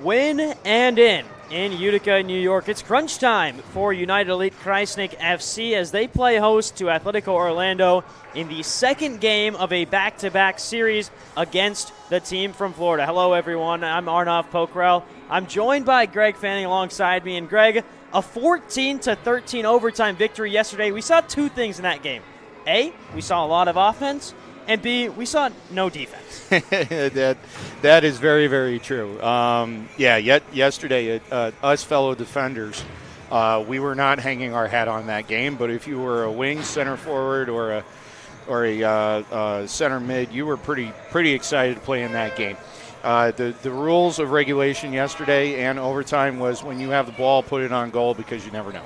Win and in Utica, New York. It's crunch time for United Elite Krajisnik FC as they play host to Atletico Orlando in the second game of a back-to-back series against the team from Florida. Hello, everyone. I'm Arnav Pokhrel. I'm joined by Greg Fanning alongside me. And Greg, a 14-13 overtime victory yesterday. We saw two things in that game. A, we saw a lot of offense, and B, we saw no defense. that is very, very true. Yesterday, us fellow defenders, we were not hanging our hat on that game. But if you were a wing, center forward, or a center mid, you were pretty excited to play in that game. The rules of regulation yesterday and overtime was when you have the ball, put it on goal because you never know.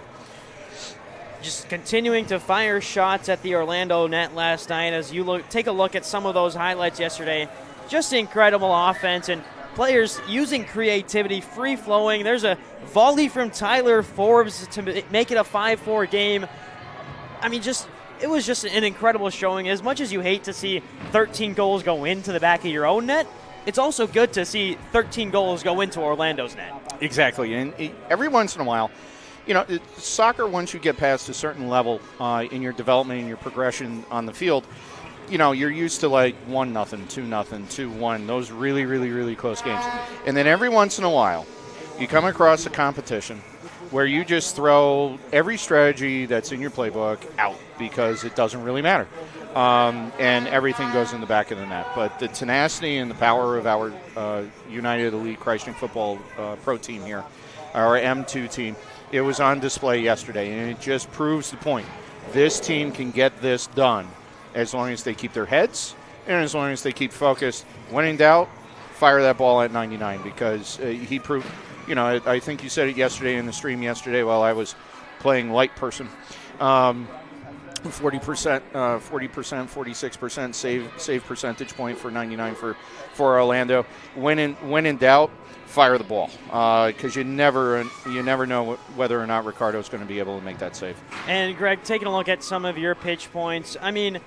Just continuing to fire shots at the Orlando net last night as you take a look at some of those highlights yesterday. Just incredible offense and players using creativity, free-flowing. There's a volley from Tyler Forbes to make it a 5-4 game. I mean, it was just an incredible showing. As much as you hate to see 13 goals go into the back of your own net, it's also good to see 13 goals go into Orlando's net. Exactly, and every once in a while, you know, soccer, once you get past a certain level in your development and your progression on the field, you know, you're used to like 1-0, 2-0, 2-1, those really, really, really close games. And then every once in a while, you come across a competition where you just throw every strategy that's in your playbook out because it doesn't really matter. And everything goes in the back of the net. But the tenacity and the power of our United Elite Krajisnik football pro team here, our M2 team, it was on display yesterday, and it just proves the point. This team can get this done as long as they keep their heads and as long as they keep focused. When in doubt, fire that ball at 99 because he proved, you know, I think you said it yesterday in the stream yesterday while I was playing light person. 40%, 46% save percentage point for 99 for Orlando. When in doubt, fire the ball because you never know whether or not Ricardo's going to be able to make that save. And Greg, taking a look at some of your pitch points, I mean,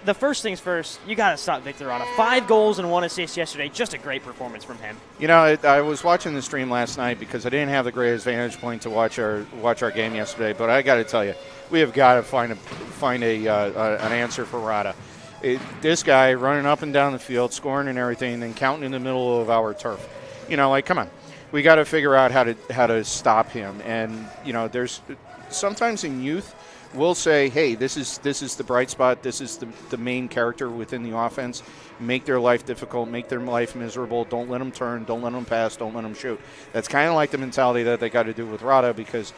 the first things first, you got to stop Victor Rada. 5 goals and 1 assist yesterday. Just a great performance from him. You know, I was watching the stream last night because I didn't have the greatest vantage point to watch our game yesterday. But I got to tell you, we have got to find an answer for Rada. This guy running up and down the field, scoring and everything, and then counting in the middle of our turf. You know, like, come on. We got to figure out how to stop him. And, you know, there's sometimes in youth, we'll say, hey, this is the bright spot. This is the main character within the offense. Make their life difficult. Make their life miserable. Don't let them turn. Don't let them pass. Don't let them shoot. That's kind of like the mentality that they got to do with Rada because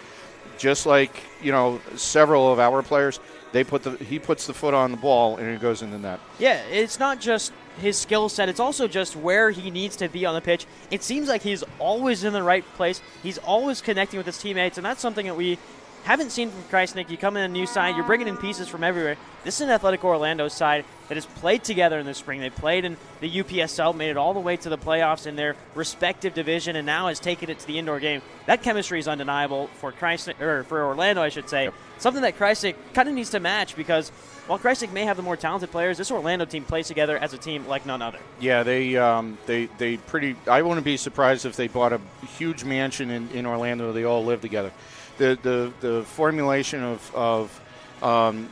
just like, you know, several of our players, he puts the foot on the ball and it goes in the net. Yeah, it's not just his skill set, it's also just where he needs to be on the pitch. It seems like he's always in the right place. He's always connecting with his teammates, and that's something that we haven't seen from Krajisnik. You come in a new side, you're bringing in pieces from everywhere. This is an Atletico Orlando side that has played together in the spring. They played in the UPSL, made it all the way to the playoffs in their respective division, and now has taken it to the indoor game. That chemistry is undeniable for Krajisnik, or for Orlando, I should say. Yep. Something that Krajisnik kind of needs to match because while Krajisnik may have the more talented players, this Orlando team plays together as a team like none other. Yeah, they I wouldn't be surprised if they bought a huge mansion in Orlando. They all live together. The formulation of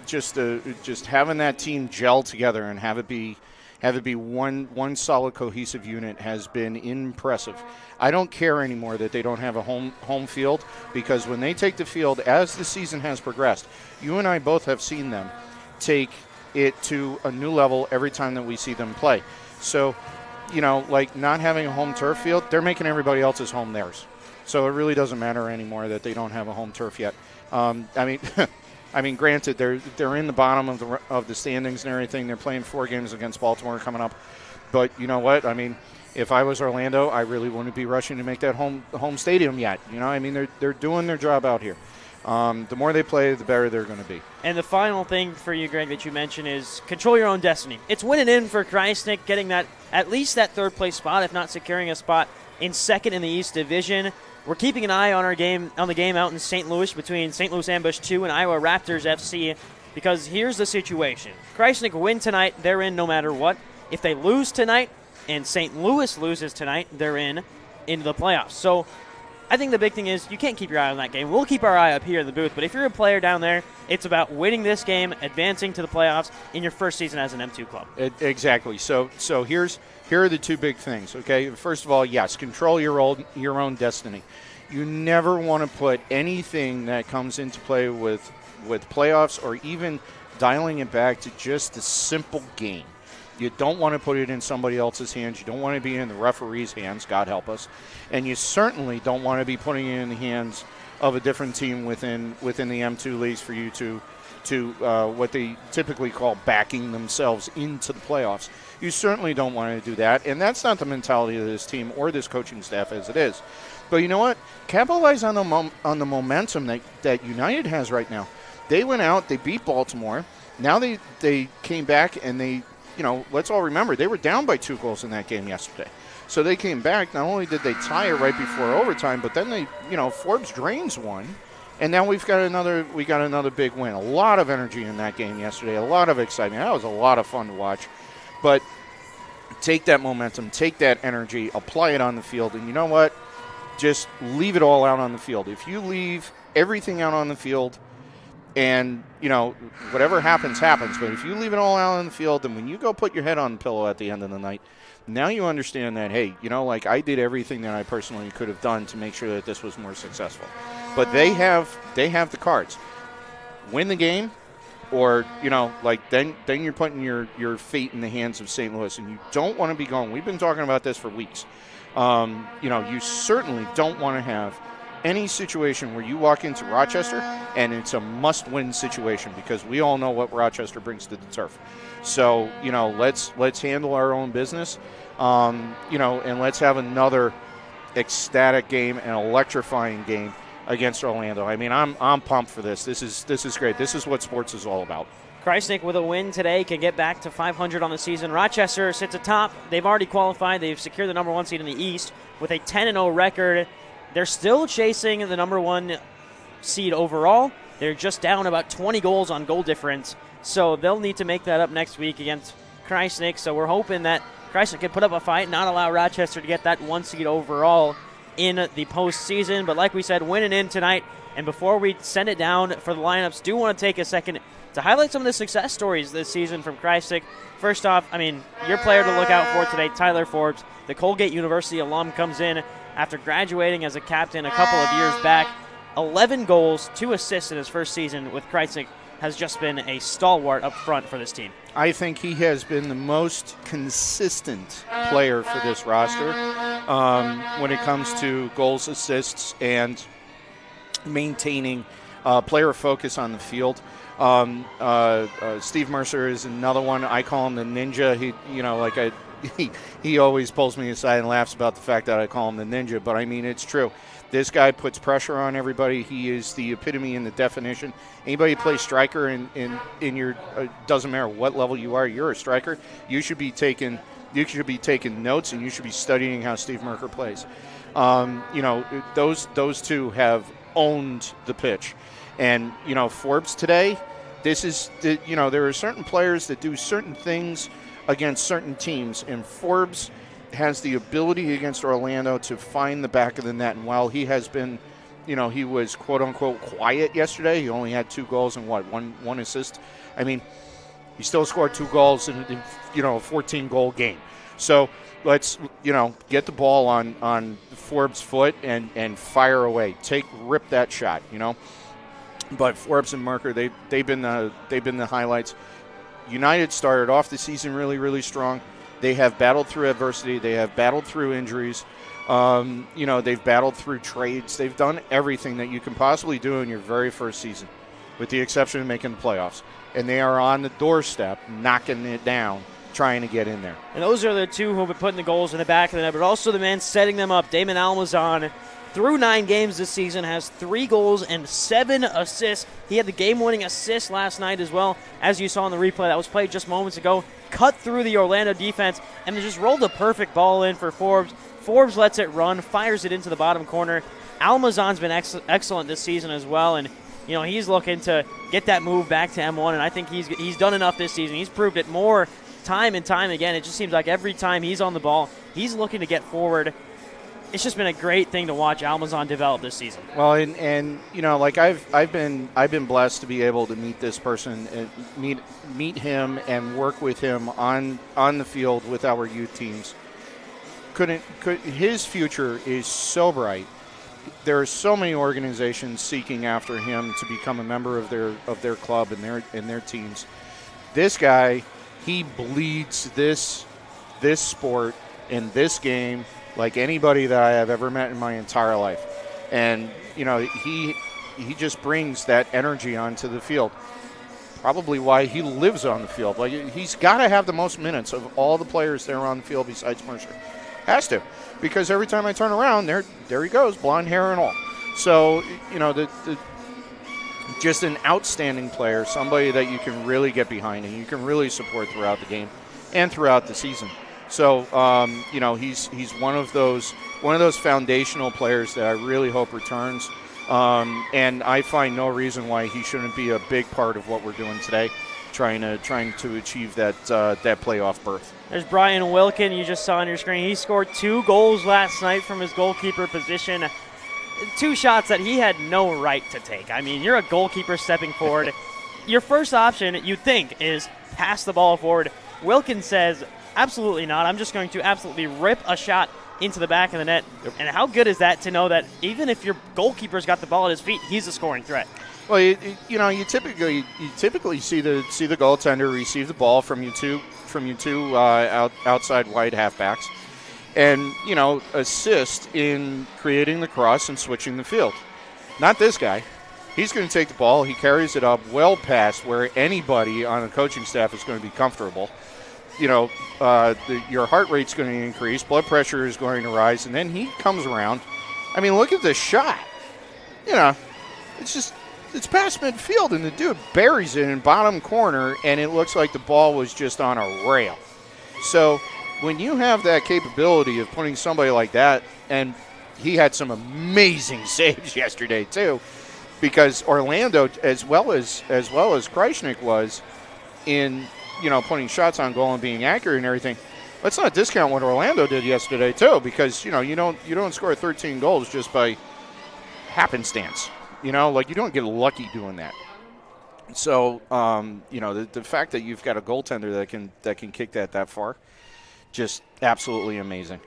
just having that team gel together and have it be one solid cohesive unit has been impressive. I don't care anymore that they don't have a home field because when they take the field as the season has progressed, you and I both have seen them take it to a new level every time that we see them play. So, you know, like not having a home turf field, they're making everybody else's home theirs. So it really doesn't matter anymore that they don't have a home turf yet. I mean, granted, they're in the bottom of the standings and everything. They're playing 4 games against Baltimore coming up. But you know what? I mean, if I was Orlando, I really wouldn't be rushing to make that home stadium yet. You know, I mean, they're doing their job out here. The more they play, the better they're going to be. And the final thing for you, Greg, that you mentioned is control your own destiny. It's winning in for Krajisnik, getting that at least that third-place spot, if not securing a spot in second in the East Division. We're keeping an eye on the game out in St. Louis between St. Louis Ambush 2 and Iowa Raptors FC because here's the situation. Krajisnik win tonight, they're in no matter what. If they lose tonight and St. Louis loses tonight, they're in. into the playoffs. So I think the big thing is you can't keep your eye on that game. We'll keep our eye up here in the booth, but if you're a player down there, it's about winning this game, advancing to the playoffs in your first season as an M2 club. Exactly. So here are the two big things, okay? First of all, yes, control your own destiny. You never want to put anything that comes into play with playoffs or even dialing it back to just a simple game. You don't want to put it in somebody else's hands. You don't want to be in the referee's hands, God help us. And you certainly don't want to be putting it in the hands of a different team within the M2 leagues for you to what they typically call backing themselves into the playoffs. You certainly don't want to do that, and that's not the mentality of this team or this coaching staff as it is. But you know what? Capitalize on the momentum that United has right now. They went out, they beat Baltimore. Now they came back and they, let's all remember, they were down by 2 goals in that game yesterday. So they came back. Not only did they tie it right before overtime, but then they, Forbes drains one. And now we got another big win. A lot of energy in that game yesterday. A lot of excitement. That was a lot of fun to watch. But take that momentum, take that energy, apply it on the field. And you know what? Just leave it all out on the field. If you leave everything out on the field and, whatever happens, happens. But if you leave it all out on the field, then when you go put your head on the pillow at the end of the night, now you understand that, hey, I did everything that I personally could have done to make sure that this was more successful. But they have the cards. Win the game, or, then you're putting your fate in the hands of St. Louis, and you don't want to be going. We've been talking about this for weeks. You certainly don't want to have any situation where you walk into Rochester and it's a must-win situation, because we all know what Rochester brings to the turf. So, let's handle our own business, and let's have another ecstatic game, an electrifying game against Orlando. I mean, I'm pumped for this. This is great. This is what sports is all about. Krajisnik with a win today can get back to 500 on the season. Rochester sits atop. They've already qualified. They've secured the number 1 seed in the East with a 10-0 record. They're still chasing the number 1 seed overall. They're just down about 20 goals on goal difference, so they'll need to make that up next week against Krajisnik. So we're hoping that Krajisnik can put up a fight and not allow Rochester to get that 1 seed overall in the postseason. But like we said, winning in tonight. And before we send it down for the lineups, do want to take a second to highlight some of the success stories this season from Krajisnik. First off, your player to look out for today, Tyler Forbes, the Colgate University alum, comes in after graduating as a captain a couple of years back. 11 goals, 2 assists in his first season with Krajisnik. Has just been a stalwart up front for this team. I think he has been the most consistent player for this roster when it comes to goals, assists, and maintaining player focus on the field. Steve Mercer is another one. I call him the ninja. He always pulls me aside and laughs about the fact that I call him the ninja, but it's true. This guy puts pressure on everybody. He is the epitome and the definition. Anybody who plays striker in your doesn't matter what level you are, you're a striker. You should be taking notes, and you should be studying how Steve Mercer plays. Those two have owned the pitch. And Forbes today, there are certain players that do certain things against certain teams, and Forbes has the ability against Orlando to find the back of the net. And while he has been, he was quote-unquote quiet yesterday, he only had 2 goals and one assist. He still scored 2 goals in a 14-goal game. So let's, get the ball on Forbes' foot and fire away. Rip that shot, But Forbes and Mercer, they've been the highlights. United started off the season really, really strong. They have battled through adversity. They have battled through injuries. They've battled through trades. They've done everything that you can possibly do in your very first season, with the exception of making the playoffs. And they are on the doorstep, knocking it down, trying to get in there. And those are the two who have been putting the goals in the back of the net, but also the man setting them up, Damon Almazan. Through 9 games this season, has 3 goals and 7 assists. He had the game-winning assist last night as well, as you saw in the replay that was played just moments ago. Cut through the Orlando defense and just rolled a perfect ball in for Forbes. Forbes lets it run, fires it into the bottom corner. Almazan's been excellent this season as well, and he's looking to get that move back to M1, and I think he's done enough this season. He's proved it more time and time again. It just seems like every time he's on the ball, he's looking to get forward. it's just been a great thing to watch Almazan develop this season. Well, and like I've been blessed to be able to meet this person and meet him and work with him on the field with our youth teams. His future is so bright. There are so many organizations seeking after him to become a member of their club and their teams. This guy, he bleeds this sport and this game like anybody that I have ever met in my entire life. And, he just brings that energy onto the field. Probably why he lives on the field. Like, he's got to have the most minutes of all the players there on the field besides Mercer. Has to. Because every time I turn around, there he goes, blonde hair and all. So, just an outstanding player, somebody that you can really get behind and you can really support throughout the game and throughout the season. So, he's one of those foundational players that I really hope returns. And I find no reason why he shouldn't be a big part of what we're doing today, trying to achieve that playoff berth. There's Brian Wilkin, you just saw on your screen. He scored 2 goals last night from his goalkeeper position. 2 shots that he had no right to take. I mean, you're a goalkeeper stepping forward. Your first option, you think, is pass the ball forward. Wilkin says, absolutely not. I'm just going to absolutely rip a shot into the back of the net. Yep. And how good is that to know that even if your goalkeeper's got the ball at his feet, he's a scoring threat? Well, you typically see the goaltender receive the ball from you two outside wide halfbacks, and assist in creating the cross and switching the field. Not this guy. He's going to take the ball. He carries it up well past where anybody on the coaching staff is going to be comfortable. Your heart rate's going to increase, blood pressure is going to rise, and then he comes around. I mean, look at this shot. It's past midfield, and the dude buries it in bottom corner, and it looks like the ball was just on a rail. So when you have that capability of putting somebody like that, and he had some amazing saves yesterday too, because Orlando, as well as Krajisnik was in putting shots on goal and being accurate and everything. Let's not discount what Orlando did yesterday too, because you don't score 13 goals just by happenstance. You don't get lucky doing that. So the fact that you've got a goaltender that can kick that far, just absolutely amazing.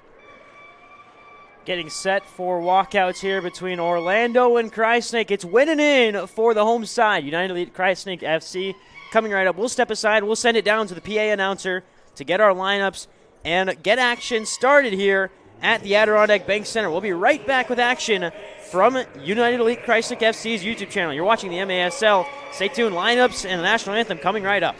Getting set for walkouts here between Orlando and Krajisnik. It's winning in for the home side. United Elite Krajisnik FC. Coming right up, we'll step aside. We'll send it down to the PA announcer to get our lineups and get action started here at the Adirondack Bank Center. We'll be right back with action from United Elite Krajisnik FC's YouTube channel. You're watching the MASL. Stay tuned. Lineups and the national anthem coming right up.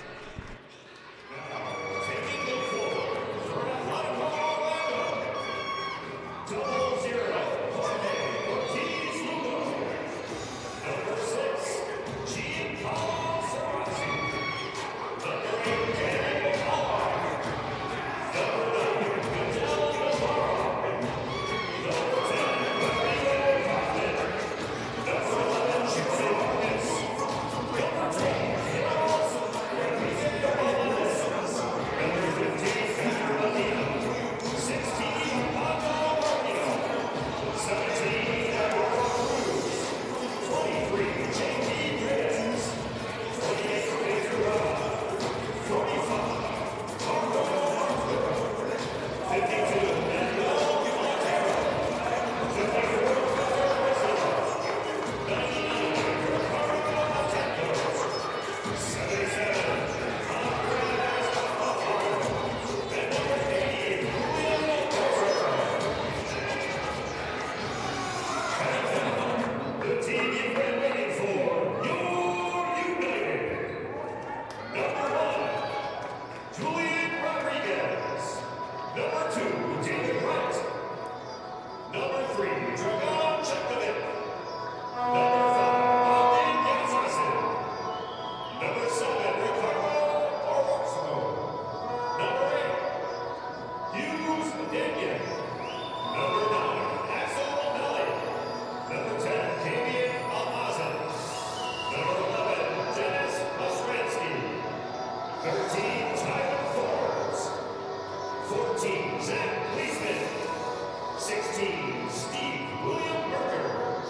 16, Steve William Burger.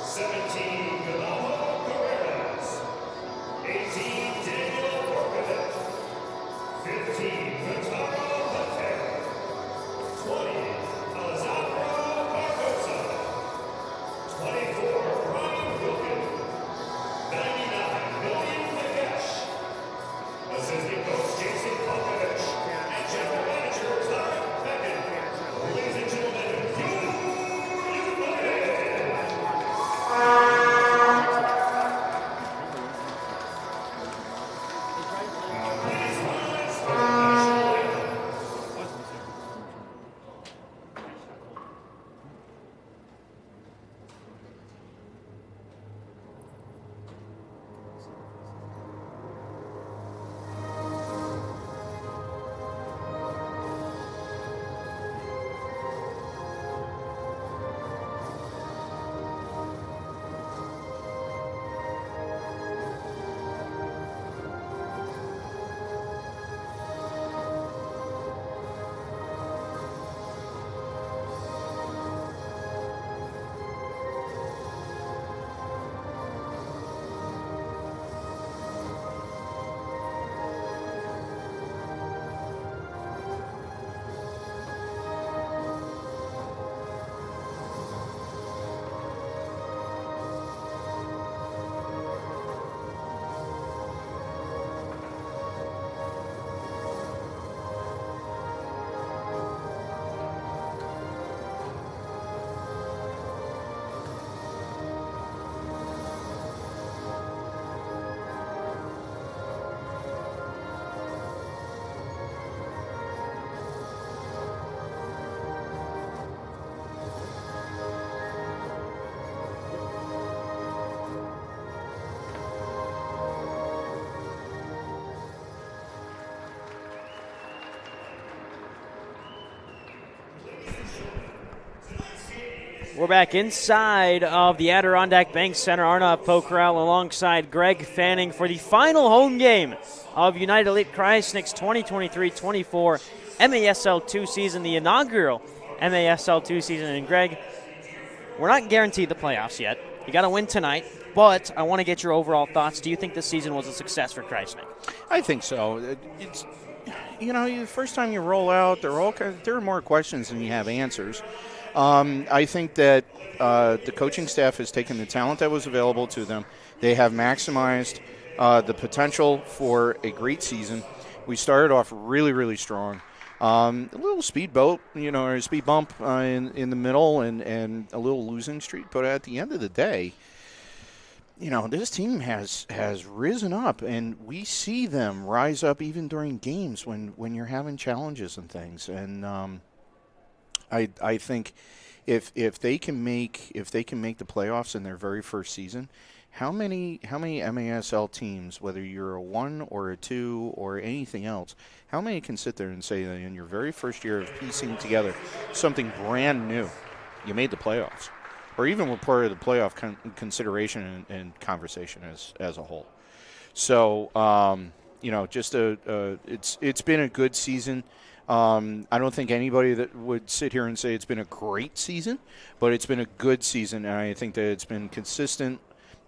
17, Guillermo Carreras. 18, Daniel Borkovich. 15, Vitaro Patel. 20, Alessandro Barbosa. 24, Brian Wilkin. 99, Million Nagesh. Assistant coach Jason Popovich. And general manager Tarek Beckett. Ladies and gentlemen, you United. We're back inside of the Adirondack Bank Center. Arnav Pokhrel alongside Greg Fanning for the final home game of United Elite Krajisnik's 2023-24 MASL 2 season, the inaugural MASL 2 season. And Greg, we're not guaranteed the playoffs yet. You got to win tonight, but I want to get your overall thoughts. Do you think this season was a success for Krajisnik? I think so. It's, the first time you roll out, there are more questions than you have answers. I think that the coaching staff has taken the talent that was available to them. They have maximized the potential for a great season. We started off really, really strong. A little speedboat, or a speed bump in the middle and a little losing streak. But at the end of the day, this team has risen up, and we see them rise up even during games when you're having challenges and things. And I think if they can make the playoffs in their very first season, how many MASL teams, whether you're a 1 or a 2 or anything else, how many can sit there and say that in your very first year of piecing together something brand new, you made the playoffs, or even were part of the playoff consideration and conversation as a whole? So it's been a good season. I don't think anybody that would sit here and say it's been a great season, but it's been a good season, and I think that it's been consistent.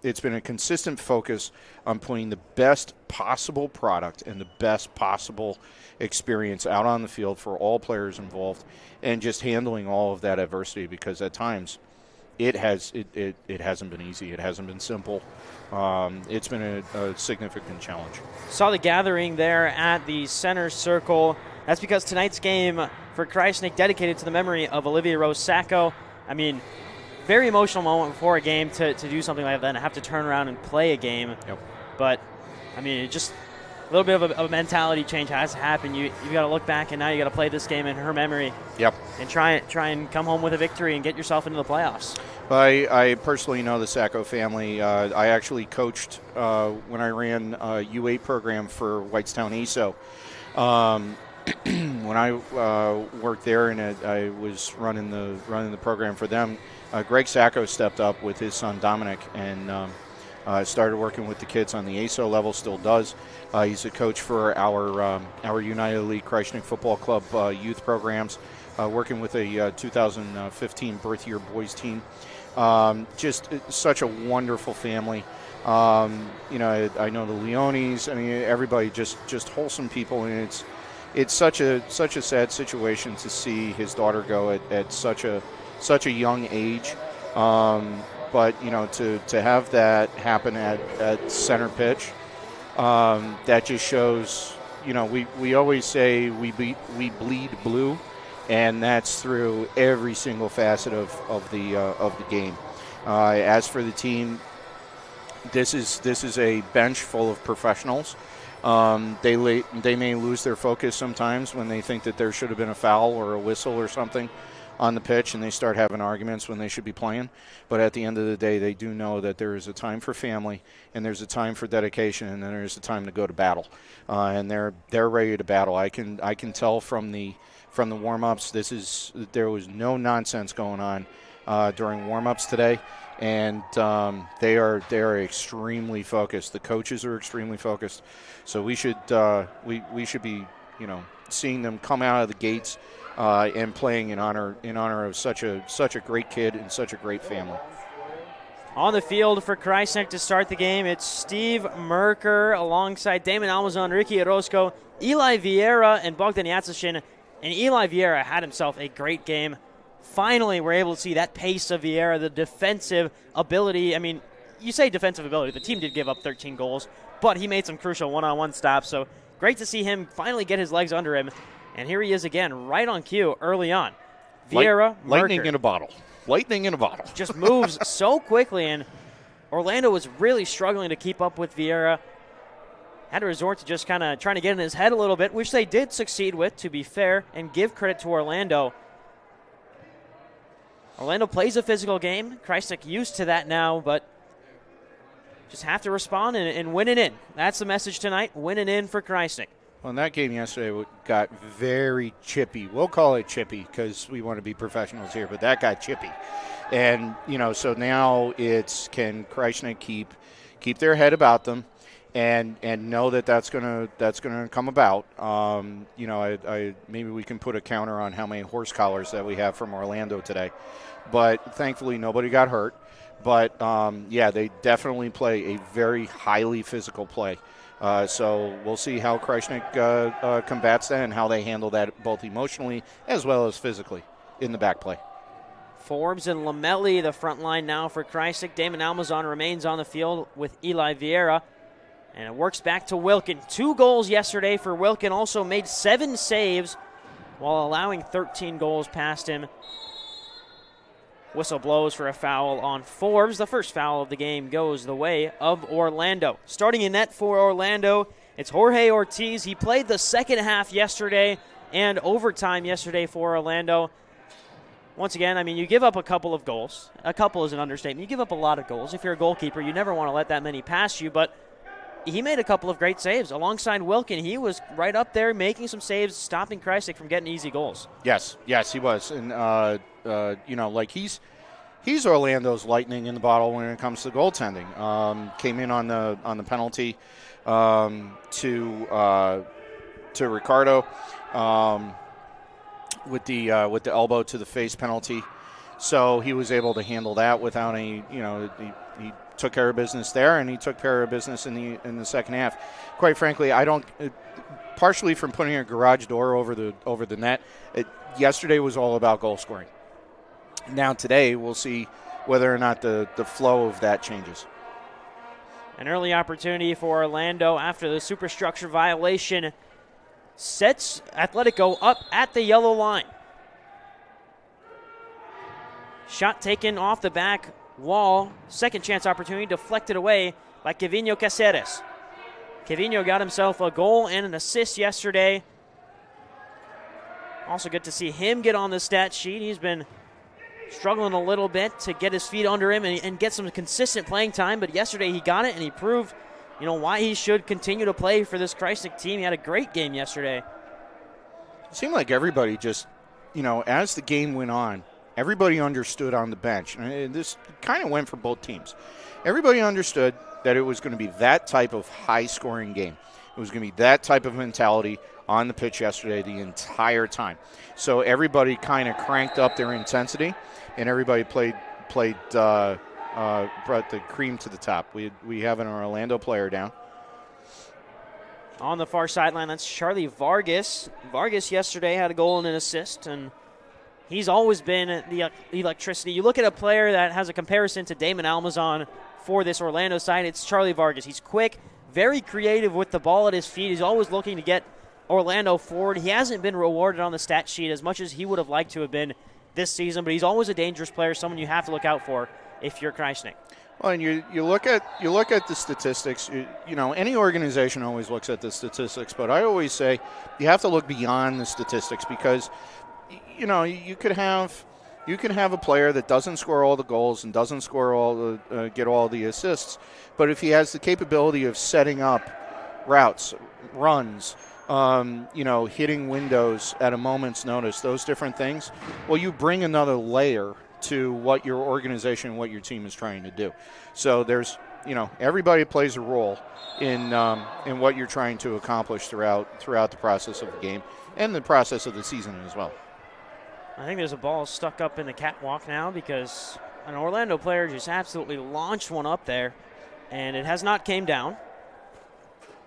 It's been a consistent focus on putting the best possible product and the best possible experience out on the field for all players involved, and just handling all of that adversity, because at times it hasn't been easy. It hasn't been simple. It's been a significant challenge. Saw the gathering there at the center circle. That's because tonight's game for Krajisnik dedicated to the memory of Olivia Rose Sacco. I mean, very emotional moment before a game to do something like that and have to turn around and play a game. Yep. But, I mean, just a little bit of a mentality change has to happen. You got to look back, and now you got to play this game in her memory. Yep. And try and come home with a victory and get yourself into the playoffs. I personally know the Sacco family. I actually coached when I ran a U8 program for Whitestown ASO. When I worked there and I was running the program for them, Greg Sacco stepped up with his son Dominic and Started working with the kids on the ASO level, still does. He's a coach for our United Elite Krajisnik Football Club youth programs, working with a 2015 birth year boys team. Just such a wonderful family. You know, I know the Leones. I mean, everybody just wholesome people, and it's such a sad situation to see his daughter go at such a young age. But you know, to have that happen at center pitch, that just shows. You know, we always say we bleed blue, and that's through every single facet of the game. As for the team, this is a bench full of professionals. They may lose their focus sometimes when they think that there should have been a foul or a whistle or something on the pitch, and they start having arguments when they should be playing. But at the end of the day, they do know that there is a time for family, and there's a time for dedication, and then there's a time to go to battle. And they're ready to battle. I can tell from the warm-ups, there was no nonsense going on during warm-ups today, and they are extremely focused. The coaches are extremely focused, so we should be, you know, seeing them come out of the gates and playing in honor of such a great kid and such a great family. On the field for Krajisnik to start the game, it's Steve Merker alongside Damon Almazon, Ricky Orozco, Eli Vieira, and Bogdan Yatsishin. And Eli Vieira had himself a great game. Finally, we're able to see that pace of Vieira, the defensive ability. I mean, you say defensive ability. The team did give up 13 goals, but he made some crucial one-on-one stops. So great to see him finally get his legs under him. And here he is again, right on cue early on. Vieira, lightning Merker. in a bottle. Lightning in a bottle. Just moves so quickly, and Orlando was really struggling to keep up with Vieira. Had to resort to just kind of trying to get in his head a little bit, which they did succeed with, to be fair, and give credit to Orlando. Orlando plays a physical game. Krajisnik used to that now, but just have to respond and win it in. That's the message tonight, win it in for Krajisnik. Well, in that game yesterday got very chippy. We'll call it chippy because we want to be professionals here, but that got chippy. And, you know, so now it's can Krajisnik keep their head about them and know that's gonna come about. You know, I maybe we can put a counter on how many horse collars that we have from Orlando today. But thankfully nobody got hurt. But, yeah, they definitely play a very highly physical play. So we'll see how Krajisnik combats that and how they handle that both emotionally as well as physically in the back play. Forbes and Lamelli, the front line now for Krajisnik. Damon Almazon remains on the field with Eli Vieira. And it works back to Wilkin. 2 goals yesterday for Wilkin. Also made 7 saves while allowing 13 goals past him. Whistle blows for a foul on Forbes. The first foul of the game goes the way of Orlando. Starting in net for Orlando, it's Jorge Ortiz. He played the second half yesterday and overtime yesterday for Orlando. Once again, I mean, you give up a couple of goals. A couple is an understatement. You give up a lot of goals. If you're a goalkeeper, you never want to let that many pass you, but he made a couple of great saves. Alongside Wilkin, he was right up there making some saves, stopping Krajisnik from getting easy goals. Yes, he was. And, you know, like he's Orlando's lightning in the bottle when it comes to goaltending. Came in on the penalty to Ricardo with the elbow to the face penalty. So he was able to handle that without any, you know, he took care of business there, and he took care of business in the second half. Quite frankly, I don't. Partially from putting a garage door over the net. Yesterday was all about goal scoring. Now today we'll see whether or not the flow of that changes. An early opportunity for Orlando after the superstructure violation sets Atletico up at the yellow line. Shot taken off the back wall. Second chance opportunity deflected away by Kevino Caceres. Kevino got himself a goal and an assist yesterday. Also good to see him get on the stat sheet. He's been struggling a little bit to get his feet under him and get some consistent playing time, but yesterday he got it and he proved, you know, why he should continue to play for this Krajisnik team. He had a great game yesterday. It seemed like everybody just, you know, as the game went on, everybody understood on the bench, and this kind of went for both teams. Everybody understood that it was going to be that type of high-scoring game. It was going to be that type of mentality on the pitch yesterday the entire time. So everybody kind of cranked up their intensity, and everybody brought the cream to the top. We have an Orlando player down. On the far sideline, that's Charlie Vargas. Vargas yesterday had a goal and an assist, and he's always been the electricity. You look at a player that has a comparison to Damon Almazan for this Orlando side, it's Charlie Vargas. He's quick, very creative with the ball at his feet. He's always looking to get Orlando forward. He hasn't been rewarded on the stat sheet as much as he would have liked to have been this season, but he's always a dangerous player, someone you have to look out for if you're Krajisnik. Well, and you look at the statistics. You know, any organization always looks at the statistics, but I always say you have to look beyond the statistics because, you know, you could have a player that doesn't score all the goals and doesn't score get all the assists, but if he has the capability of setting up routes, runs, hitting windows at a moment's notice, those different things, well, you bring another layer to what your organization, what your team is trying to do. So there's, everybody plays a role in what you're trying to accomplish throughout the process of the game and the process of the season as well. I think there's a ball stuck up in the catwalk now because an Orlando player just absolutely launched one up there, and it has not came down.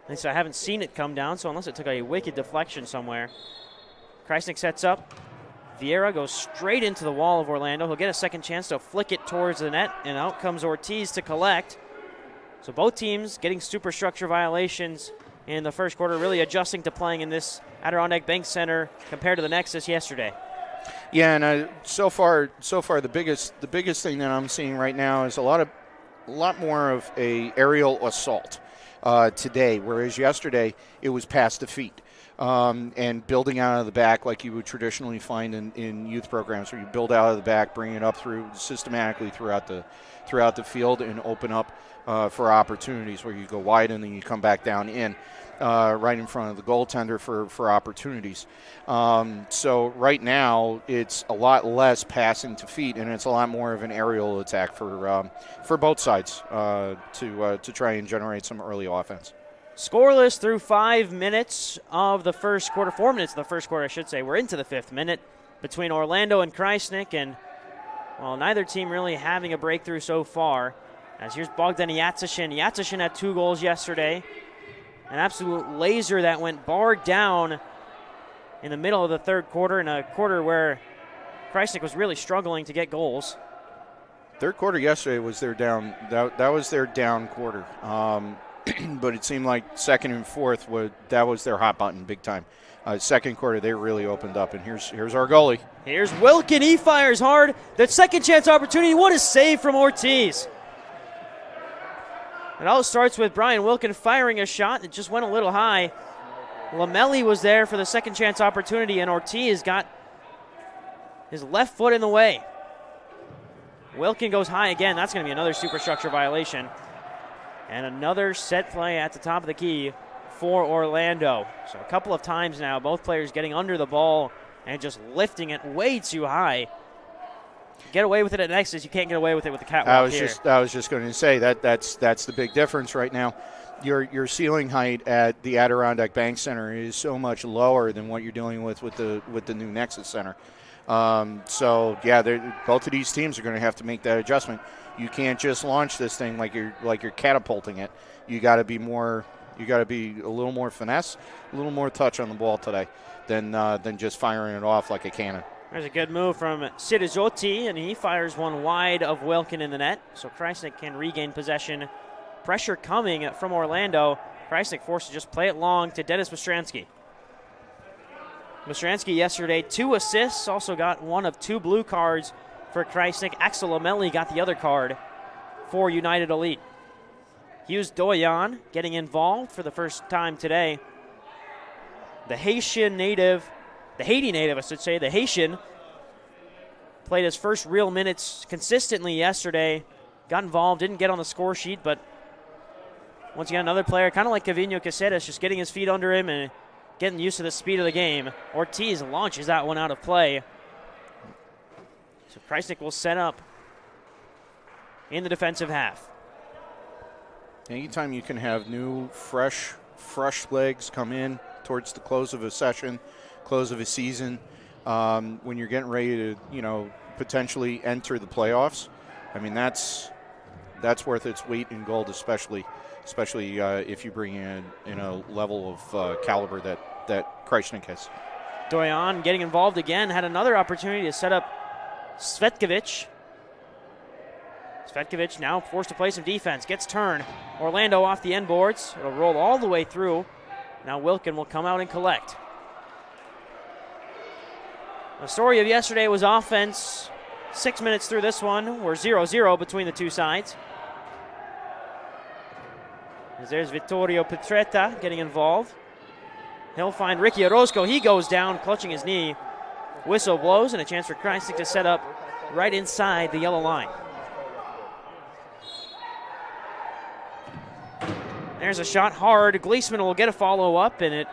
At least I haven't seen it come down, so unless it took a wicked deflection somewhere. Krajisnik sets up. Vieira goes straight into the wall of Orlando. He'll get a second chance to flick it towards the net, and out comes Ortiz to collect. So both teams getting superstructure violations in the first quarter, really adjusting to playing in this Adirondack Bank Center compared to the Nexus yesterday. Yeah, and so far the biggest thing that I'm seeing right now is a lot more of a aerial assault today, whereas yesterday it was past the feet. And building out of the back like you would traditionally find in youth programs, where you build out of the back, bring it up through systematically throughout the field, and open up for opportunities where you go wide and then you come back down in right in front of the goaltender for opportunities. So right now it's a lot less passing to feet, and it's a lot more of an aerial attack for both sides to try and generate some early offense. Scoreless through 5 minutes of the first quarter, 4 minutes of the first quarter, I should say. We're into the fifth minute between Orlando and Krajisnik, and, well, neither team really having a breakthrough so far. As here's Bogdan Yatsishin. Yatsishin had 2 goals yesterday. An absolute laser that went barred down in the middle of the third quarter, in a quarter where Krajisnik was really struggling to get goals. Third quarter yesterday was their down. That was their down quarter. But it seemed like second and fourth that was their hot button big time. Second quarter, they really opened up, and here's our goalie. Here's Wilkin. He fires hard. The second chance opportunity. What a save from Ortiz. It all starts with Brian Wilkin firing a shot. It just went a little high. Lamelli was there for the second chance opportunity, and Ortiz got his left foot in the way. Wilkin goes high again. That's going to be another superstructure violation. And another set play at the top of the key for Orlando. So a couple of times now, both players getting under the ball and just lifting it way too high. Get away with it at Nexus. You can't get away with it with the catwalk here. I was just going to say that's the big difference right now. Your ceiling height at the Adirondack Bank Center is so much lower than what you're dealing with the new Nexus Center. So yeah, both of these teams are going to have to make that adjustment. You can't just launch this thing like you're catapulting it. You got to be a little more finesse, a little more touch on the ball today than just firing it off like a cannon. There's a good move from Sirizotti, and he fires one wide of Wilkin in the net. So Krajisnik can regain possession. Pressure coming from Orlando. Krajisnik forced to just play it long to Denis Mastransky. Mastransky yesterday 2 assists, also got one of 2 blue cards for Krajisnik. Axel Lamelli got the other card for United Elite. Hughes Doyon getting involved for the first time today. The Haiti native, the Haitian, played his first real minutes consistently yesterday. Got involved, didn't get on the score sheet, but once again, another player, kind of like Cavino Caceres, just getting his feet under him and getting used to the speed of the game. Ortiz launches that one out of play. So Krajisnik will set up in the defensive half. Anytime you can have new, fresh legs come in towards the close of a session, close of a season, when you're getting ready to, potentially enter the playoffs, I mean, that's worth its weight in gold, especially if you bring in a level of caliber that Krajisnik has. Doyon getting involved again, had another opportunity to set up Svetkovic. Svetkovic now forced to play some defense, gets turned. Orlando off the end boards. It'll roll all the way through. Now Wilkin will come out and collect. The story of yesterday was offense. 6 minutes through this one, we're 0-0 between the two sides. As there's Vittorio Petretta getting involved. He'll find Ricky Orozco. He goes down, clutching his knee. Whistle blows, and a chance for Krajisnik to set up right inside the yellow line. There's a shot hard. Gleesman will get a follow-up, and it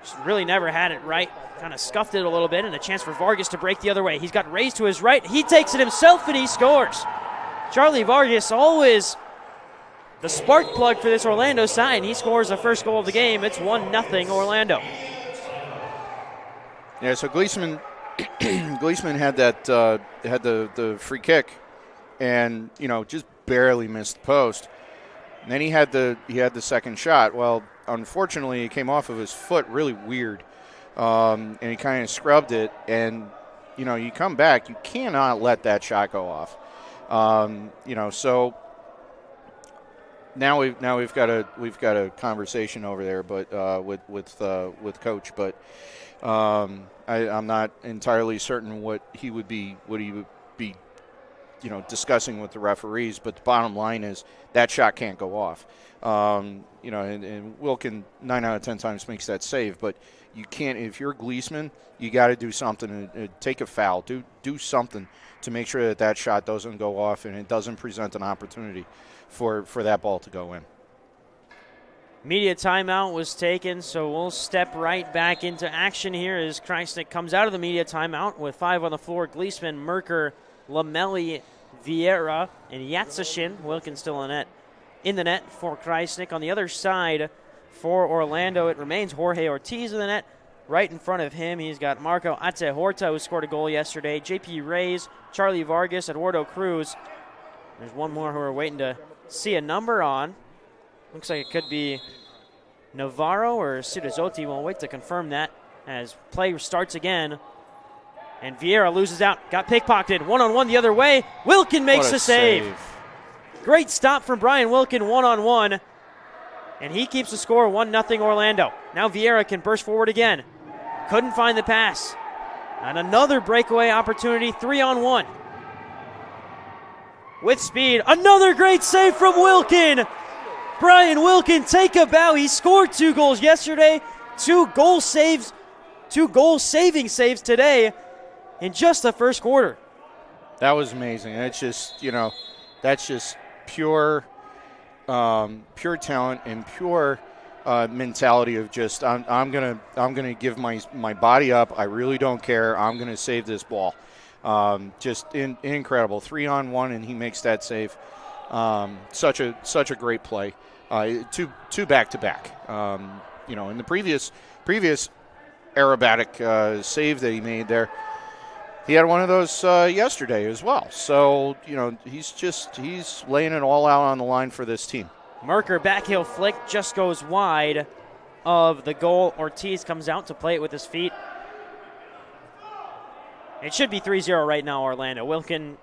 just really never had it right. Kind of scuffed it a little bit, and a chance for Vargas to break the other way. He's got Reyes to his right. He takes it himself, and he scores. Charlie Vargas, always the spark plug for this Orlando side, and he scores the first goal of the game. It's 1-0 Orlando. Yeah, so Gleesman had the free kick, and just barely missed the post. And then he had the second shot. Well, unfortunately, it came off of his foot really weird, and he kind of scrubbed it. And you come back, you cannot let that shot go off. So now we've got a conversation over there, but with Coach. But I'm not entirely certain what he would be discussing with the referees, but the bottom line is that shot can't go off. And Wilkin 9 out of 10 times makes that save, but you can't. If you're Gleesman, you got to do something. Take a foul. Do something to make sure that shot doesn't go off and it doesn't present an opportunity for that ball to go in. Media timeout was taken, so we'll step right back into action here as Krajisnik comes out of the media timeout with 5 on the floor. Gleesman, Merker, Lamelli, Vieira, and Yatsashin. Wilkin still in the net for Krajisnik. On the other side for Orlando, it remains Jorge Ortiz in the net. Right in front of him, he's got Marco Atehorta, who scored a goal yesterday, JP Reyes, Charlie Vargas, Eduardo Cruz. There's one more who we're waiting to see a number on. Looks like it could be Navarro or Sidazotti. We'll wait to confirm that as play starts again. And Vieira loses out. Got pickpocketed. One-on-one the other way. Wilkin makes the save. Great stop from Brian Wilkin, one-on-one. And he keeps the score 1-0 Orlando. Now Vieira can burst forward again. Couldn't find the pass. And another breakaway opportunity, 3-on-1. With speed, another great save from Wilkin. Brian Wilkin, take a bow. He scored 2 goals yesterday, 2 goal-saving saves today in just the first quarter. That was amazing. It's just, that's just pure talent and pure mentality of just I'm gonna give my body up. I really don't care. I'm gonna save this ball. Just incredible. 3-on-1, and he makes that save. Such a great play. Two back to back. In the previous aerobatic save that he made there, he had one of those yesterday as well. So he's laying it all out on the line for this team. Merker backheel flick just goes wide of the goal. Ortiz comes out to play it with his feet. It should be 3-0 right now, Orlando. Wilkin,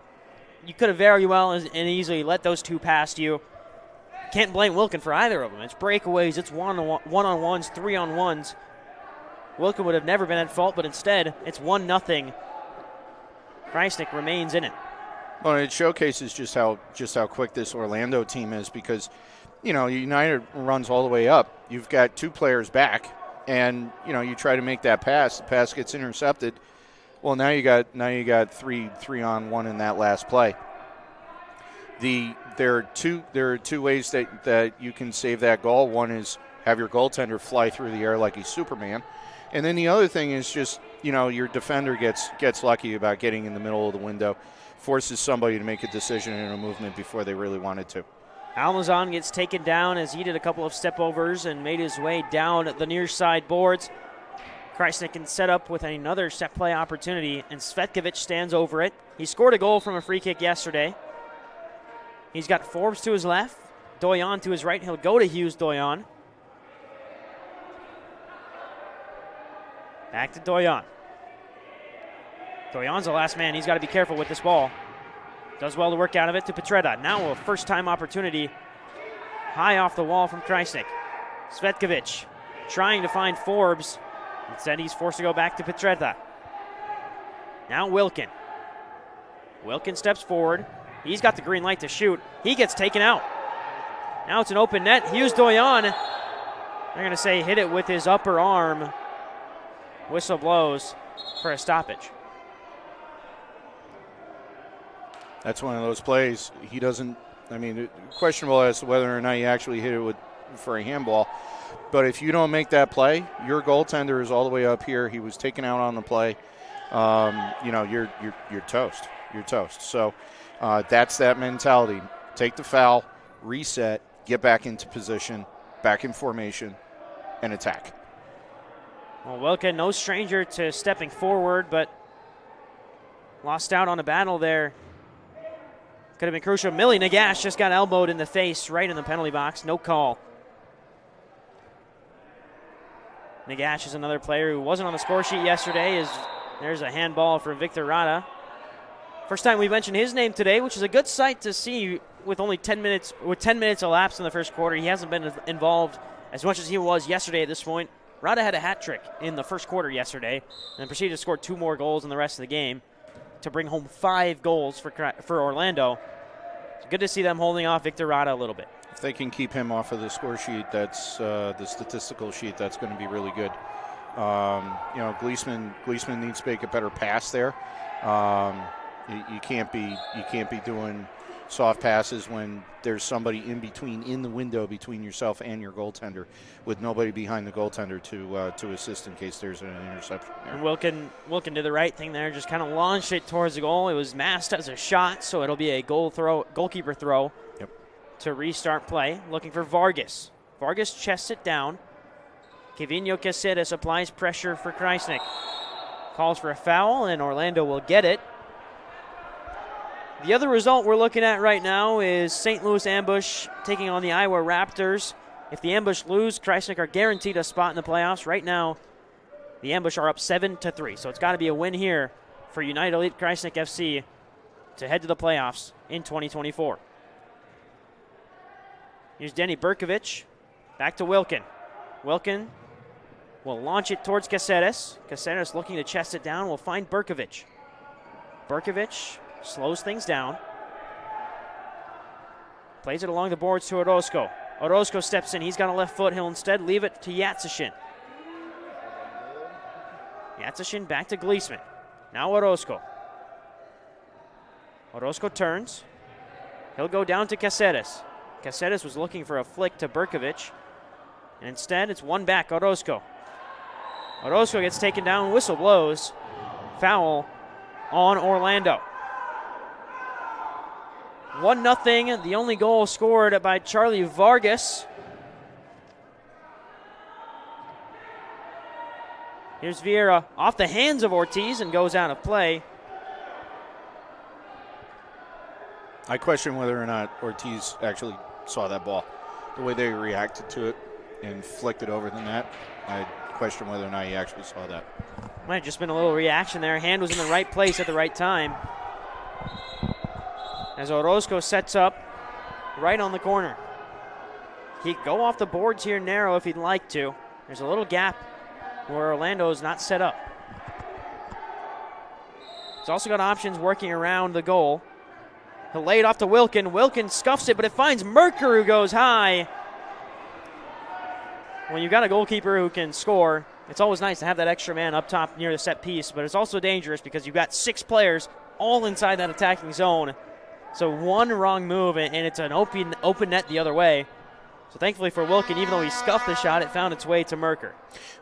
you could have very well and easily let those 2 past you. Can't blame Wilkin for either of them. It's breakaways, it's one-on-ones, 3-on-1s. Wilkin would have never been at fault, but instead, it's 1-0. Krajisnik remains in it. Well, it showcases just how quick this Orlando team is because, United runs all the way up. You've got 2 players back, and you try to make that pass. The pass gets intercepted. Well, now you got 3-on-1 in that last play. There are two ways that you can save that goal. One is have your goaltender fly through the air like he's Superman, and then the other thing is just your defender gets lucky about getting in the middle of the window, forces somebody to make a decision in a movement before they really wanted to. Almazan gets taken down as he did a couple of step-overs and made his way down the near side boards. Krajisnik can set up with another set play opportunity, and Svetkovic stands over it. He scored a goal from a free kick yesterday. He's got Forbes to his left, Doyon to his right. He'll go to Hughes Doyon. Back to Doyon. Doyon's the last man. He's got to be careful with this ball. Does well to work out of it to Petretta. Now a first-time opportunity high off the wall from Krajisnik. Svetkovic trying to find Forbes. Instead, he's forced to go back to Petretta. Now Wilkin. Wilkin steps forward. He's got the green light to shoot. He gets taken out. Now it's an open net. Hughes Doyon. They're going to say hit it with his upper arm. Whistle blows for a stoppage. That's one of those plays. He doesn't, questionable as to whether or not he actually hit it for a handball. But if you don't make that play, your goaltender is all the way up here. He was taken out on the play. You're toast. You're toast. So that's that mentality. Take the foul, reset, get back into position, back in formation, and attack. Well, Wilkin, no stranger to stepping forward, but lost out on a battle there. Could have been crucial. Millie Nagash just got elbowed in the face right in the penalty box. No call. Nagash is another player who wasn't on the score sheet yesterday. There's a handball for Victor Rada. First time we mentioned his name today, which is a good sight to see with only 10 minutes. With 10 minutes elapsed in the first quarter, he hasn't been involved as much as he was yesterday at this point. Rada had a hat trick in the first quarter yesterday and proceeded to score 2 more goals in the rest of the game to bring home 5 goals for Orlando. It's good to see them holding off Victor Rada a little bit. If they can keep him off of the score sheet, that's the statistical sheet, that's going to be really good. Gleesman needs to make a better pass there. You can't be doing soft passes when there's somebody in the window between yourself and your goaltender, with nobody behind the goaltender to assist in case there's an interception there. And Wilkin did the right thing there, just kind of launched it towards the goal. It was masked as a shot, so it'll be a goalkeeper throw. Yep. To restart play, looking for Vargas. Vargas chests it down. Kevino Caceres applies pressure for Krajisnik. Calls for a foul, and Orlando will get it. The other result we're looking at right now is St. Louis Ambush taking on the Iowa Raptors. If the Ambush lose, Krajisnik are guaranteed a spot in the playoffs. Right now, the Ambush are up 7-3, so it's got to be a win here for United Elite Krajisnik FC to head to the playoffs in 2024. Here's Denny Berkovic. Back to Wilkin. Wilkin will launch it towards Caceres. Caceres looking to chest it down. Will find Berkovic. Berkovic slows things down. Plays it along the boards to Orozco. Orozco steps in. He's got a left foot. He'll instead leave it to Yatsishin. Yatsishin back to Gleesman. Now Orozco. Orozco turns. He'll go down to Caceres. Caceres was looking for a flick to Berkovic. And instead, it's one back, Orozco. Orozco gets taken down. Whistle blows. Foul on Orlando. 1-0, the only goal scored by Charlie Vargas. Here's Vieira off the hands of Ortiz and goes out of play. I question whether or not Ortiz actually saw that ball. The way they reacted to it and flicked it over the net, I question whether or not he actually saw that. Might have just been a little reaction there. Hand was in the right place at the right time. As Orozco sets up right on the corner. He could go off the boards here narrow if he'd like to. There's a little gap where Orlando's not set up. He's also got options working around the goal. He'll lay it off to Wilkin. Wilkin scuffs it, but it finds Merker, who goes high. When you've got a goalkeeper who can score, it's always nice to have that extra man up top near the set piece, but it's also dangerous because you've got 6 players all inside that attacking zone. So one wrong move, and it's an open net the other way. So thankfully for Wilkin, even though he scuffed the shot, it found its way to Merker.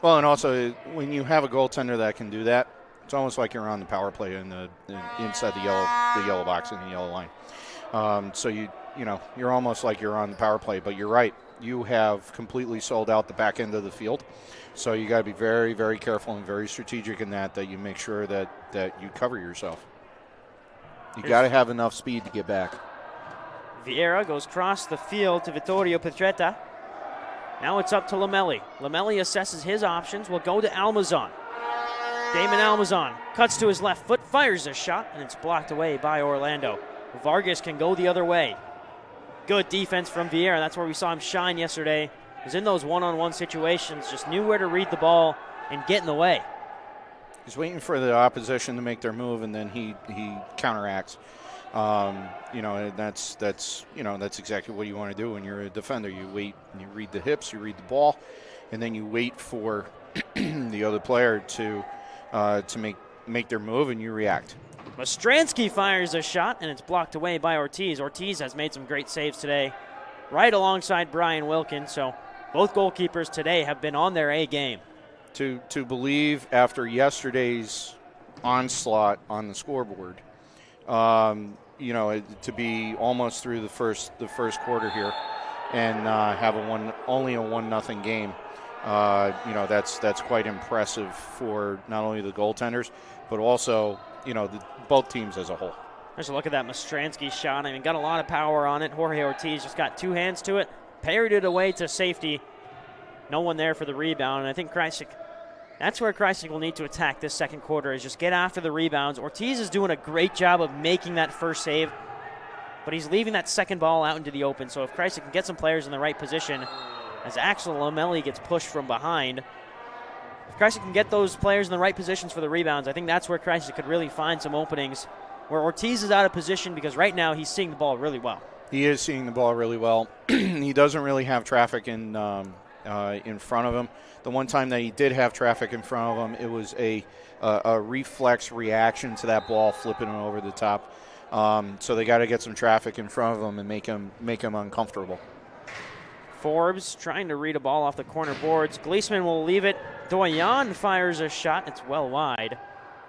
Well, and also when you have a goaltender that can do that, it's almost like you're on the power play inside the yellow box in the yellow line. So you're almost like you're on the power play. But you're right, you have completely sold out the back end of the field. So you got to be very, very careful and very strategic in that you make sure that you cover yourself. You got to have enough speed to get back. Vieira goes across the field to Vittorio Petretta. Now it's up to Lamelli. Lamelli assesses his options. Will go to Almazan. Damon Almazan cuts to his left foot, fires a shot, and it's blocked away by Orlando. Vargas can go the other way. Good defense from Vieira. That's where we saw him shine yesterday. He was in those one-on-one situations, just knew where to read the ball and get in the way. He's waiting for the opposition to make their move, and then he counteracts. That's exactly what you want to do when you're a defender. You wait and you read the hips, you read the ball, and then you wait for the other player to make their move, and you react. Mastransky fires a shot, and it's blocked away by Ortiz. Ortiz has made some great saves today, right alongside Brian Wilkin. So both goalkeepers today have been on their A game. To believe after yesterday's onslaught on the scoreboard, to be almost through the first quarter here, and have only a 1-0 game. That's quite impressive for not only the goaltenders, but also both teams as a whole. There's a look at that Mastransky shot. I mean, got a lot of power on it. Jorge Ortiz just got two hands to it, parried it away to safety. No one there for the rebound, and I think Krajisnik, that's where Krajisnik will need to attack this second quarter, is just get after the rebounds. Ortiz is doing a great job of making that first save, but he's leaving that second ball out into the open. So if Krajisnik can get some players in the right position, as Axel Lamelli gets pushed from behind, if Krajisnik can get those players in the right positions for the rebounds, I think that's where Krajisnik could really find some openings, where Ortiz is out of position because right now he's seeing the ball really well. He is seeing the ball really well. He doesn't really have traffic in front of him. The one time that he did have traffic in front of him, it was a reflex reaction to that ball flipping over the top. So they got to get some traffic in front of him and make him uncomfortable. Forbes trying to read a ball off the corner boards. Gleesman will leave it. Doyon fires a shot. It's well wide.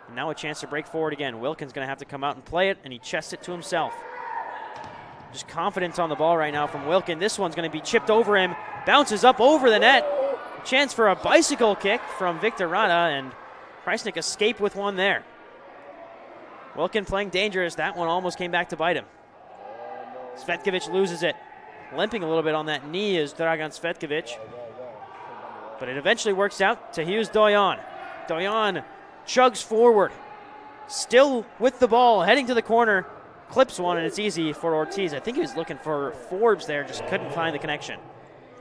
And now a chance to break forward again. Wilkin's going to have to come out and play it, and he chests it to himself. Just confidence on the ball right now from Wilkin. This one's going to be chipped over him. Bounces up over the net. Chance for a bicycle kick from Victor Rada, and Krajisnik escaped with one there. Wilkin playing dangerous. That one almost came back to bite him. Svetkovic loses it. Limping a little bit on that knee is Dragan Svetkovic. But it eventually works out to Hughes Doyon. Doyon chugs forward. Still with the ball, heading to the corner. Clips one, and it's easy for Ortiz. I think he was looking for Forbes there, just couldn't find the connection.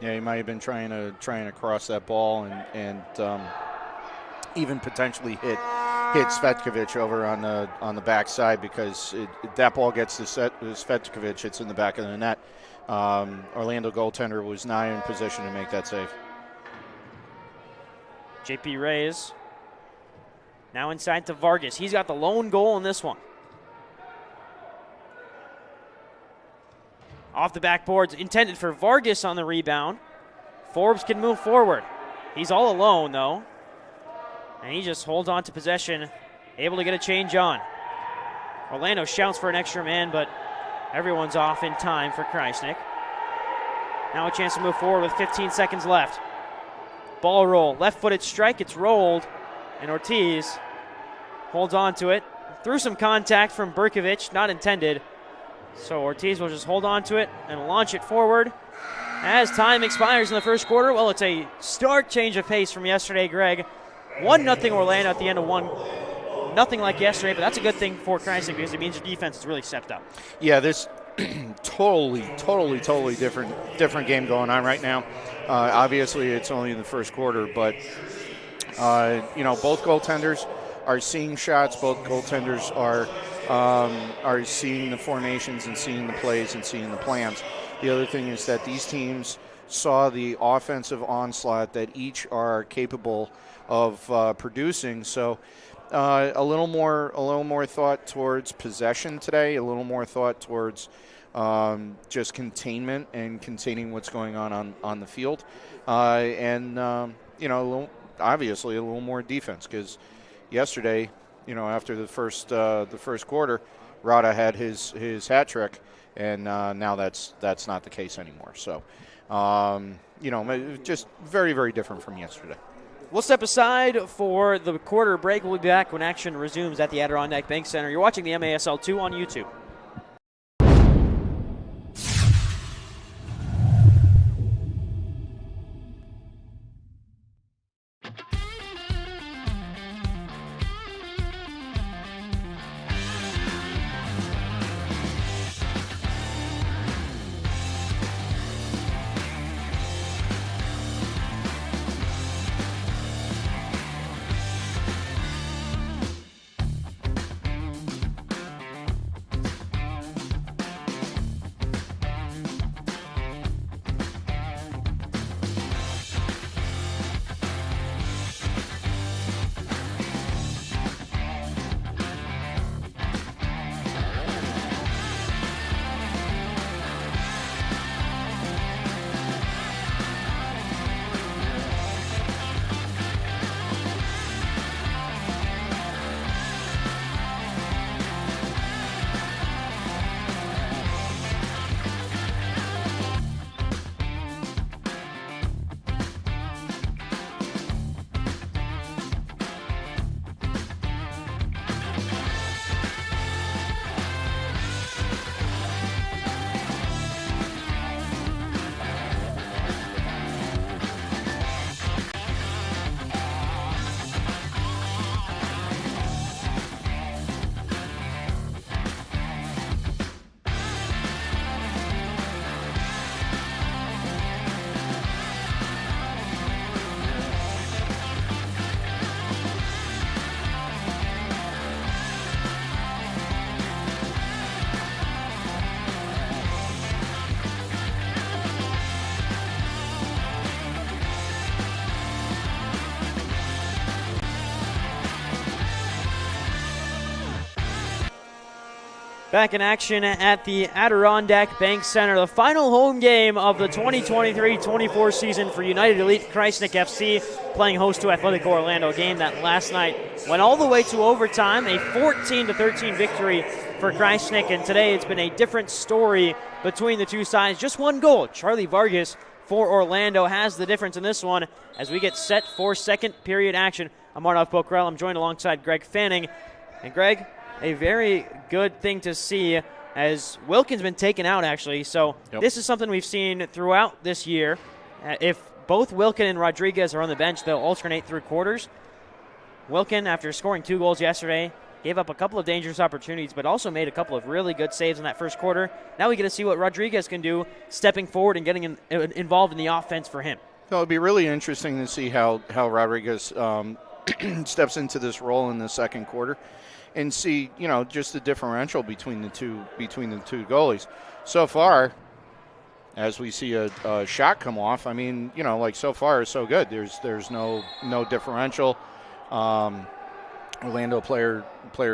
Yeah, he might have been trying to cross that ball and even potentially hit Svetkovic over on the backside, because that ball gets to Svetkovic. It's in the back of the net. Orlando goaltender was not in position to make that save. JP Reyes now inside to Vargas. He's got the lone goal in this one. Off the backboards, intended for Vargas on the rebound. Forbes can move forward. He's all alone, though. And he just holds on to possession, able to get a change on. Orlando shouts for an extra man, but everyone's off in time for Krajisnik. Now a chance to move forward with 15 seconds left. Ball roll, left-footed strike, it's rolled, and Ortiz holds on to it. Through some contact from Berkovic, not intended. So Ortiz will just hold on to it and launch it forward. As time expires in the first quarter, well, it's a stark change of pace from yesterday, Greg. 1-0 Orlando at the end of one. Nothing like yesterday, but that's a good thing for Krajisnik because it means your defense is really stepped up. Yeah, this totally different game going on right now. Obviously, it's only in the first quarter, but both goaltenders are seeing shots. Both goaltenders are seeing the formations and seeing the plays and seeing the plans. The other thing is that these teams saw the offensive onslaught that each are capable of producing. So a little more thought towards possession today, a little more thought towards just containment and containing what's going on the field, obviously a little more defense, because yesterday, after the first quarter, Rada had his hat trick, and now that's not the case anymore. So, just very, very different from yesterday. We'll step aside for the quarter break. We'll be back when action resumes at the Adirondack Bank Center. You're watching the MASL 2 on YouTube. Back in action at the Adirondack Bank Center, the final home game of the 2023-24 season for United Elite Krajisnik FC, playing host to Atletico Orlando, a game that last night went all the way to overtime, a 14-13 victory for Krajisnik, and today it's been a different story between the two sides. Just one goal. Charlie Vargas for Orlando has the difference in this one as we get set for second period action. I'm Arnav Pokhrel. I'm joined alongside Greg Fanning. And Greg, a very good thing to see as Wilkin's been taken out, actually. So This is something we've seen throughout this year. If both Wilkin and Rodriguez are on the bench, they'll alternate through quarters. Wilkin, after scoring 2 goals yesterday, gave up a couple of dangerous opportunities, but also made a couple of really good saves in that first quarter. Now we get to see what Rodriguez can do, stepping forward and getting involved in the offense for him. So it'll be really interesting to see how Rodriguez steps into this role in the second quarter, and see, just the differential between the two goalies. So far, as we see a shot come off, so far so good. There's no differential. Orlando player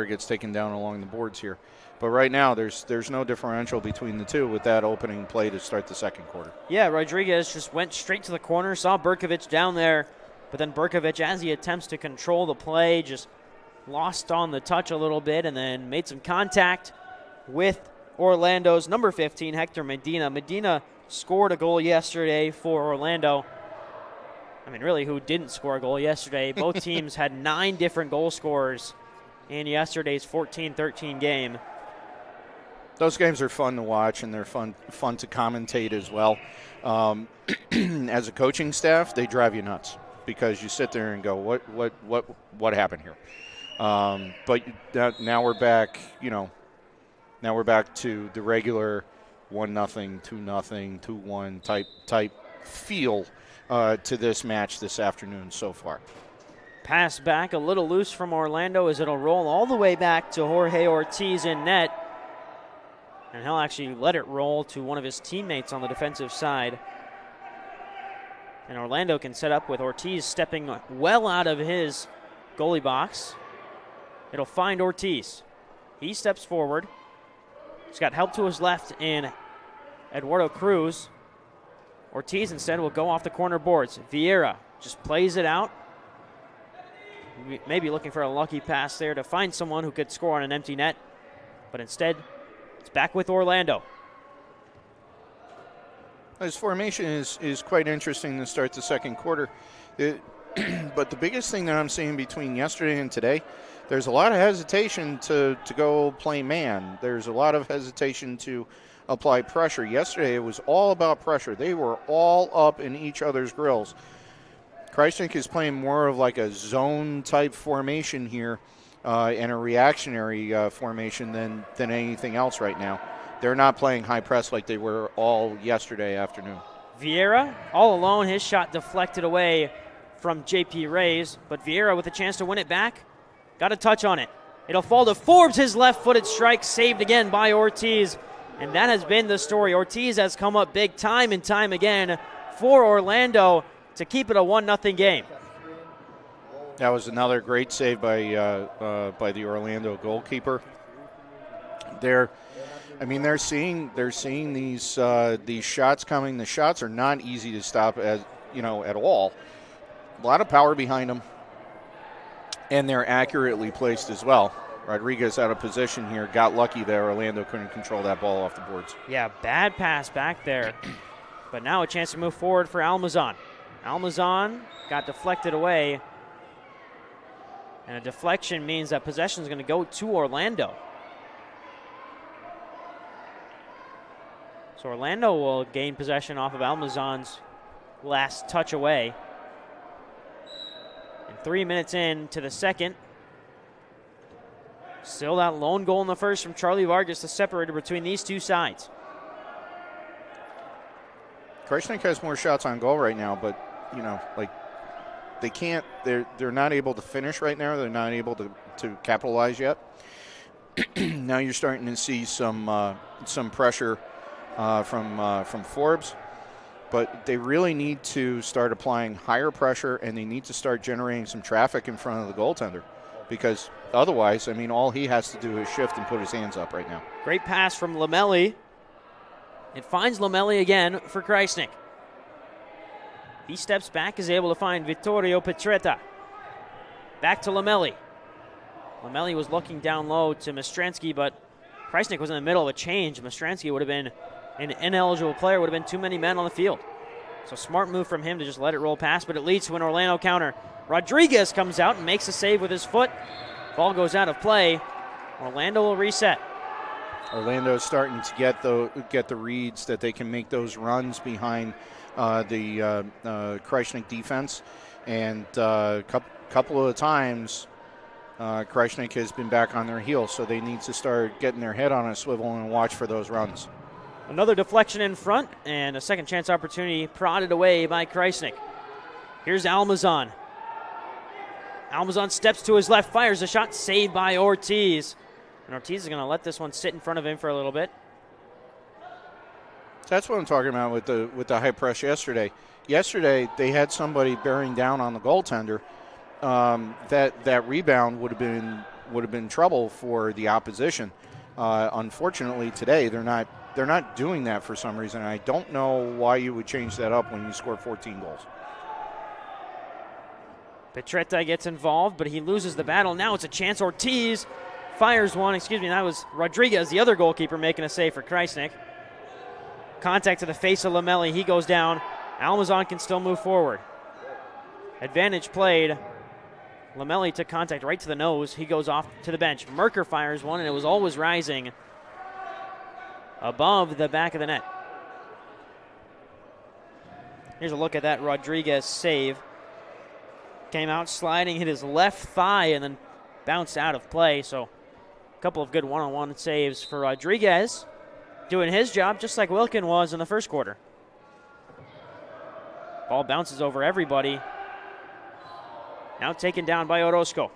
gets taken down along the boards here, but right now there's no differential between the two with that opening play to start the second quarter. Yeah, Rodriguez just went straight to the corner, saw Berkovic down there, but then Berkovic, as he attempts to control the play, just lost on the touch a little bit and then made some contact with Orlando's number 15, Hector Medina. Medina scored a goal yesterday for Orlando. Really, who didn't score a goal yesterday? Both teams had 9 different goal scorers in yesterday's 14-13 game. Those games are fun to watch, and they're fun to commentate as well. As a coaching staff, they drive you nuts because you sit there and go, what happened here? But now we're back. Now we're back to the regular 1-0, 2-0, 2-1 type feel to this match this afternoon so far. Pass back a little loose from Orlando as it'll roll all the way back to Jorge Ortiz in net, and he'll actually let it roll to one of his teammates on the defensive side. And Orlando can set up with Ortiz stepping well out of his goalie box. It'll find Ortiz. He steps forward, He's got help to his left in Eduardo Cruz. Ortiz instead will go off the corner boards. Vieira just plays it out. Maybe looking for a lucky pass there to find someone who could score on an empty net. But instead, it's back with Orlando. His formation is quite interesting to start the second quarter. But the biggest thing that I'm seeing between yesterday and today, there's a lot of hesitation to go play man. There's a lot of hesitation to apply pressure. Yesterday, it was all about pressure. They were all up in each other's grills. Krajisnik is playing more of like a zone-type formation here and a reactionary formation than anything else right now. They're not playing high press like they were all yesterday afternoon. Vieira, all alone, his shot deflected away from J.P. Reyes, but Vieira with a chance to win it back. Got a touch on it. It'll fall to Forbes, his left-footed strike, saved again by Ortiz. And that has been the story. Ortiz has come up big time and time again for Orlando to keep it a 1-0 game. That was another great save by the Orlando goalkeeper. They're seeing these shots coming. The shots are not easy to stop at all. A lot of power behind them, and they're accurately placed as well. Rodriguez out of position here, got lucky there. Orlando couldn't control that ball off the boards. Yeah, bad pass back there, but now a chance to move forward for Almazan. Almazan got deflected away, and a deflection means that possession is going to go to Orlando. So Orlando will gain possession off of Almazan's last touch away. And 3 minutes into the second. Still that lone goal in the first from Charlie Vargas, the separator between these two sides. Krajisnik has more shots on goal right now, but they can't. They're not able to finish right now. They're not able to capitalize yet. Now you're starting to see some pressure from Forbes, but they really need to start applying higher pressure, and they need to start generating some traffic in front of the goaltender, because otherwise, all he has to do is shift and put his hands up right now. Great pass from Lamelli. It finds Lamelli again for Krajisnik. He steps back, is able to find Vittorio Petretta. Back to Lamelli. Lamelli was looking down low to Mastransky, but Krajisnik was in the middle of a change. Mastransky would have been an ineligible player, would have been too many men on the field. So smart move from him to just let it roll past, but it leads to an Orlando counter. Rodriguez comes out and makes a save with his foot. Ball goes out of play. Orlando will reset. Orlando is starting to get the reads that they can make those runs behind the Krajisnik defense, and a couple of times Krajisnik has been back on their heels, so they need to start getting their head on a swivel and watch for those runs. Another deflection in front, and a second chance opportunity prodded away by Krajisnik. Here's Almazan. Almazan steps to his left, fires a shot, saved by Ortiz. And Ortiz is going to let this one sit in front of him for a little bit. That's what I'm talking about with the high press yesterday. Yesterday, they had somebody bearing down on the goaltender. That rebound would have been trouble for the opposition. Unfortunately, today they're not doing that for some reason. I don't know why you would change that up when you score 14 goals. Petretta gets involved, but he loses the battle. Now it's a chance. Ortiz fires one. That was Rodriguez, the other goalkeeper, making a save for Krajisnik. Contact to the face of Lamelli. He goes down. Almazan can still move forward. Advantage played. Lamelli took contact right to the nose. He goes off to the bench. Merker fires one, and it was always rising above the back of the net. Here's a look at that Rodriguez save. Came out sliding, hit his left thigh, and then bounced out of play. So a couple of good one-on-one saves for Rodriguez, doing his job just like Wilkin was in the first quarter. Ball bounces over everybody. Now taken down by Orozco.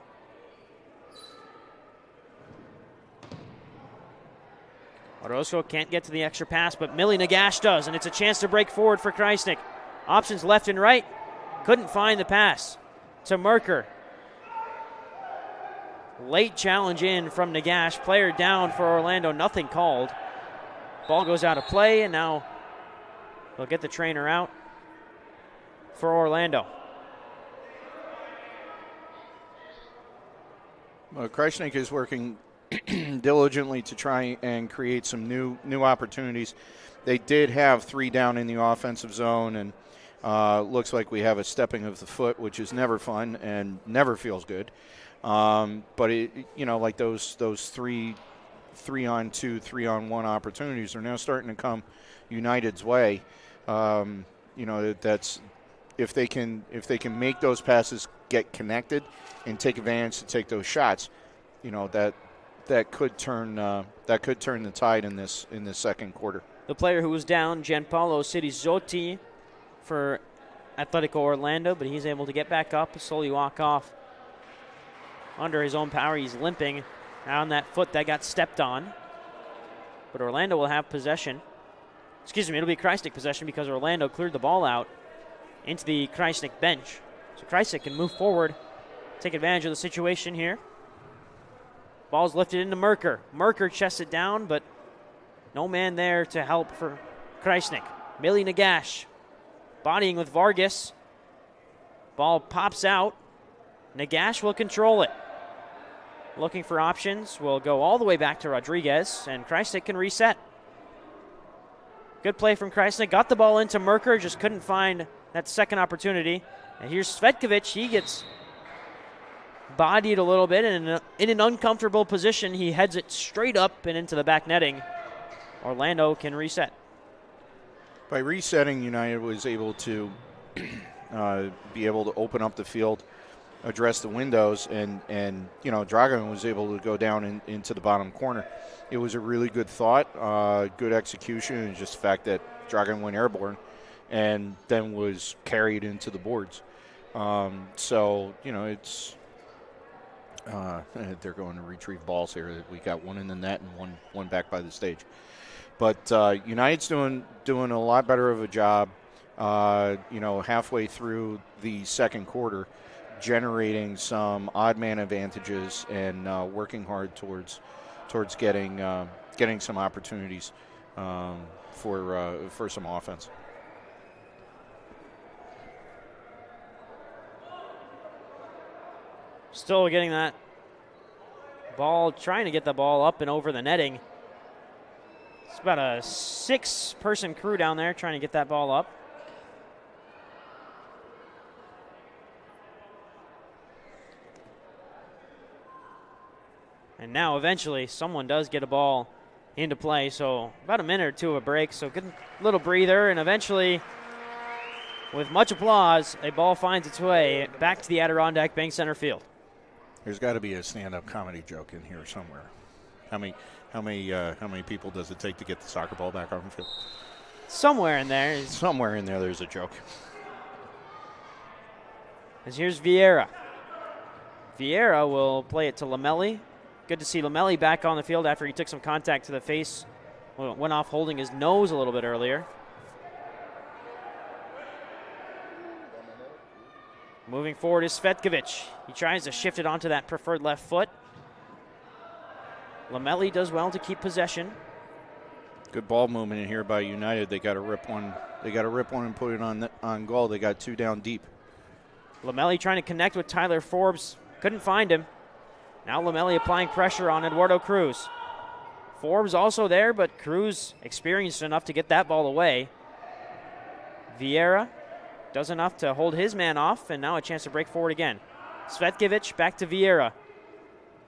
Orozco can't get to the extra pass, but Millie Nagash does, and it's a chance to break forward for Krajisnik. Options left and right. Couldn't find the pass to Merker. Late challenge in from Nagash. Player down for Orlando. Nothing called. Ball goes out of play, and now they'll get the trainer out for Orlando. Well, Krajisnik is working diligently to try and create some new opportunities. They did have 3 down in the offensive zone, and looks like we have a stepping of the foot, which is never fun and never feels good. But like those 3-on-2, 3-on-1 opportunities are now starting to come United's way. That's if they can make those passes, get connected, and take advantage to take those shots. That could turn the tide in this second quarter. The player who was down, Gianpaolo Sirizotti, for Atletico Orlando, but he's able to get back up and slowly walk off under his own power. He's limping on that foot that got stepped on. But Orlando will have possession. Excuse me, it'll be Krajisnik possession because Orlando cleared the ball out into the Krajisnik bench. So Krajisnik can move forward, take advantage of the situation here. Ball's lifted into Merker. Merker chests it down, but no man there to help for Krajisnik. Millie Nagash bodying with Vargas. Ball pops out. Nagash will control it. Looking for options. Will go all the way back to Rodriguez, and Krajisnik can reset. Good play from Krajisnik. Got the ball into Merker, just couldn't find that second opportunity. And here's Svetkovic. He gets bodied a little bit, and in an uncomfortable position, he heads it straight up and into the back netting. Orlando can reset. By resetting, United was able to be able to open up the field, address the windows, and Dragan was able to go down into the bottom corner. It was a really good thought, good execution, and just the fact that Dragan went airborne and then was carried into the boards. It's they're going to retrieve balls here. We got one in the net and one back by the stage. But United's doing a lot better of a job, halfway through the second quarter, generating some odd man advantages and working hard towards getting some opportunities for some offense. Still getting that ball, trying to get the ball up and over the netting. It's about a 6-person crew down there trying to get that ball up. And now eventually someone does get a ball into play. So about a minute or two of a break. So good little breather, and eventually, with much applause, a ball finds its way back to the Adirondack Bank Center field. There's got to be a stand-up comedy joke in here somewhere. How many people does it take to get the soccer ball back on the field? Somewhere in there. Somewhere in there, there's a joke. As here's Vieira. Vieira will play it to Lamelli. Good to see Lamelli back on the field after he took some contact to the face. Well, went off holding his nose a little bit earlier. Moving forward is Svetkovic. He tries to shift it onto that preferred left foot. Lamelli does well to keep possession. Good ball movement in here by United. They got to rip one. They got to rip one and put it on goal. They got 2 down deep. Lamelli trying to connect with Tyler Forbes. Couldn't find him. Now Lamelli applying pressure on Eduardo Cruz. Forbes also there, but Cruz experienced enough to get that ball away. Vieira does enough to hold his man off, and now a chance to break forward again. Svetkovic back to Vieira.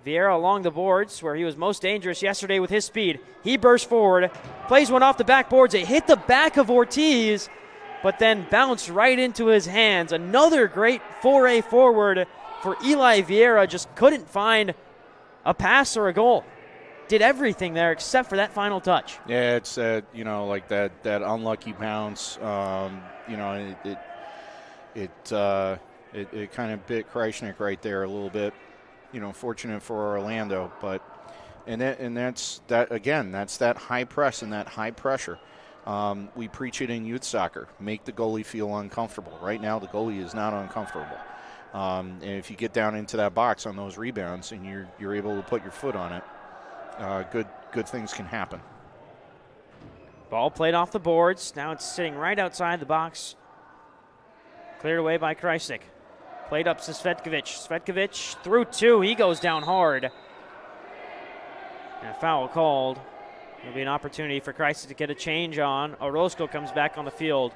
Vieira along the boards where he was most dangerous yesterday with his speed. He bursts forward, plays one off the backboards. It hit the back of Ortiz, but then bounced right into his hands. Another great foray forward for Eli Vieira. Just couldn't find a pass or a goal. Did everything there except for that final touch. Yeah, it's like that unlucky bounce. It kind of bit Krajisnik right there a little bit. Fortunate for Orlando, but that's that high press and that high pressure. We preach it in youth soccer. Make the goalie feel uncomfortable. Right now, the goalie is not uncomfortable. And if you get down into that box on those rebounds and you're able to put your foot on it, good things can happen. Ball played off the boards. Now it's sitting right outside the box. Cleared away by Krajisnik. Played up to Svetkovic. Svetkovic through 2. He goes down hard. And a foul called. There'll be an opportunity for Krajisnik to get a change on. Orozco comes back on the field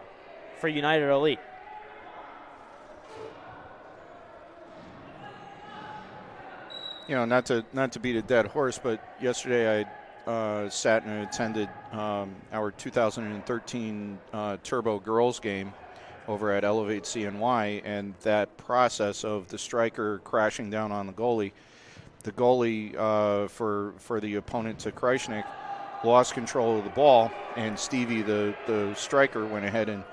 for United Elite. You know, not to beat a dead horse, but yesterday I sat and attended our 2013 Turbo Girls game over at Elevate CNY, and that process of the striker crashing down on the goalie for the opponent to Krajisnik lost control of the ball, and Stevie, the striker, went ahead and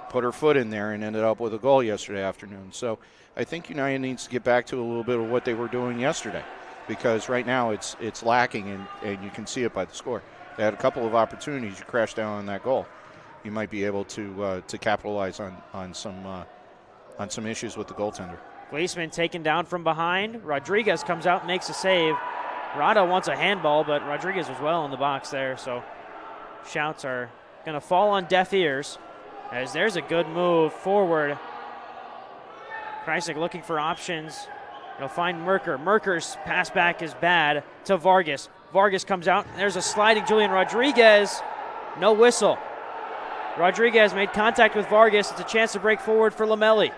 put her foot in there and ended up with a goal yesterday afternoon. So I think United needs to get back to a little bit of what they were doing yesterday, because right now it's lacking, and you can see it by the score. They had a couple of opportunities. You crash down on that goal, you might be able to capitalize on some issues with the goaltender. Gleesman taken down from behind. Rodriguez comes out and makes a save. Rada wants a handball, but Rodriguez was well in the box there, so shouts are going to fall on deaf ears, as there's a good move forward. Krajisnik looking for options. He'll find Merker. Merker's pass back is bad to Vargas. Vargas comes out. There's a sliding Julian Rodriguez. No whistle. Rodriguez made contact with Vargas. It's a chance to break forward for Lamelli.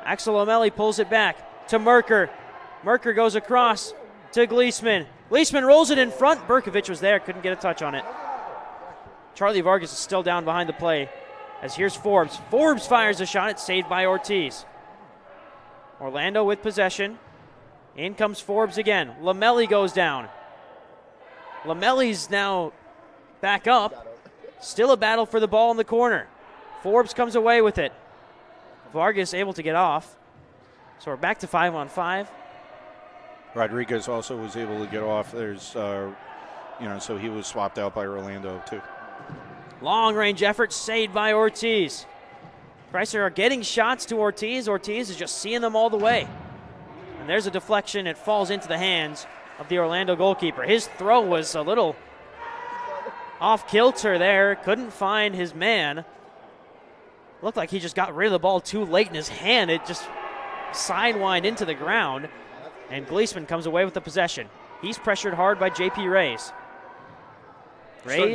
Axel Lamelli pulls it back to Merker. Merker goes across to Gleesman. Gleesman rolls it in front. Berkovic was there, couldn't get a touch on it. Charlie Vargas is still down behind the play, as here's Forbes. Forbes fires a shot. It's saved by Ortiz. Orlando with possession. In comes Forbes again. Lamelli goes down. Lamelli's now back up. Still a battle for the ball in the corner. Forbes comes away with it. Vargas able to get off. So we're back to 5-on-5. Rodriguez also was able to get off. There's, so he was swapped out by Orlando too. Long range effort saved by Ortiz. Chrysler are getting shots to Ortiz. Ortiz is just seeing them all the way. And there's a deflection. It falls into the hands of the Orlando goalkeeper. His throw was a little off kilter there. Couldn't find his man. Looked like he just got rid of the ball too late in his hand. It just sidewind into the ground. And Gleesman comes away with the possession. He's pressured hard by J.P. Reyes.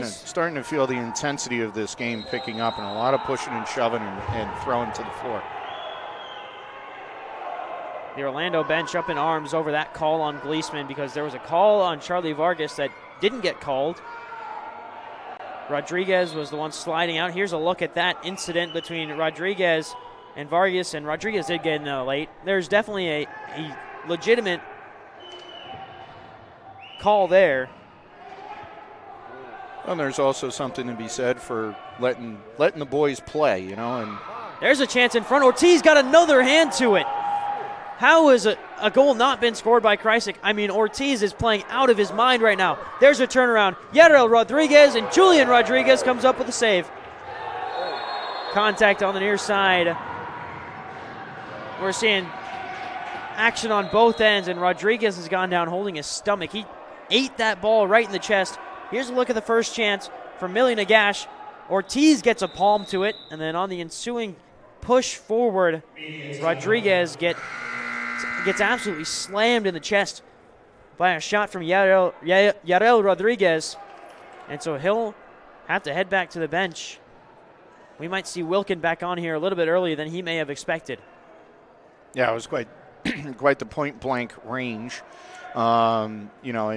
Starting to feel the intensity of this game picking up, and a lot of pushing and shoving and throwing to the floor. The Orlando bench up in arms over that call on Gleesman, because there was a call on Charlie Vargas that didn't get called. Rodriguez was the one sliding out. Here's a look at that incident between Rodriguez and Vargas, and Rodriguez did get in late. There's definitely a legitimate call there. And there's also something to be said for letting the boys play, and there's a chance in front. Ortiz got another hand to it. How has a goal not been scored by Krajisnik? I mean, Ortiz is playing out of his mind right now. There's a turnaround. Yarel Rodriguez, and Julian Rodriguez comes up with a save. Contact on the near side. We're seeing action on both ends, and Rodriguez has gone down holding his stomach. He ate that ball right in the chest. Here's a look at the first chance for Millie Nagash. Ortiz gets a palm to it, and then on the ensuing push forward, Rodriguez gets absolutely slammed in the chest by a shot from Yarel Rodriguez. And so he'll have to head back to the bench. We might see Wilkin back on here a little bit earlier than he may have expected. Yeah, it was quite the point-blank range. And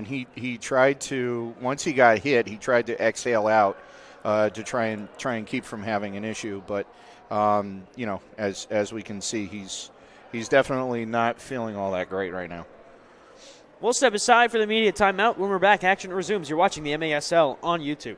he tried to, once he got hit, he tried to exhale out to try and keep from having an issue. But as we can see, he's definitely not feeling all that great right now. We'll step aside for the media timeout. When we're back, action resumes. You're watching the MASL on YouTube.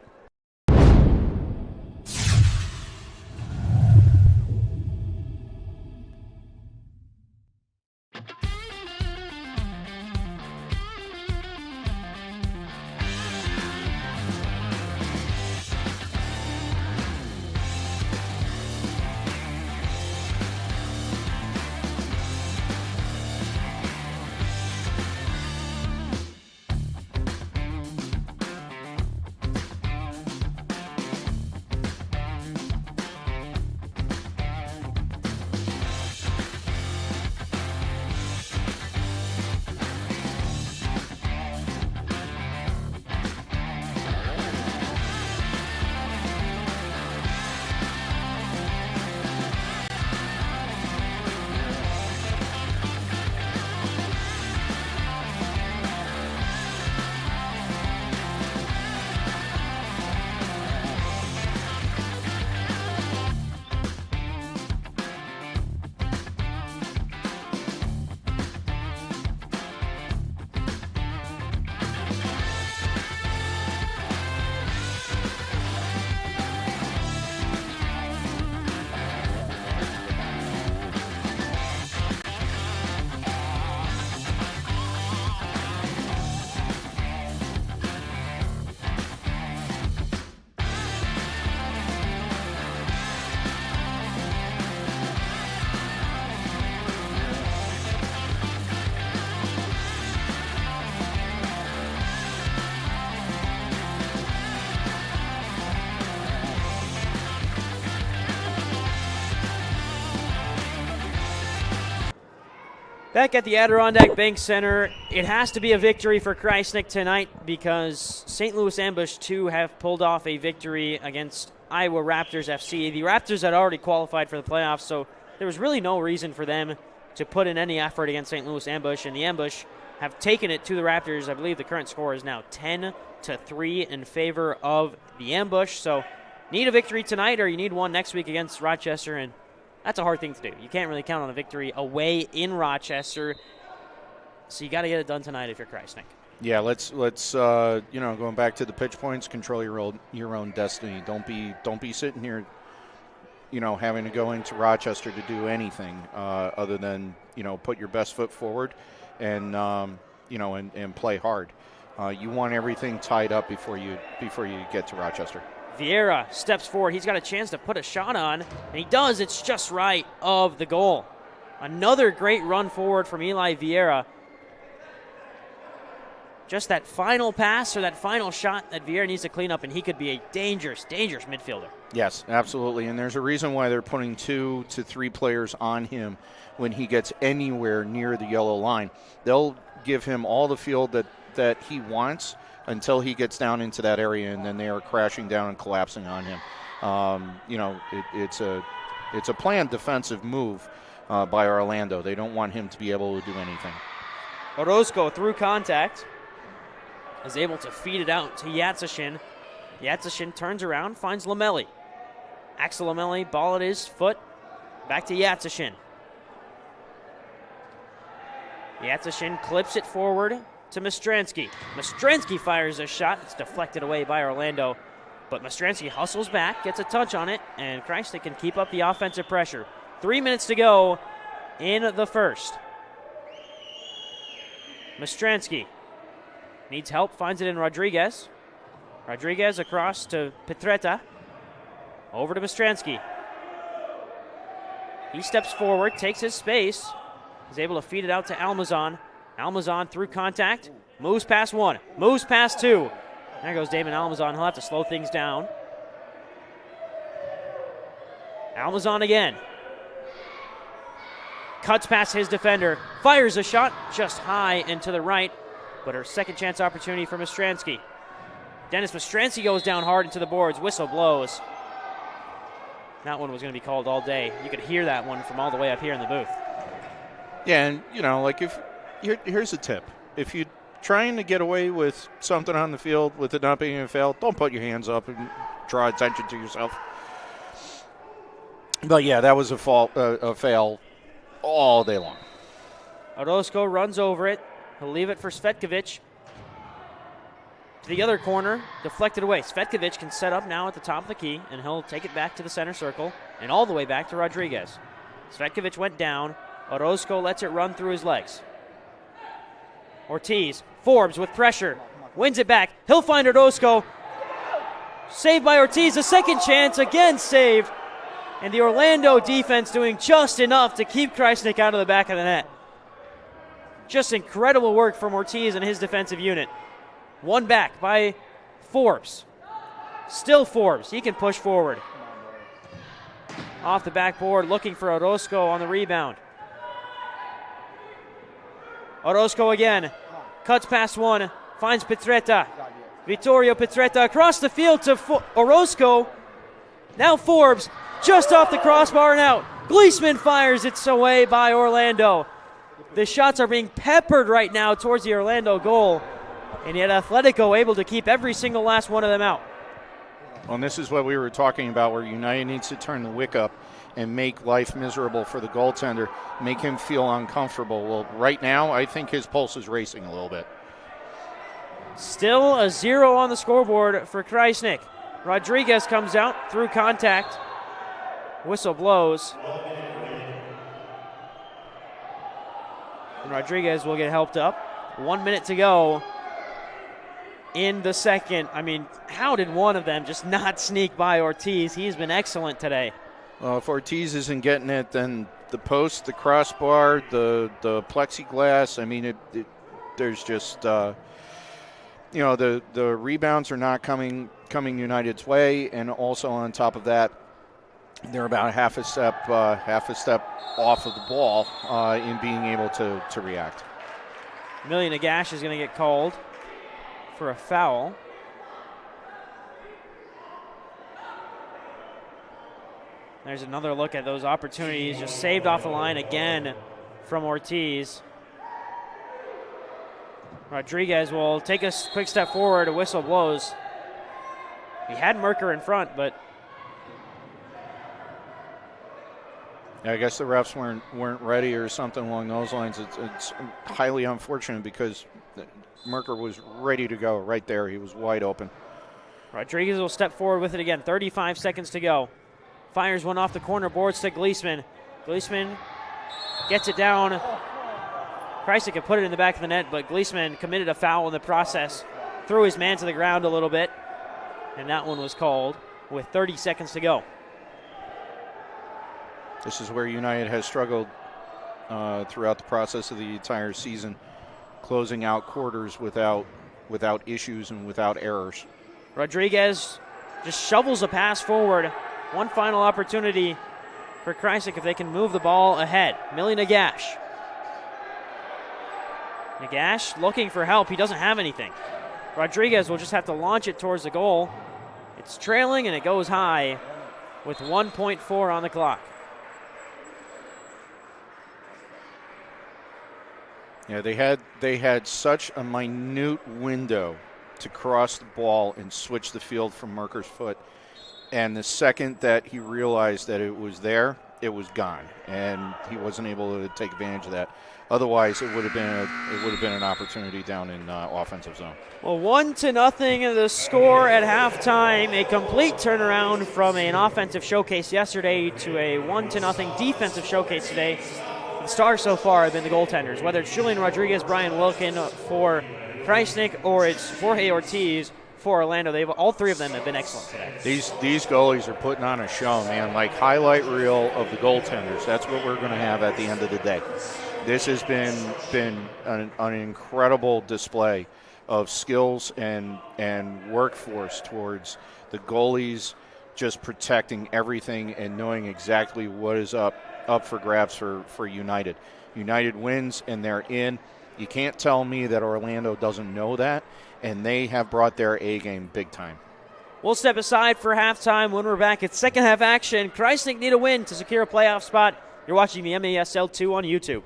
Back at the Adirondack Bank Center, it has to be a victory for Krajisnik tonight because St. Louis Ambush 2 have pulled off a victory against Iowa Raptors FC. The Raptors had already qualified for the playoffs, so there was really no reason for them to put in any effort against St. Louis Ambush, and the Ambush have taken it to the Raptors. I believe the current score is now 10-3 in favor of the Ambush, so need a victory tonight or you need one next week against Rochester, and that's a hard thing to do. You can't really count on a victory away in Rochester, so you got to get it done tonight if you're Krajisnik. Yeah, let's going back to the pitch points, control your own destiny. Don't be sitting here, having to go into Rochester to do anything other than put your best foot forward and and play hard. You want everything tied up before you get to Rochester. Vieira steps forward. He's got a chance to put a shot on, and he does. It's just right of the goal. Another great run forward from Eli Vieira. Just that final pass or that final shot that Vieira needs to clean up, and he could be a dangerous, dangerous midfielder. Yes, absolutely, and there's a reason why they're putting 2 to 3 players on him when he gets anywhere near the yellow line. They'll give him all the field that he wants until he gets down into that area, and then they are crashing down and collapsing on him. It's a planned defensive move by Orlando. They don't want him to be able to do anything. Orozco through contact is able to feed it out to Yatsashin. Yatsashin turns around, finds Lamelli. Axel Lamelli, ball at his foot, back to Yatsashin. Yatsashin clips it forward to Mastransky. Mastransky fires a shot. It's deflected away by Orlando, but Mastransky hustles back, gets a touch on it, and Krajisnik can keep up the offensive pressure. 3 minutes to go in the first. Mastransky needs help, finds it in Rodriguez. Rodriguez across to Petretta. Over to Mastransky. He steps forward, takes his space, is able to feed it out to Almazan. Almazan through contact, moves past one, moves past two. There goes Damon Almazan. He'll have to slow things down. Almazan again. Cuts past his defender, fires a shot just high and to the right, but her second chance opportunity for Mastransky. Dennis Mastransky goes down hard into the boards. Whistle blows. That one was going to be called all day. You could hear that one from all the way up here in the booth. Yeah, and here's a tip. If you're trying to get away with something on the field with it not being a foul, don't put your hands up and draw attention to yourself. But yeah, that was a fail all day long. Orozco runs over it. He'll leave it for Svetkovic. To the other corner, deflected away. Svetkovic can set up now at the top of the key, and he'll take it back to the center circle and all the way back to Rodriguez. Svetkovic went down. Orozco lets it run through his legs. Ortiz, Forbes with pressure, wins it back. He'll find Orozco. Saved by Ortiz. A second chance, again saved. And the Orlando defense doing just enough to keep Krajisnik out of the back of the net. Just incredible work from Ortiz and his defensive unit. One back by Forbes. Still Forbes. He can push forward. Off the backboard, looking for Orozco on the rebound. Orozco again. Cuts past one. Finds Petretta. Vittorio Petretta across the field to Orozco. Now Forbes just off the crossbar and out. Gleesman fires it away by Orlando. The shots are being peppered right now towards the Orlando goal. And yet Atletico able to keep every single last one of them out. Well, and this is what we were talking about, where United needs to turn the wick up and make life miserable for the goaltender, make him feel uncomfortable. Well, right now, I think his pulse is racing a little bit. Still a 0 on the scoreboard for Krajisnik. Rodriguez comes out through contact. Whistle blows. And Rodriguez will get helped up. 1 minute to go in the second. I mean, how did one of them just not sneak by Ortiz? He's been excellent today. Well, if Ortiz isn't getting it, then the post, the crossbar, the plexiglass, I mean, there's just, the rebounds are not coming United's way, and also on top of that, they're about half a step off of the ball in being able to react. Millie Nagash is going to get called for a foul. There's another look at those opportunities, just saved off the line again from Ortiz. Rodriguez will take a quick step forward, a whistle blows. He had Merker in front, but I guess the refs weren't ready or something along those lines. It's highly unfortunate because Merker was ready to go right there. He was wide open. Rodriguez will step forward with it again. 35 seconds to go. Fires one off the corner boards to Gleesman. Gleesman gets it down. Krajisnik could put it in the back of the net, but Gleesman committed a foul in the process. Threw his man to the ground a little bit, and that one was called with 30 seconds to go. This is where United has struggled throughout the process of the entire season, closing out quarters without issues and without errors. Rodriguez just shovels a pass forward. One final opportunity for Krajisnik if they can move the ball ahead. Millie Nagash. Nagash looking for help. He doesn't have anything. Rodriguez will just have to launch it towards the goal. It's trailing and it goes high with 1.4 on the clock. Yeah, they had such a minute window to cross the ball and switch the field from Merker's foot. And the second that he realized that it was there, it was gone, and he wasn't able to take advantage of that. Otherwise, it would have been an opportunity down in offensive zone. Well, 1-0 the score at halftime. A complete turnaround from an offensive showcase yesterday to a 1-0 defensive showcase today. The stars so far have been the goaltenders, whether it's Julian Rodriguez, Brian Wilkin for Krajisnik, or it's Jorge Ortiz for Orlando. All three of them have been excellent today. These goalies are putting on a show, man. Like highlight reel of the goaltenders. That's what we're going to have at the end of the day. This has been an incredible display of skills and workforce towards the goalies just protecting everything and knowing exactly what is up for grabs for United. United wins and they're in. You can't tell me that Orlando doesn't know that, and they have brought their A game big time. We'll step aside for halftime. When we're back, it's second half action. Krajisnik need a win to secure a playoff spot. You're watching the MASL 2 on YouTube.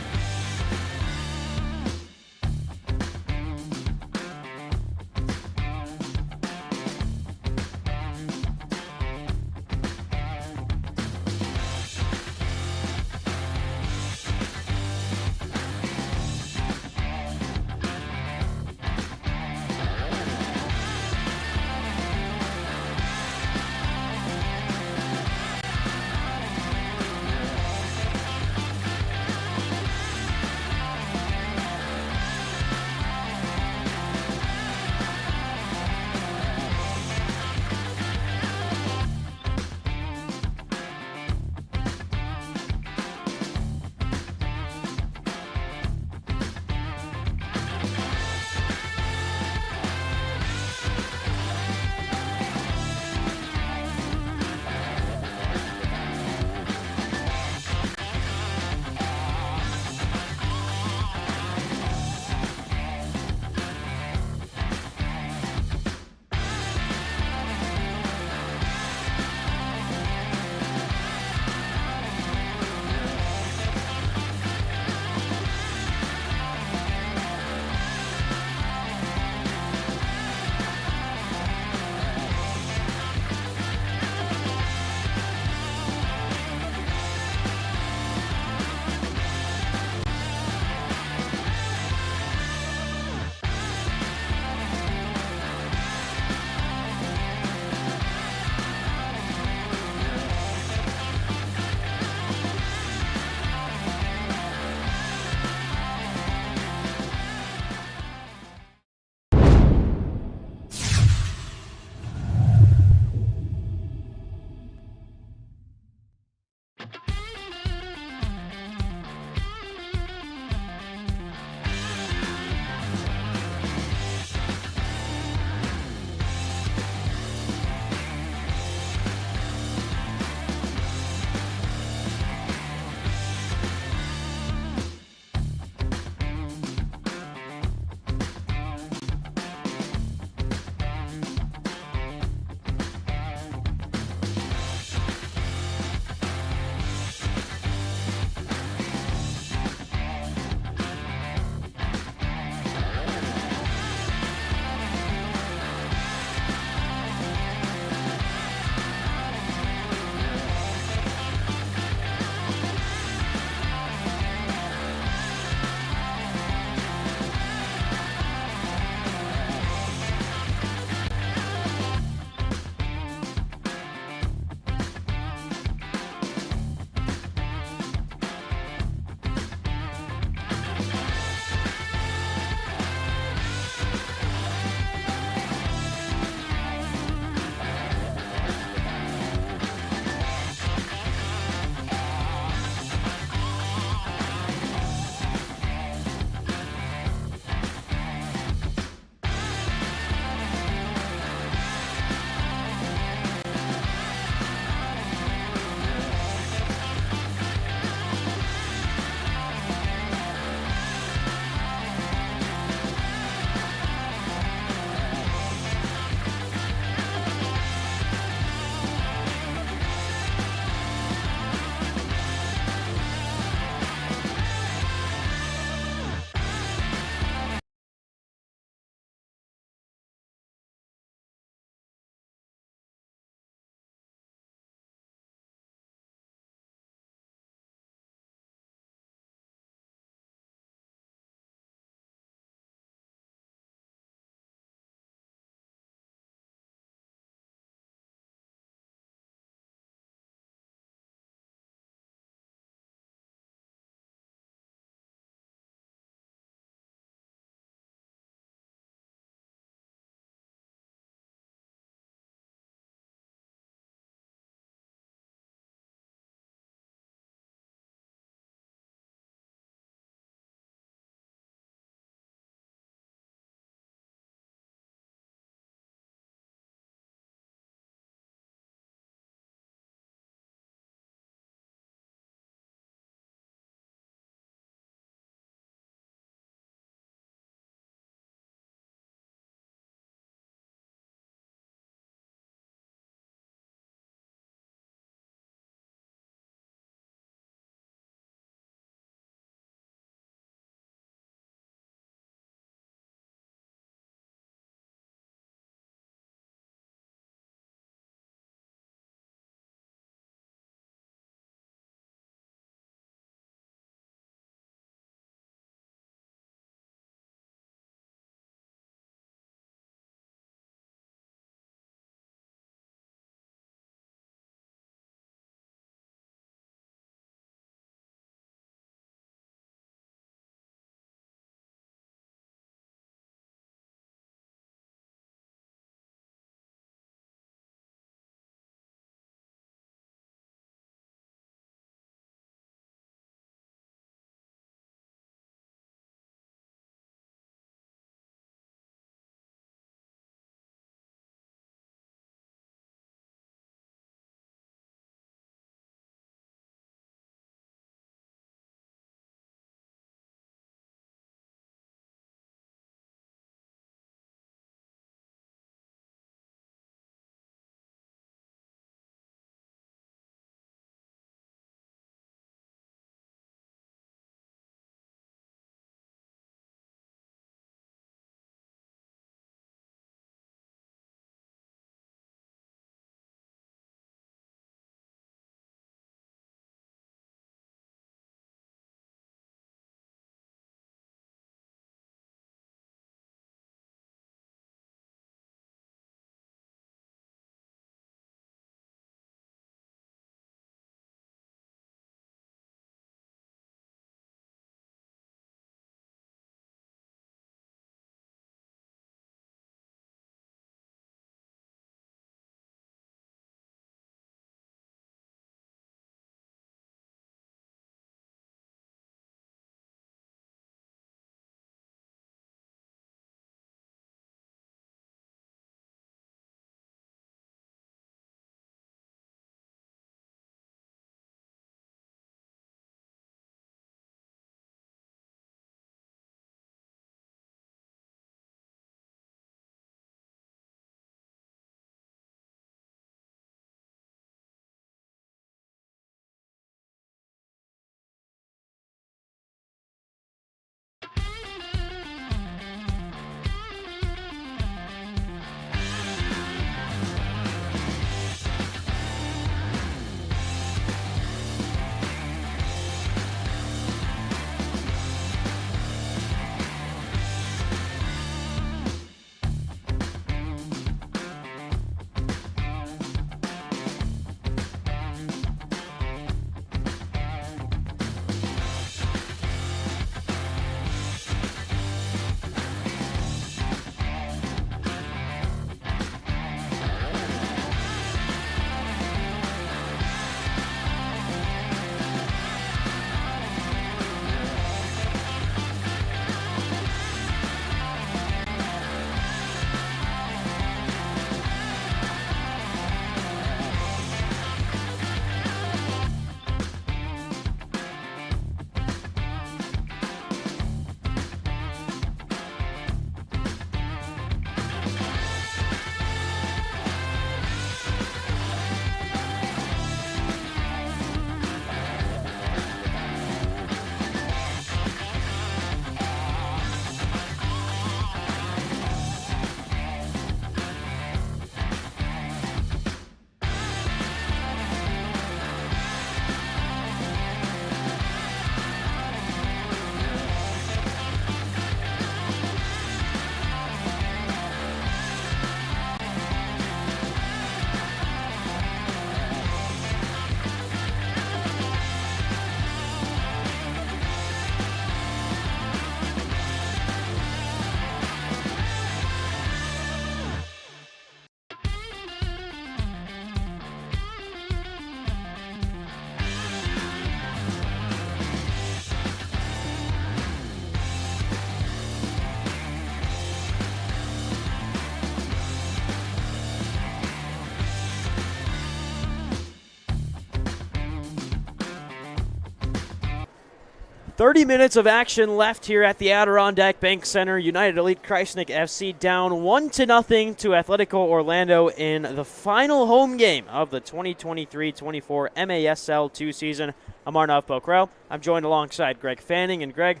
30 minutes of action left here at the Adirondack Bank Center. United Elite Krajisnik FC down 1-0 to Atletico Orlando in the final home game of the 2023-24 MASL 2 season. I'm Arnav Pokhrel. I'm joined alongside Greg Fanning. And Greg,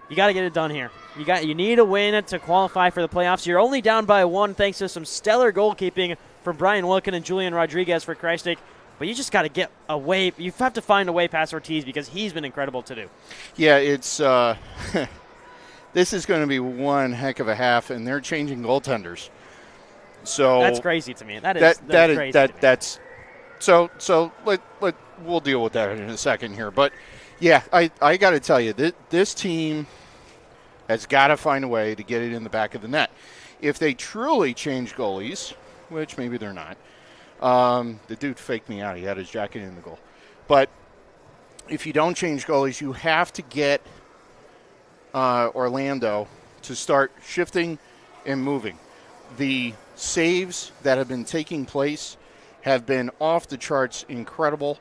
you got to get it done here. You need a win to qualify for the playoffs. You're only down by 1 thanks to some stellar goalkeeping from Brian Wilkin and Julian Rodriguez for Krajisnik. But you just got to get away. You have to find a way past Ortiz because he's been incredible to do. Yeah, it's this is going to be one heck of a half, and they're changing goaltenders. So that's crazy to me. That's crazy. That's so. We'll deal with that in a second here. But yeah, I got to tell you, this team has got to find a way to get it in the back of the net. If they truly change goalies, which maybe they're not. The dude faked me out. He had his jacket in the goal. But if you don't change goalies, you have to get Orlando to start shifting and moving. The saves that have been taking place have been off the charts incredible,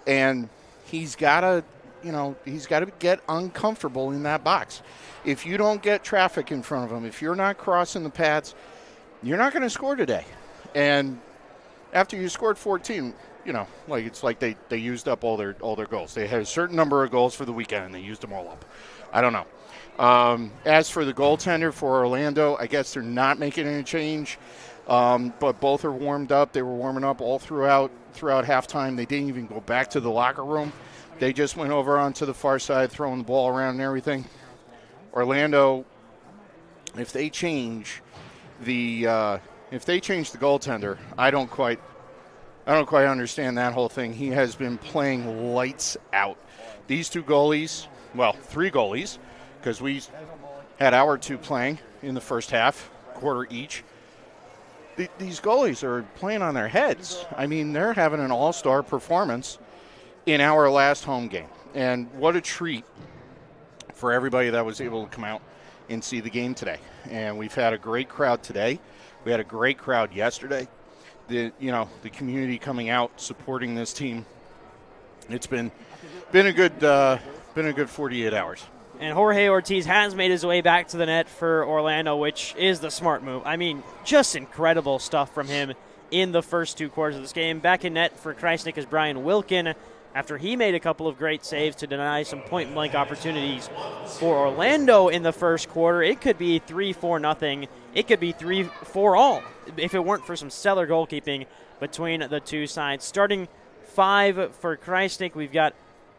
and he's got to get uncomfortable in that box. If you don't get traffic in front of him, if you're not crossing the paths, you're not going to score today. And after you scored 14, it's like they used up all their goals. They had a certain number of goals for the weekend, and they used them all up. I don't know. As for the goaltender for Orlando, I guess they're not making any change, but both are warmed up. They were warming up all throughout halftime. They didn't even go back to the locker room. They just went over onto the far side, throwing the ball around and everything. Orlando, if they change the goaltender, I don't quite understand that whole thing. He has been playing lights out. These three goalies, because we had our two playing in the first half, quarter each. These goalies are playing on their heads. I mean, they're having an all-star performance in our last home game. And what a treat for everybody that was able to come out and see the game today. And we've had a great crowd today. We had a great crowd yesterday. The community coming out supporting this team. It's been a good 48 hours. And Jorge Ortiz has made his way back to the net for Orlando, which is the smart move. I mean, just incredible stuff from him in the first 2 quarters of this game. Back in net for Krajisnik is Brian Wilkin, after he made a couple of great saves to deny some point-blank opportunities for Orlando in the first quarter. It could be 3-4-0. It could be 3-4 if it weren't for some stellar goalkeeping between the two sides. Starting 5 for Krajisnik, we've got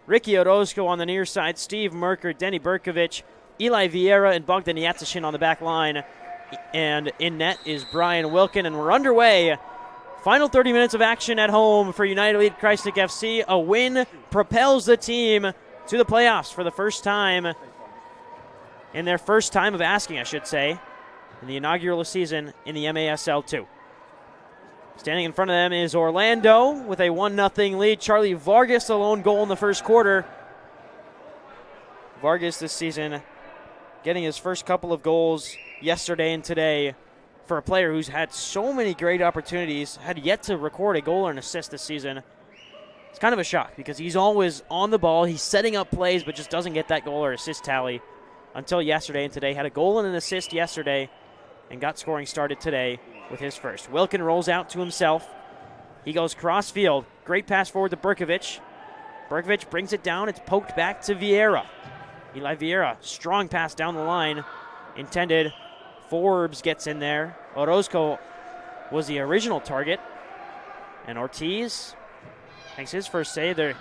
Ricky Orozco on the near side, Steve Merker, Denny Berkovic, Eli Vieira, and Bogdan Yatsishin on the back line. And in net is Brian Wilkin, and we're underway. Final 30 minutes of action at home for United Elite Krajisnik FC. A win propels the team to the playoffs for the first time, in their first time of asking, I should say, in the inaugural season in the MASL 2. Standing in front of them is Orlando with a 1-0 lead. Charlie Vargas, the lone goal in the first quarter. Vargas this season getting his first couple of goals yesterday and today for a player who's had so many great opportunities, had yet to record a goal or an assist this season. It's kind of a shock because he's always on the ball. He's setting up plays but just doesn't get that goal or assist tally until yesterday and today. Had a goal and an assist yesterday and got scoring started today with his first. Wilkin rolls out to himself. He goes cross field. Great pass forward to Berkovic. Berkovic brings it down. It's poked back to Vieira. Eli Vieira, strong pass down the line. Intended. Forbes gets in there. Orozco was the original target. And Ortiz makes his first save. They're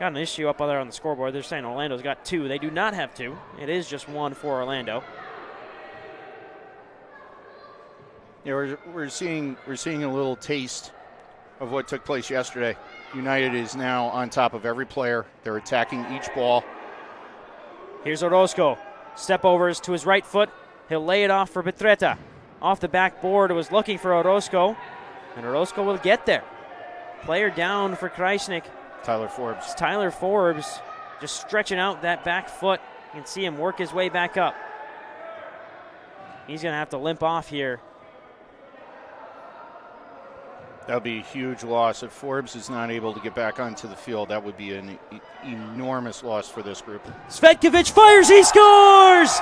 got an issue up there on the scoreboard. They're saying Orlando's got 2. They do not have 2. It is just 1 for Orlando. Yeah, we're seeing a little taste of what took place yesterday. United is now on top of every player. They're attacking each ball. Here's Orozco. Step overs to his right foot. He'll lay it off for Petretta. Off the backboard, was looking for Orozco, and Orozco will get there. Player down for Krajisnik. Tyler Forbes. It's Tyler Forbes just stretching out that back foot. You can see him work his way back up. He's going to have to limp off here. That would be a huge loss. If Forbes is not able to get back onto the field, that would be an enormous loss for this group. Svetkovic fires, he scores!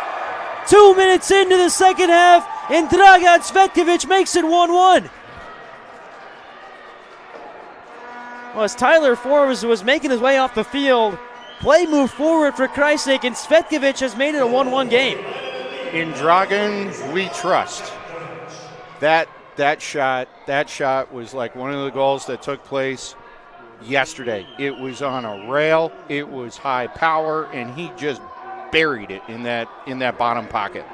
2 minutes into the second half, and Dragan Svetkovic makes it 1-1. Well, as Tyler Forbes was making his way off the field, play moved forward for Krajisnik, and Svetkovic has made it a 1-1 game. In Dragan, we trust. That shot was like one of the goals that took place yesterday. It was on a rail, it was high power, and he just buried it in that bottom pocket.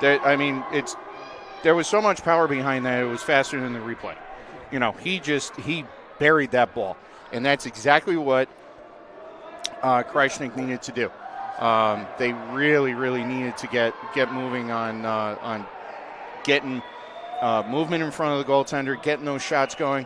There was so much power behind that, it was faster than the replay. He buried that ball, and that's exactly what Krajisnik needed to do. They really needed to get moving on getting movement in front of the goaltender, getting those shots going.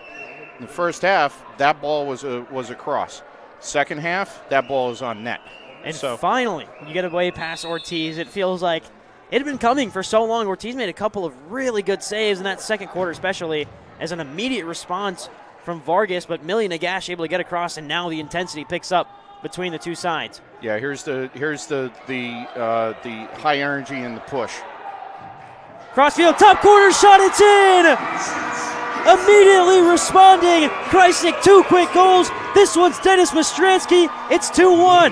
In the first half, that ball was a cross. Second half, that ball is on net. And finally, you get away past Ortiz. It feels like it had been coming for so long. Ortiz made a couple of really good saves in that second quarter, especially as an immediate response from Vargas, but Millie Nagash able to get across, and now the intensity picks up between the two sides. Yeah, here's the high energy and the push. Crossfield, top corner shot, it's in! Immediately responding, Krajisnik, 2 quick goals. This one's Dennis Mastransky. It's 2-1.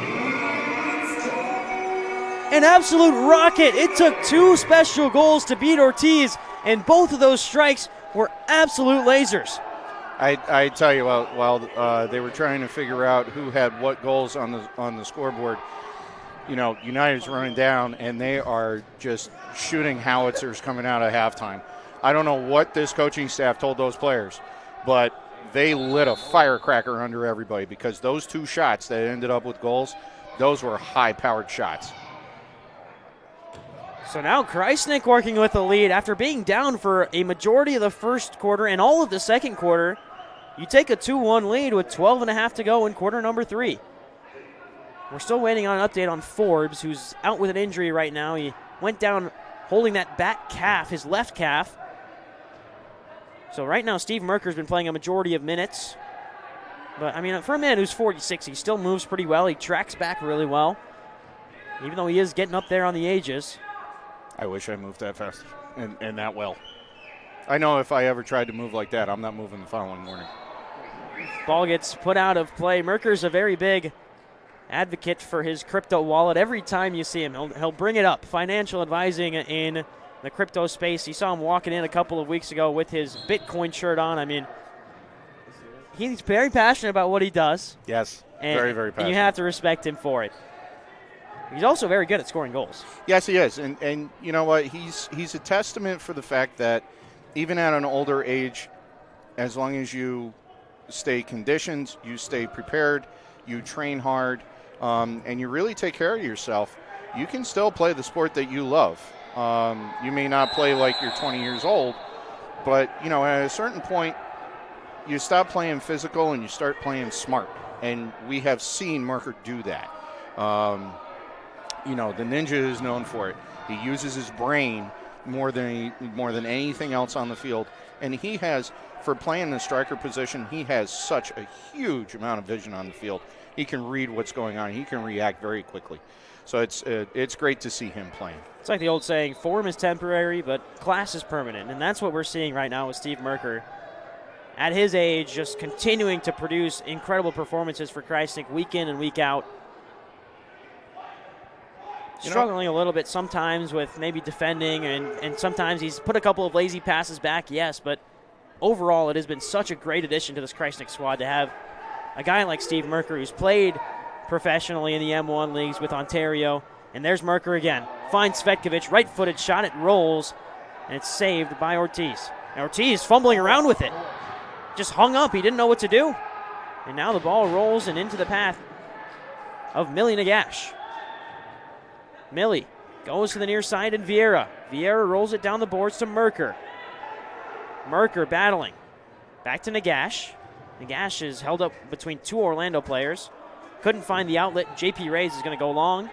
An absolute rocket. It took 2 special goals to beat Ortiz, and both of those strikes were absolute lasers. I tell you, while they were trying to figure out who had what goals on the scoreboard, United's running down, and they are just shooting howitzers coming out of halftime. I don't know what this coaching staff told those players, but they lit a firecracker under everybody, because those 2 shots that ended up with goals, those were high-powered shots. So now Krajisnik working with the lead after being down for a majority of the first quarter and all of the second quarter. You take a 2-1 lead with 12.5 to go in quarter number 3. We're still waiting on an update on Forbes, who's out with an injury right now. He went down holding that back calf, his left calf. So right now Steve Merker's been playing a majority of minutes. But, for a man who's 46, he still moves pretty well. He tracks back really well, even though he is getting up there on the ages. I wish I moved that fast and that well. I know if I ever tried to move like that, I'm not moving the following morning. Ball gets put out of play. Merker's a very big advocate for his crypto wallet. Every time you see him, he'll bring it up. Financial advising in the crypto space. You saw him walking in a couple of weeks ago with his Bitcoin shirt on. He's very passionate about what he does. Yes, very passionate. And you have to respect him for it. He's also very good at scoring goals. Yes, he is. And you know what? He's a testament for the fact that even at an older age, as long as you stay conditioned, you stay prepared, you train hard, and you really take care of yourself, you can still play the sport that you love. You may not play like you're 20 years old, but, at a certain point, you stop playing physical and you start playing smart. And we have seen Merker do that. The Ninja is known for it. He uses his brain more than anything else on the field. And he has, for playing the striker position, he has such a huge amount of vision on the field. He can read what's going on. He can react very quickly. So it's great to see him playing. It's like the old saying, form is temporary, but class is permanent. And that's what we're seeing right now with Steve Merker. At his age, just continuing to produce incredible performances for Krajisnik week in and week out. Struggling a little bit sometimes with maybe defending, and sometimes he's put a couple of lazy passes back, yes, but overall it has been such a great addition to this Krajisnik squad to have a guy like Steve Merker, who's played professionally in the M1 leagues with Ontario. And there's Merker again. Finds Svetkovic, right-footed shot, it rolls, and it's saved by Ortiz. Now Ortiz fumbling around with it. Just hung up, he didn't know what to do. And now the ball rolls and into the path of Millie Nagash. Millie goes to the near side, and Vieira. Vieira rolls it down the boards to Merker. Merker battling. Back to Nagash. Nagash is held up between 2 Orlando players. Couldn't find the outlet. JP Reyes is going to go long.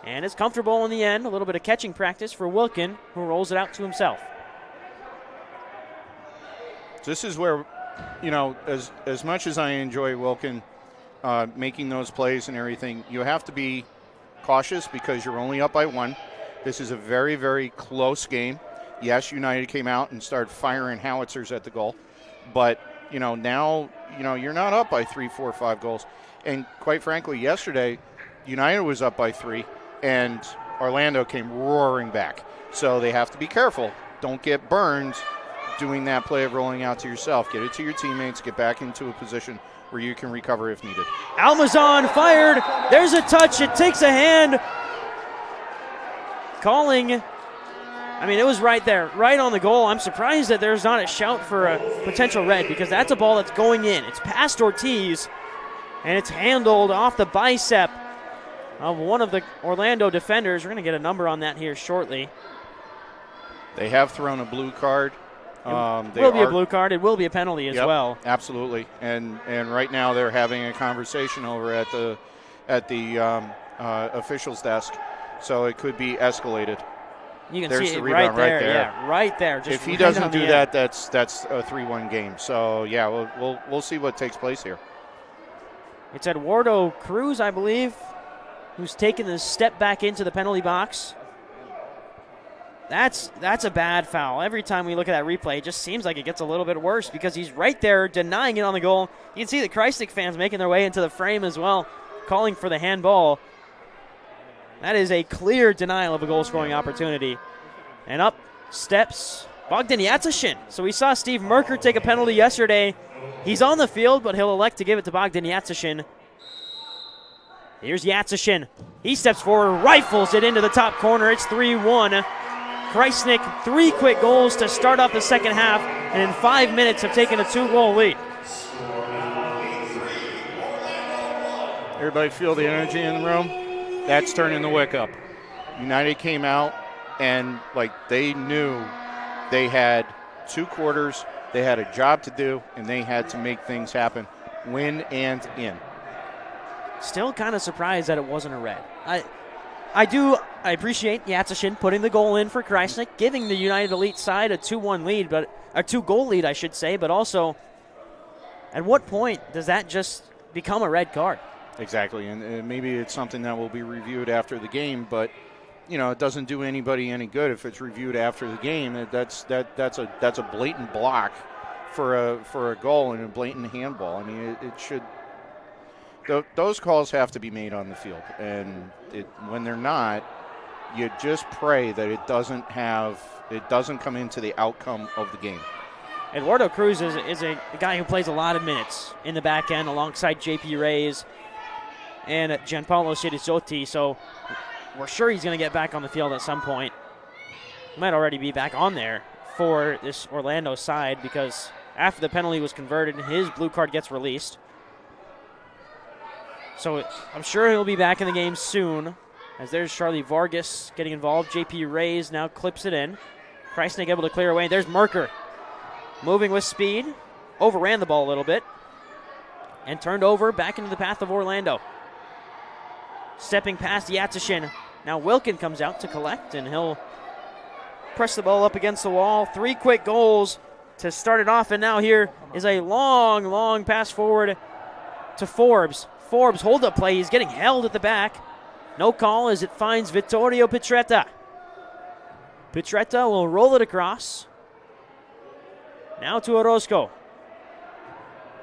And it's comfortable in the end. A little bit of catching practice for Wilkin, who rolls it out to himself. This is where, as much as I enjoy Wilkin making those plays and everything, you have to be cautious because you're only up by 1. This is a very, very close game. Yes, United came out and started firing howitzers at the goal, but now you're not up by 3, 4, 5 goals. And quite frankly, yesterday United was up by 3, and Orlando came roaring back. So they have to be careful. Don't get burned doing that play of rolling out to yourself. Get it to your teammates. Get back into a position where you can recover if needed. Almazan fired. There's a touch. It takes a hand. Calling. It was right there, right on the goal. I'm surprised that there's not a shout for a potential red because that's a ball that's going in. It's past Ortiz, and it's handled off the bicep of one of the Orlando defenders. We're going to get a number on that here shortly. They have thrown a blue card. It will be a blue card. It will be a penalty as well. Absolutely. And right now they're having a conversation over at the officials' desk, so it could be escalated. You can There's see the it rebound right there. right there. Yeah, right there. Just if he right doesn't do that, end. that's a 3-1 game. So yeah, we'll see what takes place here. It's Eduardo Cruz, I believe, who's taken the step back into the penalty box. That's a bad foul. Every time we look at that replay, it just seems like it gets a little bit worse because he's right there denying it on the goal. You can see the Krajisnik fans making their way into the frame as well, calling for the handball. That is a clear denial of a goal-scoring opportunity. And up steps Bogdan Yatsishin. So we saw Steve Merker take a penalty yesterday. He's on the field, but he'll elect to give it to Bogdan Yatsishin. Here's Yatsishin. He steps forward, rifles it into the top corner. It's 3-1. Krajisnik, 3 quick goals to start off the second half, and in 5 minutes have taken a 2-goal lead. Everybody feel the energy in the room? That's turning the wick up. United came out and they knew they had 2 quarters, they had a job to do, and they had to make things happen. Win and in. Still kind of surprised that it wasn't a red. I appreciate Yatsishin putting the goal in for Krajisnik, giving the United Elite side a 2-1 lead, but a 2-goal lead, I should say. But also, at what point does that just become a red card? Exactly, and maybe it's something that will be reviewed after the game. But it doesn't do anybody any good if it's reviewed after the game. That's a blatant block for a goal and a blatant handball. it should. Those calls have to be made on the field, and when they're not, you just pray that it doesn't come into the outcome of the game. Eduardo Cruz is a guy who plays a lot of minutes in the back end alongside J.P. Reyes and Gianpaolo Cerizotti, so we're sure he's going to get back on the field at some point. He might already be back on there for this Orlando side because after the penalty was converted, his blue card gets released. So I'm sure he'll be back in the game soon. As there's Charlie Vargas getting involved. J.P. Reyes now clips it in. Krajisnik able to clear away. There's Merker moving with speed. Overran the ball a little bit. And turned over back into the path of Orlando. Stepping past Yatsishin. Now Wilkin comes out to collect, and he'll press the ball up against the wall. 3 quick goals to start it off. And now here is a long, long pass forward to Forbes. Forbes hold up play. He's getting held at the back. No call as it finds Vittorio Petretta. Petretta will roll it across. Now to Orozco.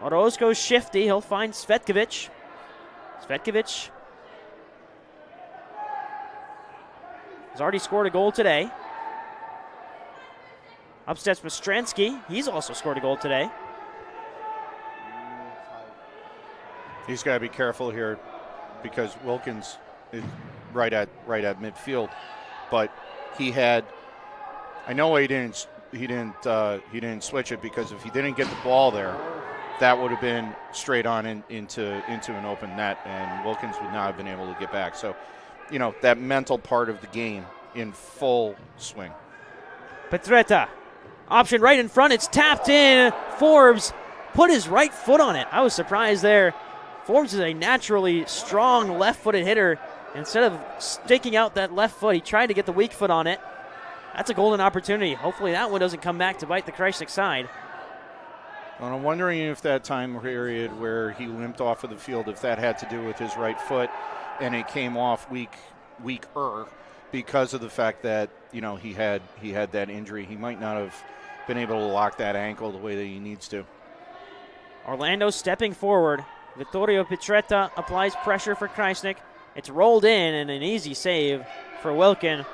Orozco's shifty. He'll find Svetkovic. Svetkovic has already scored a goal today. Up steps Mastransky. He's also scored a goal today. He's got to be careful here because Wilkins is right at midfield, but he had. I know he didn't switch it because if he didn't get the ball there, that would have been straight on into an open net, and Wilkins would not have been able to get back. So, that mental part of the game in full swing. Petretta, option right in front. It's tapped in. Forbes put his right foot on it. I was surprised there. Forbes is a naturally strong left-footed hitter. Instead of sticking out that left foot, he tried to get the weak foot on it. That's a golden opportunity. Hopefully that one doesn't come back to bite the Krajisnik side. And I'm wondering if that time period where he limped off of the field, if that had to do with his right foot, and it came off weaker because of the fact that he had that injury. He might not have been able to lock that ankle the way that he needs to. Orlando stepping forward. Vittorio Pietretta applies pressure for Krajisnik. It's rolled in and an easy save for Wilkin.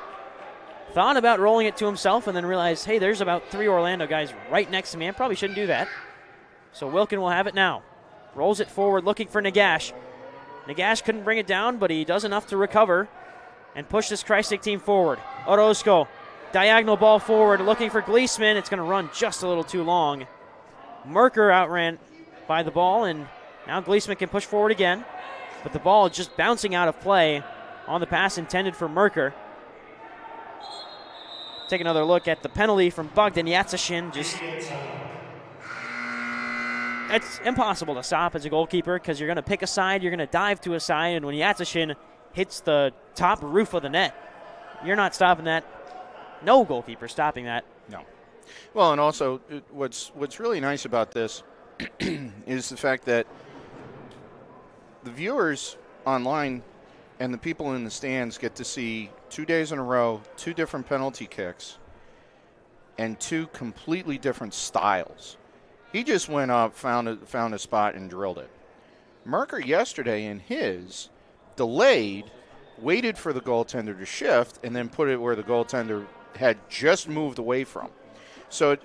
Thought about rolling it to himself and then realized, hey, there's about 3 Orlando guys right next to me. I probably shouldn't do that. So Wilkin will have it now. Rolls it forward looking for Nagash. Nagash couldn't bring it down, but he does enough to recover and push this Krajisnik team forward. Orozco, diagonal ball forward looking for Gleesman. It's going to run just a little too long. Merker outran by the ball, and now Gleesman can push forward again. But the ball just bouncing out of play on the pass intended for Merker. Take another look at the penalty from Bogdan Yatsashin. It's impossible to stop as a goalkeeper because you're going to pick a side, you're going to dive to a side, and when Yatsashin hits the top roof of the net, you're not stopping that. No goalkeeper stopping that. No. Well, and also what's really nice about this is the fact that the viewers online and the people in the stands get to see 2 days in a row, 2 different penalty kicks, and 2 completely different styles. He just went up, found a spot, and drilled it. Merker yesterday in his delayed, waited for the goaltender to shift, and then put it where the goaltender had just moved away from. So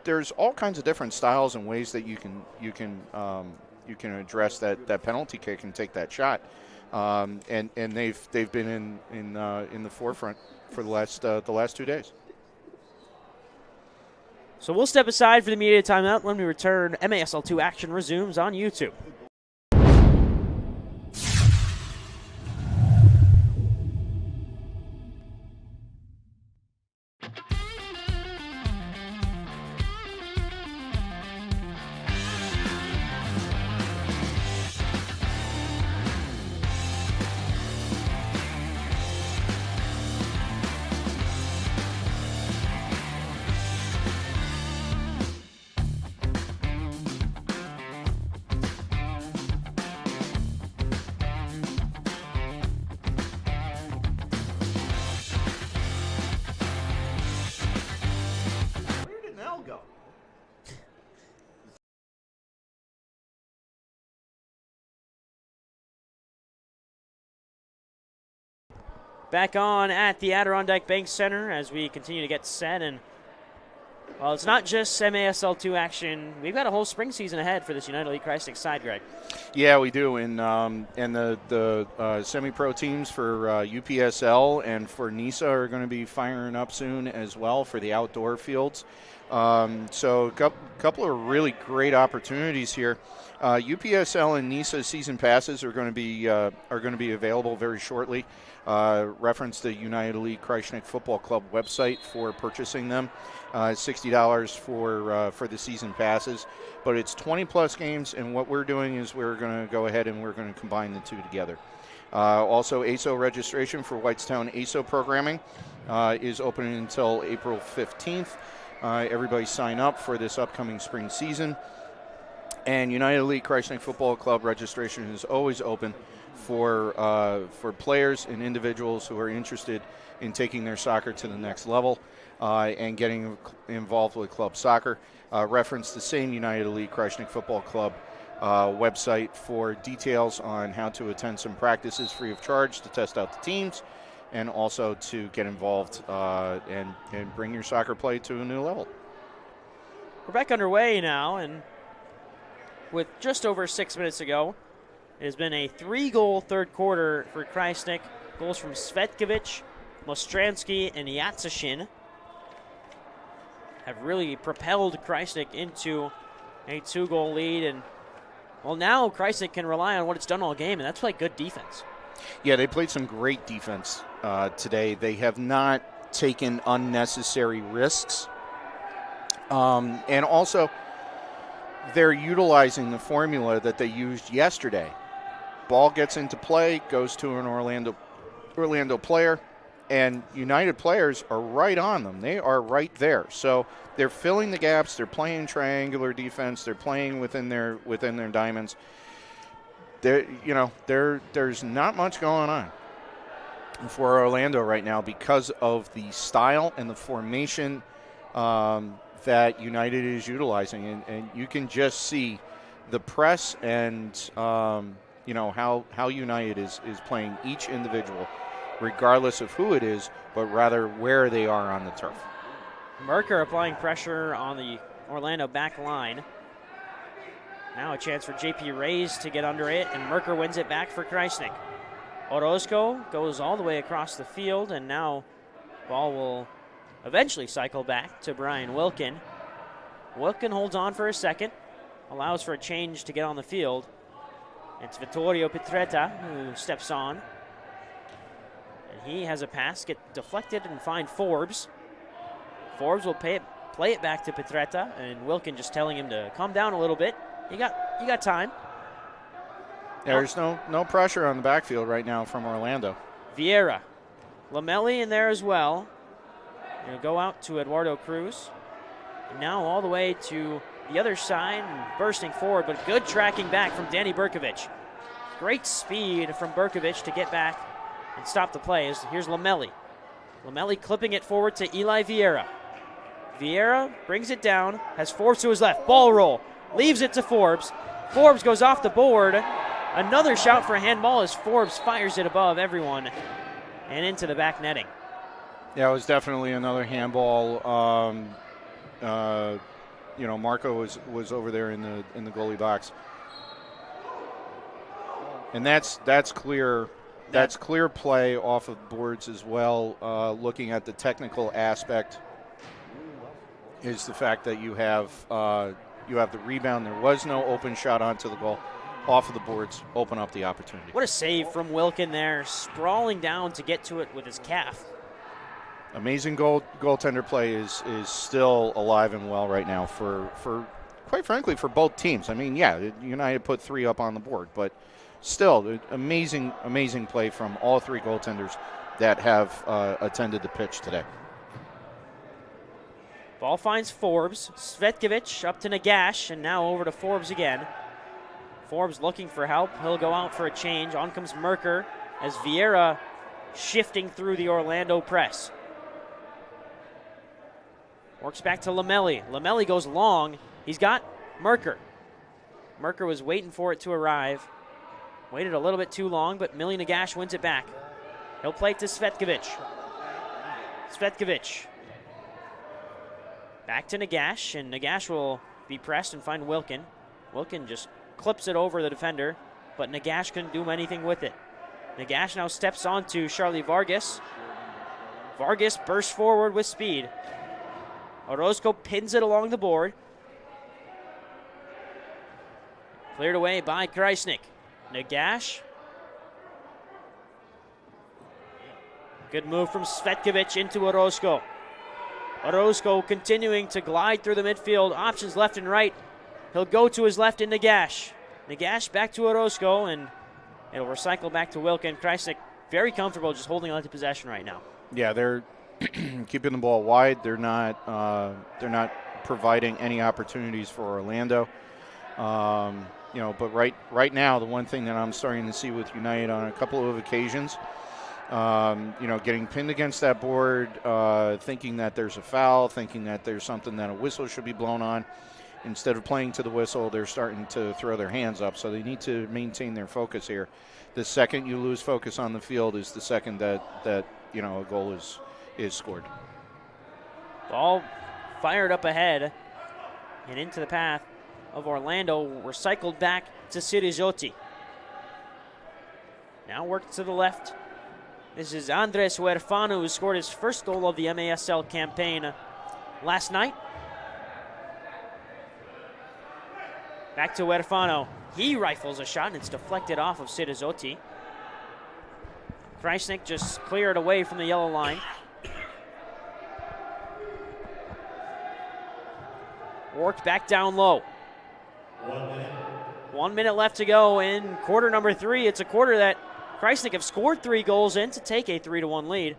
there's all kinds of different styles and ways that you can address that penalty kick and take that shot. And they've been in the forefront for the last 2 days. So we'll step aside for the media timeout. When we return, MASL2 action resumes on YouTube. Back on at the Adirondack Bank Center as we continue to get set. And, well, it's not just MASL2 action. We've got a whole spring season ahead for this United Elite Krajisnik side, Greg. Yeah, we do. And the semi-pro teams for UPSL and for NISA are going to be firing up soon as well for the outdoor fields. So a couple of really great opportunities here. UPSL and NISA season passes are going to be available very shortly. Reference the United Elite Krajisnik Football Club website for purchasing them. $60 for the season passes, but it's 20+ games, and what we're doing is we're going to go ahead and we're going to combine the 2 together. Also, ASO registration for Whitestown ASO programming is open until April 15th. Everybody sign up for this upcoming spring season. And United Elite Krajisnik Football Club registration is always open for players and individuals who are interested in taking their soccer to the next level and getting involved with club soccer. Reference the same United Elite Krajisnik Football Club website for details on how to attend some practices free of charge to test out the teams, and also to get involved and bring your soccer play to a new level. We're back underway now, and with just over 6 minutes ago, it has been a 3-goal third quarter for Krajisnik. Goals from Svetkovic, Mostransky, and Yatsashin have really propelled Krajisnik into a 2-goal lead. And, well, now Krajisnik can rely on what it's done all game, and that's like good defense. Yeah, they played some great defense today. They have not taken unnecessary risks. And also, they're utilizing the formula that they used yesterday. Ball gets into play, goes to an Orlando player, And United players are right on them. They are right there. So they're filling the gaps. They're playing triangular defense. They're playing within their diamonds. There's not much going on for Orlando right now because of the style and the formation that United is utilizing. And you can just see the press and how United is playing each individual, regardless of who it is, but rather where they are on the turf. Merker applying pressure on the Orlando back line. Now a chance for JP Reyes to get under it, and Merker wins it back for Krajisnik. Orozco goes all the way across the field, and now ball will eventually cycle back to Brian Wilkin. Wilkin holds on for a second, allows for a change to get on the field. It's Vittorio Petretta who steps on. And he has a pass, get deflected and find Forbes. Forbes will play it back to Petretta, and Wilkin just telling him to calm down a little bit. You got time. There's no pressure on the backfield right now from Orlando. Vieira. Lamelli in there as well. Gonna go out to Eduardo Cruz. And now all the way to the other side and bursting forward, but good tracking back from Danny Berkovic. Great speed from Berkovic to get back and stop the play. Here's Lamelli. Lamelli clipping it forward to Eli Vieira. Vieira brings it down, has Forbes to his left. Ball roll. Leaves it to Forbes. Forbes goes off the board. Another shout for a handball as Forbes fires it above everyone and into the back netting. Yeah, it was definitely another handball. Marco was over there in the goalie box, and that's clear. That's clear play off of boards as well. Looking at the technical aspect, is the fact that you have the rebound. There was no open shot onto the goal. Off of the boards, open up the opportunity. What a save from Wilkin there, sprawling down to get to it with his calf. Amazing goaltender play is still alive and well right now for quite frankly for both teams. I mean, yeah, United put 3 up on the board, but still amazing play from all 3 goaltenders that have attended the pitch today. Ball finds Forbes. Svetkovic up to Nagash, and now over to Forbes again. Forbes looking for help. He'll go out for a change. On comes Merker as Vieira shifting through the Orlando press. Works back to Lamelli. Lamelli goes long. He's got Merker. Merker was waiting for it to arrive. Waited a little bit too long, but Millie Nagash wins it back. He'll play it to Svetkovic. Svetkovic. Back to Nagash, and Nagash will be pressed and find Wilkin. Wilkin just clips it over the defender, but Nagash couldn't do anything with it. Nagash now steps on to Charlie Vargas. Vargas bursts forward with speed. Orozco pins it along the board. Cleared away by Krajisnik. Nagash. Good move from Svetkovic into Orozco. Orozco continuing to glide through the midfield. Options left and right. He'll go to his left in Nagash. Nagash back to Orozco, and it'll recycle back to Wilkin. Krajisnik very comfortable just holding on to possession right now. Yeah, they're keeping the ball wide. They're not providing any opportunities for Orlando. But right now, the one thing that I'm starting to see with United on a couple of occasions, getting pinned against that board, thinking that there's a foul, thinking that there's something that a whistle should be blown on. Instead of playing to the whistle, they're starting to throw their hands up. So they need to maintain their focus here. The second you lose focus on the field is the second that a goal is scored. Ball fired up ahead and into the path of Orlando. Recycled back to Sirizotti. Now worked to the left. This is Andres Huerfano, who scored his first goal of the MASL campaign last night. Back to Huerfano. He rifles a shot, and it's deflected off of Sirizotti. Krajisnik just cleared away from the yellow line. Worked back down low. 1 minute left to go in quarter number 3. It's a quarter that Krajisnik have scored 3 goals in to take a 3-1 lead.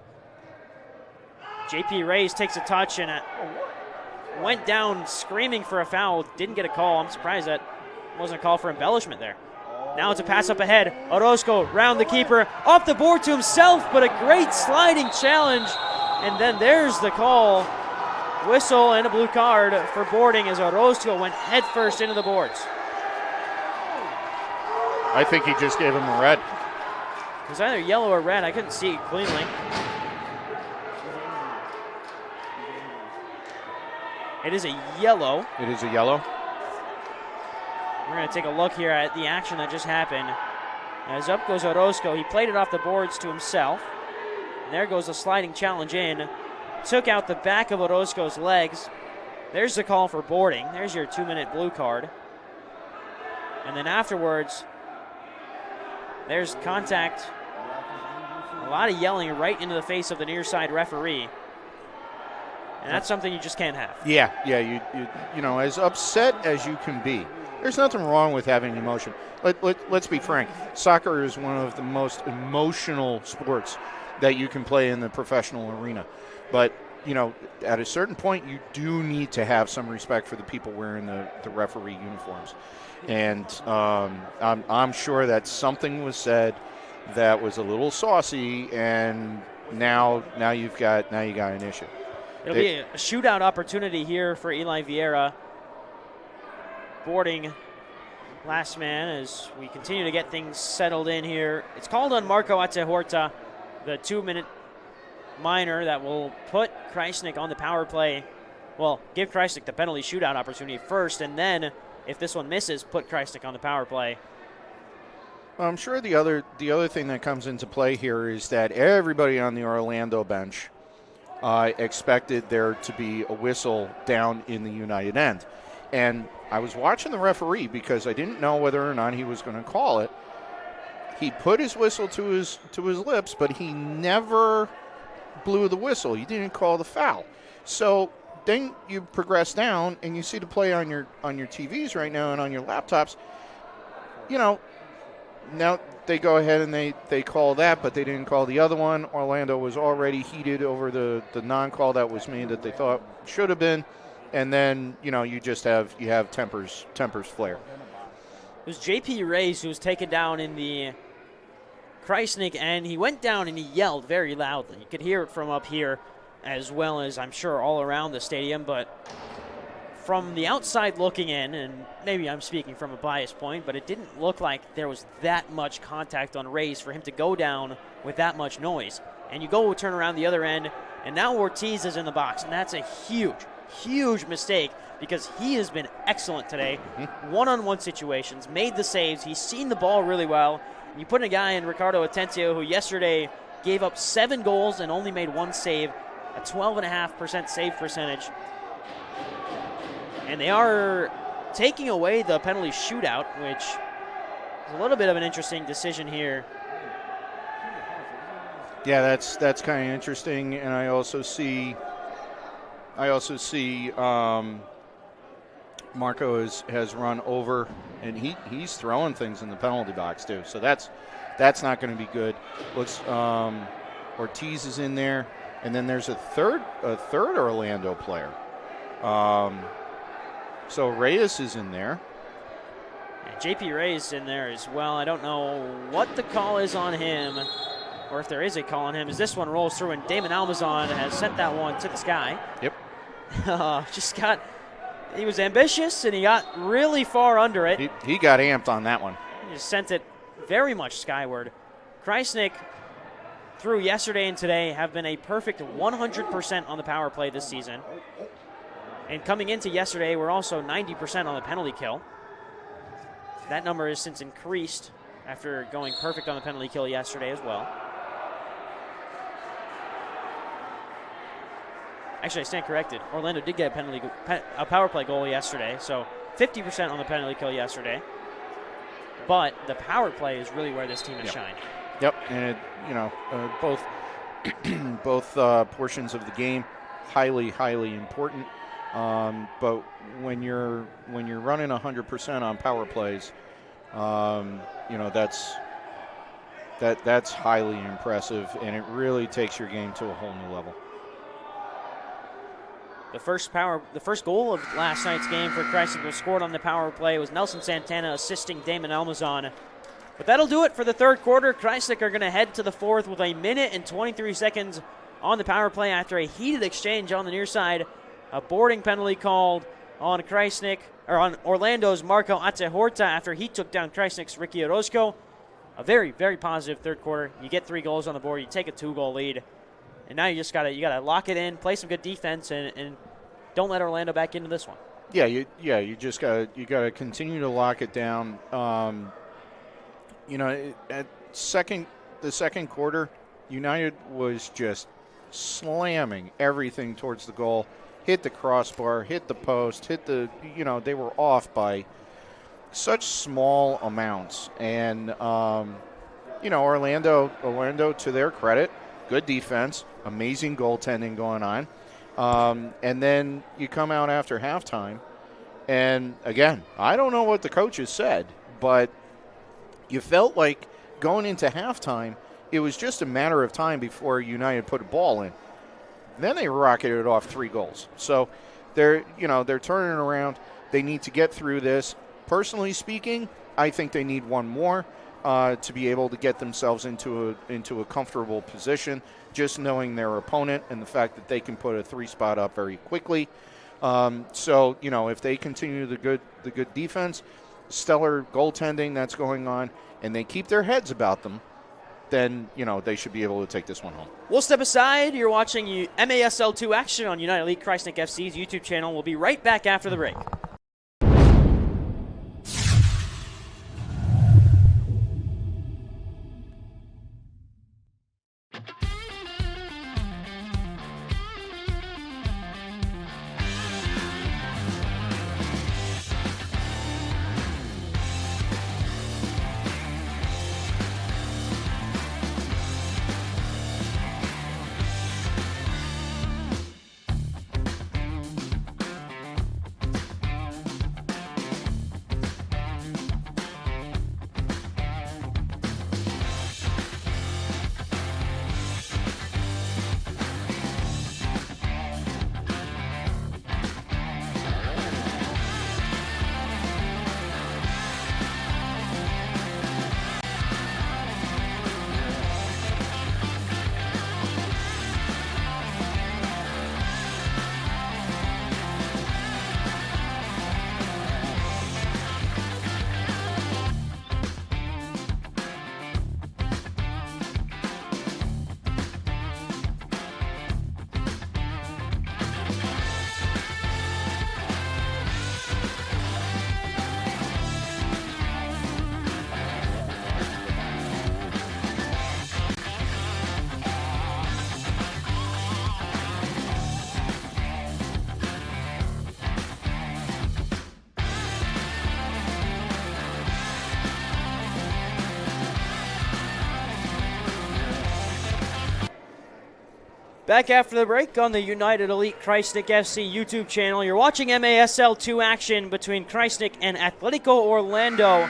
JP Reyes takes a touch and went down screaming for a foul. Didn't get a call. I'm surprised that wasn't a call for embellishment there. Now it's a pass up ahead. Orozco round the keeper, off the board to himself, but a great sliding challenge. And then there's the call. Whistle and a blue card for boarding as Orozco went headfirst into the boards. I think he just gave him a red. It was either yellow or red. I couldn't see it cleanly. It is a yellow. It is a yellow. We're going to take a look here at the action that just happened. As up goes Orozco. He played it off the boards to himself. And there goes a sliding challenge in. Took out the back of Orozco's legs. There's the call for boarding. There's your 2-minute blue card. And then afterwards, there's contact. A lot of yelling right into the face of the near side referee. And that's something you just can't have. Yeah, you know, as upset as you can be, there's nothing wrong with having emotion. Let's be frank. Soccer is one of the most emotional sports that you can play in the professional arena. But, you know, at a certain point, you do need to have some respect for the people wearing the referee uniforms. And I'm sure that something was said that was a little saucy, and now you got an issue. It'll be a shootout opportunity here for Eli Vieira. Boarding last man as we continue to get things settled in here. It's called on Marco Atehorta, the 2-minute minor that will put Krajisnik on the power play. Well, give Krajisnik the penalty shootout opportunity first, and then if this one misses, put Krajisnik on the power play. Well, I'm sure the other thing that comes into play here is that everybody on the Orlando bench expected there to be a whistle down in the United end. And I was watching the referee because I didn't know whether or not he was going to call it. He put his whistle to his lips, but he never blew the whistle. He didn't call the foul. So then you progress down and you see the play on your TVs right now and on your laptops. You know, now they go ahead and they call that, but they didn't call the other one. Orlando was already heated over the non-call that was made that they thought should have been. And then, you know, you have tempers flare. It was JP Reyes who was taken down in the Krajisnik, and he went down and he yelled very loudly. You could hear it from up here as well as I'm sure all around the stadium, but from the outside looking in, and maybe I'm speaking from a biased point, but it didn't look like there was that much contact on Reyes for him to go down with that much noise. And you go turn around the other end, and now Ortiz is in the box, and that's a huge mistake because he has been excellent today. One-on-one situations, made the saves. He's seen the ball really well. You put a guy in Ricardo Atencio who yesterday gave up 7 goals and only made 1 save, a 12.5% save percentage. And they are taking away the penalty shootout, which is a little bit of an interesting decision here. Yeah, that's kind of interesting, and I also see Marco has run over, and he's throwing things in the penalty box too. So that's not going to be good. Looks Ortiz is in there, and then there's a third Orlando player. So Reyes is in there. Yeah, JP Reyes in there as well. I don't know what the call is on him, or if there is a call on him, as this one rolls through, and Damon Almazan has sent that one to the sky. Yep. He was ambitious, and he got really far under it. He got amped on that one. He just sent it very much skyward. Krajisnik, through yesterday and today, have been a perfect 100% on the power play this season. And coming into yesterday, we're also 90% on the penalty kill. That number has since increased after going perfect on the penalty kill yesterday as well. Actually, I stand corrected. Orlando did get a power play goal yesterday, so 50% on the penalty kill yesterday. But the power play is really where this team has shined. Yep, and both portions of the game highly important. But when you're running 100% on power plays, that's highly impressive, and it really takes your game to a whole new level. The first goal of last night's game for Krajisnik was scored on the power play. It was Nelson Santana assisting Damon Elmazon. But that'll do it for the third quarter. Krajisnik are going to head to the fourth with a minute and 23 seconds on the power play after a heated exchange on the near side. A boarding penalty called on Orlando's Marco Atehorta after he took down Krajisnik's Ricky Orozco. A very, very positive third quarter. You get 3 goals on the board. You take a 2-goal lead. And now you just gotta lock it in, play some good defense, and don't let Orlando back into this one. Yeah, you just gotta continue to lock it down. At the second quarter, United was just slamming everything towards the goal. Hit the crossbar, hit the post, they were off by such small amounts. And Orlando, to their credit, good defense, amazing goaltending going on. And then you come out after halftime, and again, I don't know what the coaches said, but you felt like going into halftime, it was just a matter of time before United put a ball in. Then they rocketed off 3 goals. So they're turning around. They need to get through this. Personally speaking, I think they need one more to be able to get themselves into a comfortable position, just knowing their opponent and the fact that they can put a 3-spot up very quickly. If they continue the good defense, stellar goaltending that's going on, and they keep their heads about them, then they should be able to take this one home. We'll step aside. You're watching MASL 2 action on United Elite Krajisnik FC's YouTube channel. We'll be right back after the break. Back after the break on the United Elite Krajisnik FC YouTube channel. You're watching MASL 2 action between Krajisnik and Atletico Orlando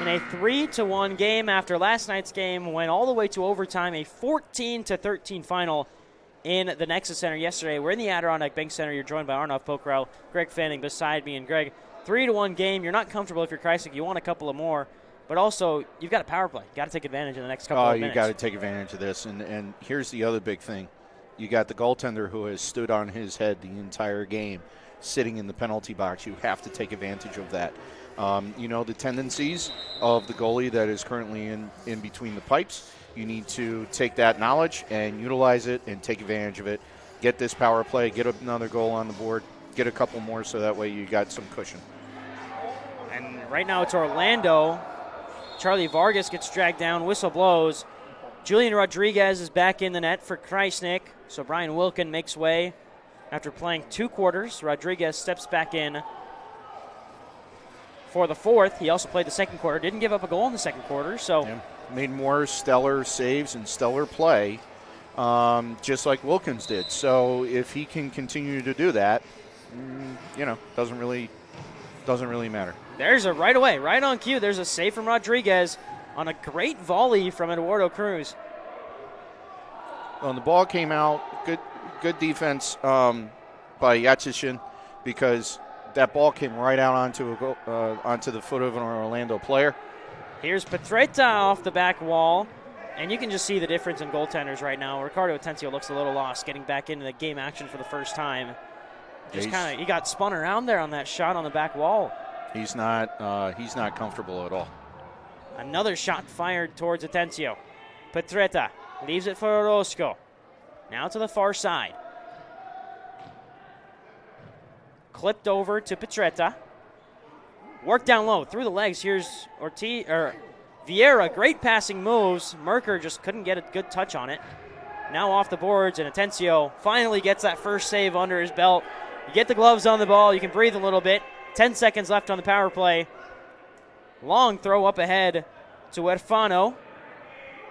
in a 3-1 game after last night's game went all the way to overtime, a 14-13 final in the Nexus Center yesterday. We're in the Adirondack Bank Center. You're joined by Arnav Pokhrel, Greg Fanning beside me. And Greg, 3-1 game. You're not comfortable if you're Krajisnik. You want a couple of more. But also, you've got a power play. Got to take advantage in the next couple of minutes. You got to take advantage of this. And here's the other big thing. You got the goaltender who has stood on his head the entire game, sitting in the penalty box. You have to take advantage of that. The tendencies of the goalie that is currently in between the pipes. You need to take that knowledge and utilize it and take advantage of it. Get this power play, get another goal on the board, get a couple more so that way you got some cushion. And right now it's Orlando. Charlie Vargas gets dragged down, whistle blows. Julian Rodriguez is back in the net for Krajisnik. So Brian Wilkin makes way after playing 2 quarters. Rodriguez steps back in for the fourth. He also played the second quarter. Didn't give up a goal in the second quarter. So made more stellar saves and stellar play, just like Wilkins did. So if he can continue to do that, doesn't really matter. There's a right away, right on cue. There's a save from Rodriguez on a great volley from Eduardo Cruz. Well, the ball came out. Good defense by Yatsishin because that ball came right out onto the foot of an Orlando player. Here's Petretta off the back wall. And you can just see the difference in goaltenders right now. Ricardo Atencio looks a little lost getting back into the game action for the first time. Just he got spun around there on that shot on the back wall. He's not comfortable at all. Another shot fired towards Atencio. Petretta leaves it for Orozco. Now to the far side. Clipped over to Petretta. Work down low through the legs. Here's Vieira, great passing moves. Merker just couldn't get a good touch on it. Now off the boards, and Atencio finally gets that first save under his belt. You get the gloves on the ball, you can breathe a little bit. 10 seconds left on the power play. Long throw up ahead to Erfano.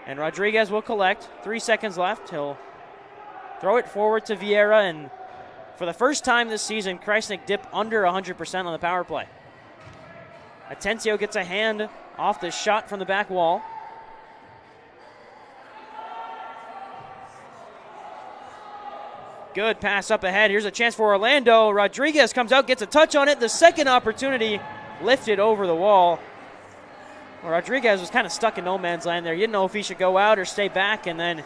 And Rodriguez will collect. 3 seconds left. He'll throw it forward to Vieira, and for the first time this season, Krajisnik dip under 100% on the power play. Atencio gets a hand off the shot from the back wall. Good pass up ahead. Here's a chance for Orlando. Rodriguez comes out, gets a touch on it. The second opportunity lifted over the wall. Well, Rodriguez was kind of stuck in no man's land there. He didn't know if he should go out or stay back, and then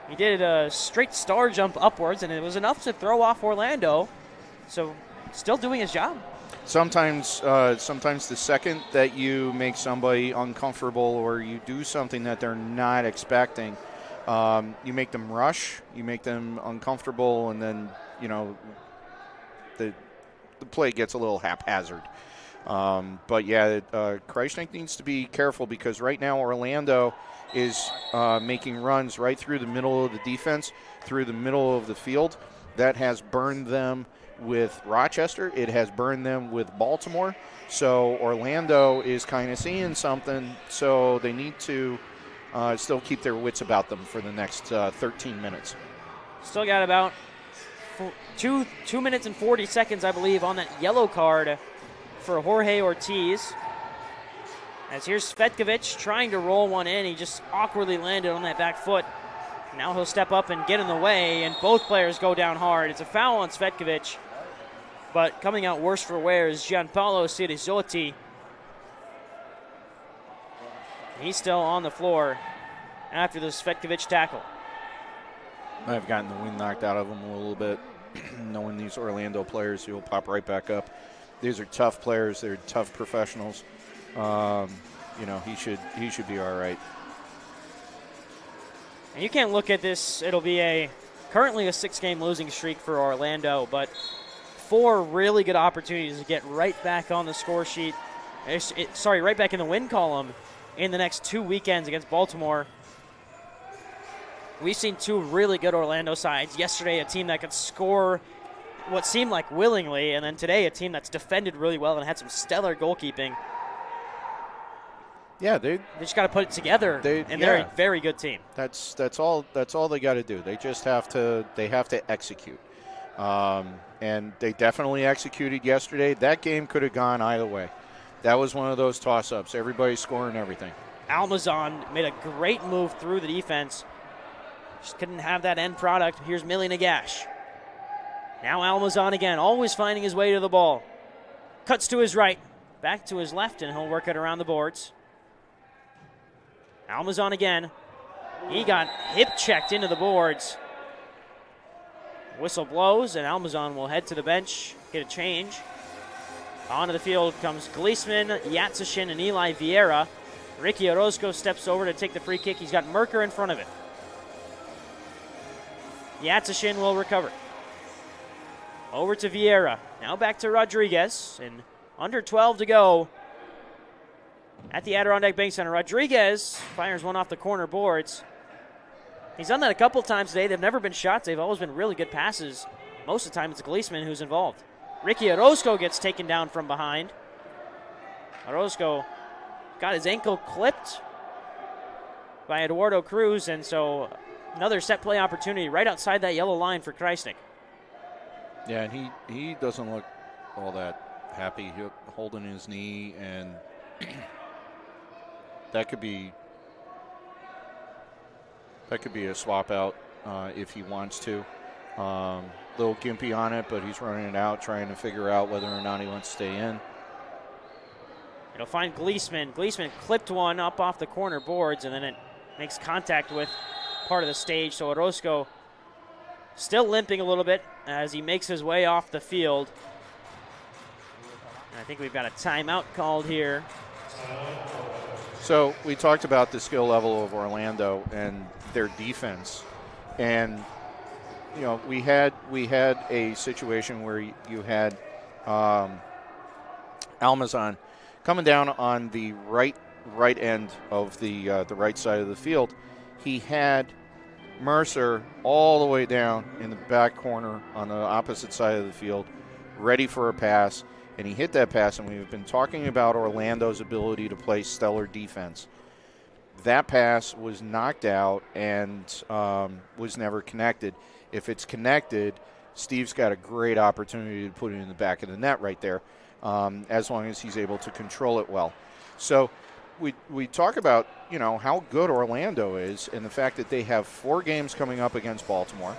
he did a straight star jump upwards, and it was enough to throw off Orlando. So still doing his job. Sometimes the second that you make somebody uncomfortable or you do something that they're not expecting, you make them rush, you make them uncomfortable, and then, the play gets a little haphazard. But yeah, Krajisnik needs to be careful because right now Orlando is making runs right through the middle of the defense, through the middle of the field. That has burned them with Rochester. It has burned them with Baltimore. So Orlando is kind of seeing something, so they need to still keep their wits about them for the next 13 minutes. Still got about 2 minutes and 40 seconds, I believe, on that yellow card for Jorge Ortiz. As here's Svetkovic trying to roll one in. He just awkwardly landed on that back foot. Now he'll step up and get in the way, and both players go down hard. It's a foul on Svetkovic, but coming out worse for wear is Gianpaolo Sirizotti. He's still on the floor after the Svetkovic tackle. I've gotten the wind knocked out of him a little bit, knowing these Orlando players who will pop right back up. These are tough players. They're tough professionals. He should be all right. And you can't look at this. It'll be currently a 6-game losing streak for Orlando, but 4 really good opportunities to get right back on the score sheet. Right back in the win column in the next 2 weekends against Baltimore. We've seen 2 really good Orlando sides. Yesterday, a team that could score what seemed like willingly, and then today, a team that's defended really well and had some stellar goalkeeping. Yeah, they just got to put it together, and they're a very good team. That's all they got to do. They just have to execute, and they definitely executed yesterday. That game could have gone either way. That was one of those toss-ups. Everybody scoring everything. Almazan made a great move through the defense. Just couldn't have that end product. Here's Millie Nagash. Now Almazan again, always finding his way to the ball. Cuts to his right, back to his left, and he'll work it around the boards. Almazan again. He got hip-checked into the boards. Whistle blows, and Almazan will head to the bench, get a change. Onto the field comes Gleesman, Yatsishin, and Eli Vieira. Ricky Orozco steps over to take the free kick. He's got Merker in front of it. Yatsishin will recover. Over to Vieira. Now back to Rodriguez, and under 12 to go at the Adirondack Bank Center. Rodriguez fires one off the corner boards. He's done that a couple times today. They've never been shots. They've always been really good passes. Most of the time, it's Gleesman who's involved. Ricky Orozco gets taken down from behind. Orozco got his ankle clipped by Eduardo Cruz, and so another set play opportunity right outside that yellow line for Krajisnik. Yeah, and he doesn't look all that happy. He's holding his knee, and that could be a swap out if he wants to. little gimpy on it, but he's running it out, trying to figure out whether or not he wants to stay in. It'll find Gleesman. Gleesman clipped one up off the corner boards, and then it makes contact with part of the stage. So Orozco still limping a little bit as he makes his way off the field. And I think we've got a timeout called here. So we talked about the skill level of Orlando and their defense, and you know we had a situation where you had Almazan coming down on the right end of the right side of the field. He had Mercer all the way down in the back corner on the opposite side of the field, ready for a pass. And he hit that pass, and we've been talking about Orlando's ability to play stellar defense. That pass was knocked out and was never connected. If it's connected, Steve's got a great opportunity to put it in the back of the net right there, as long as he's able to control it well. So we talk about, you know, how good Orlando is and the fact that they have 4 games coming up against Baltimore.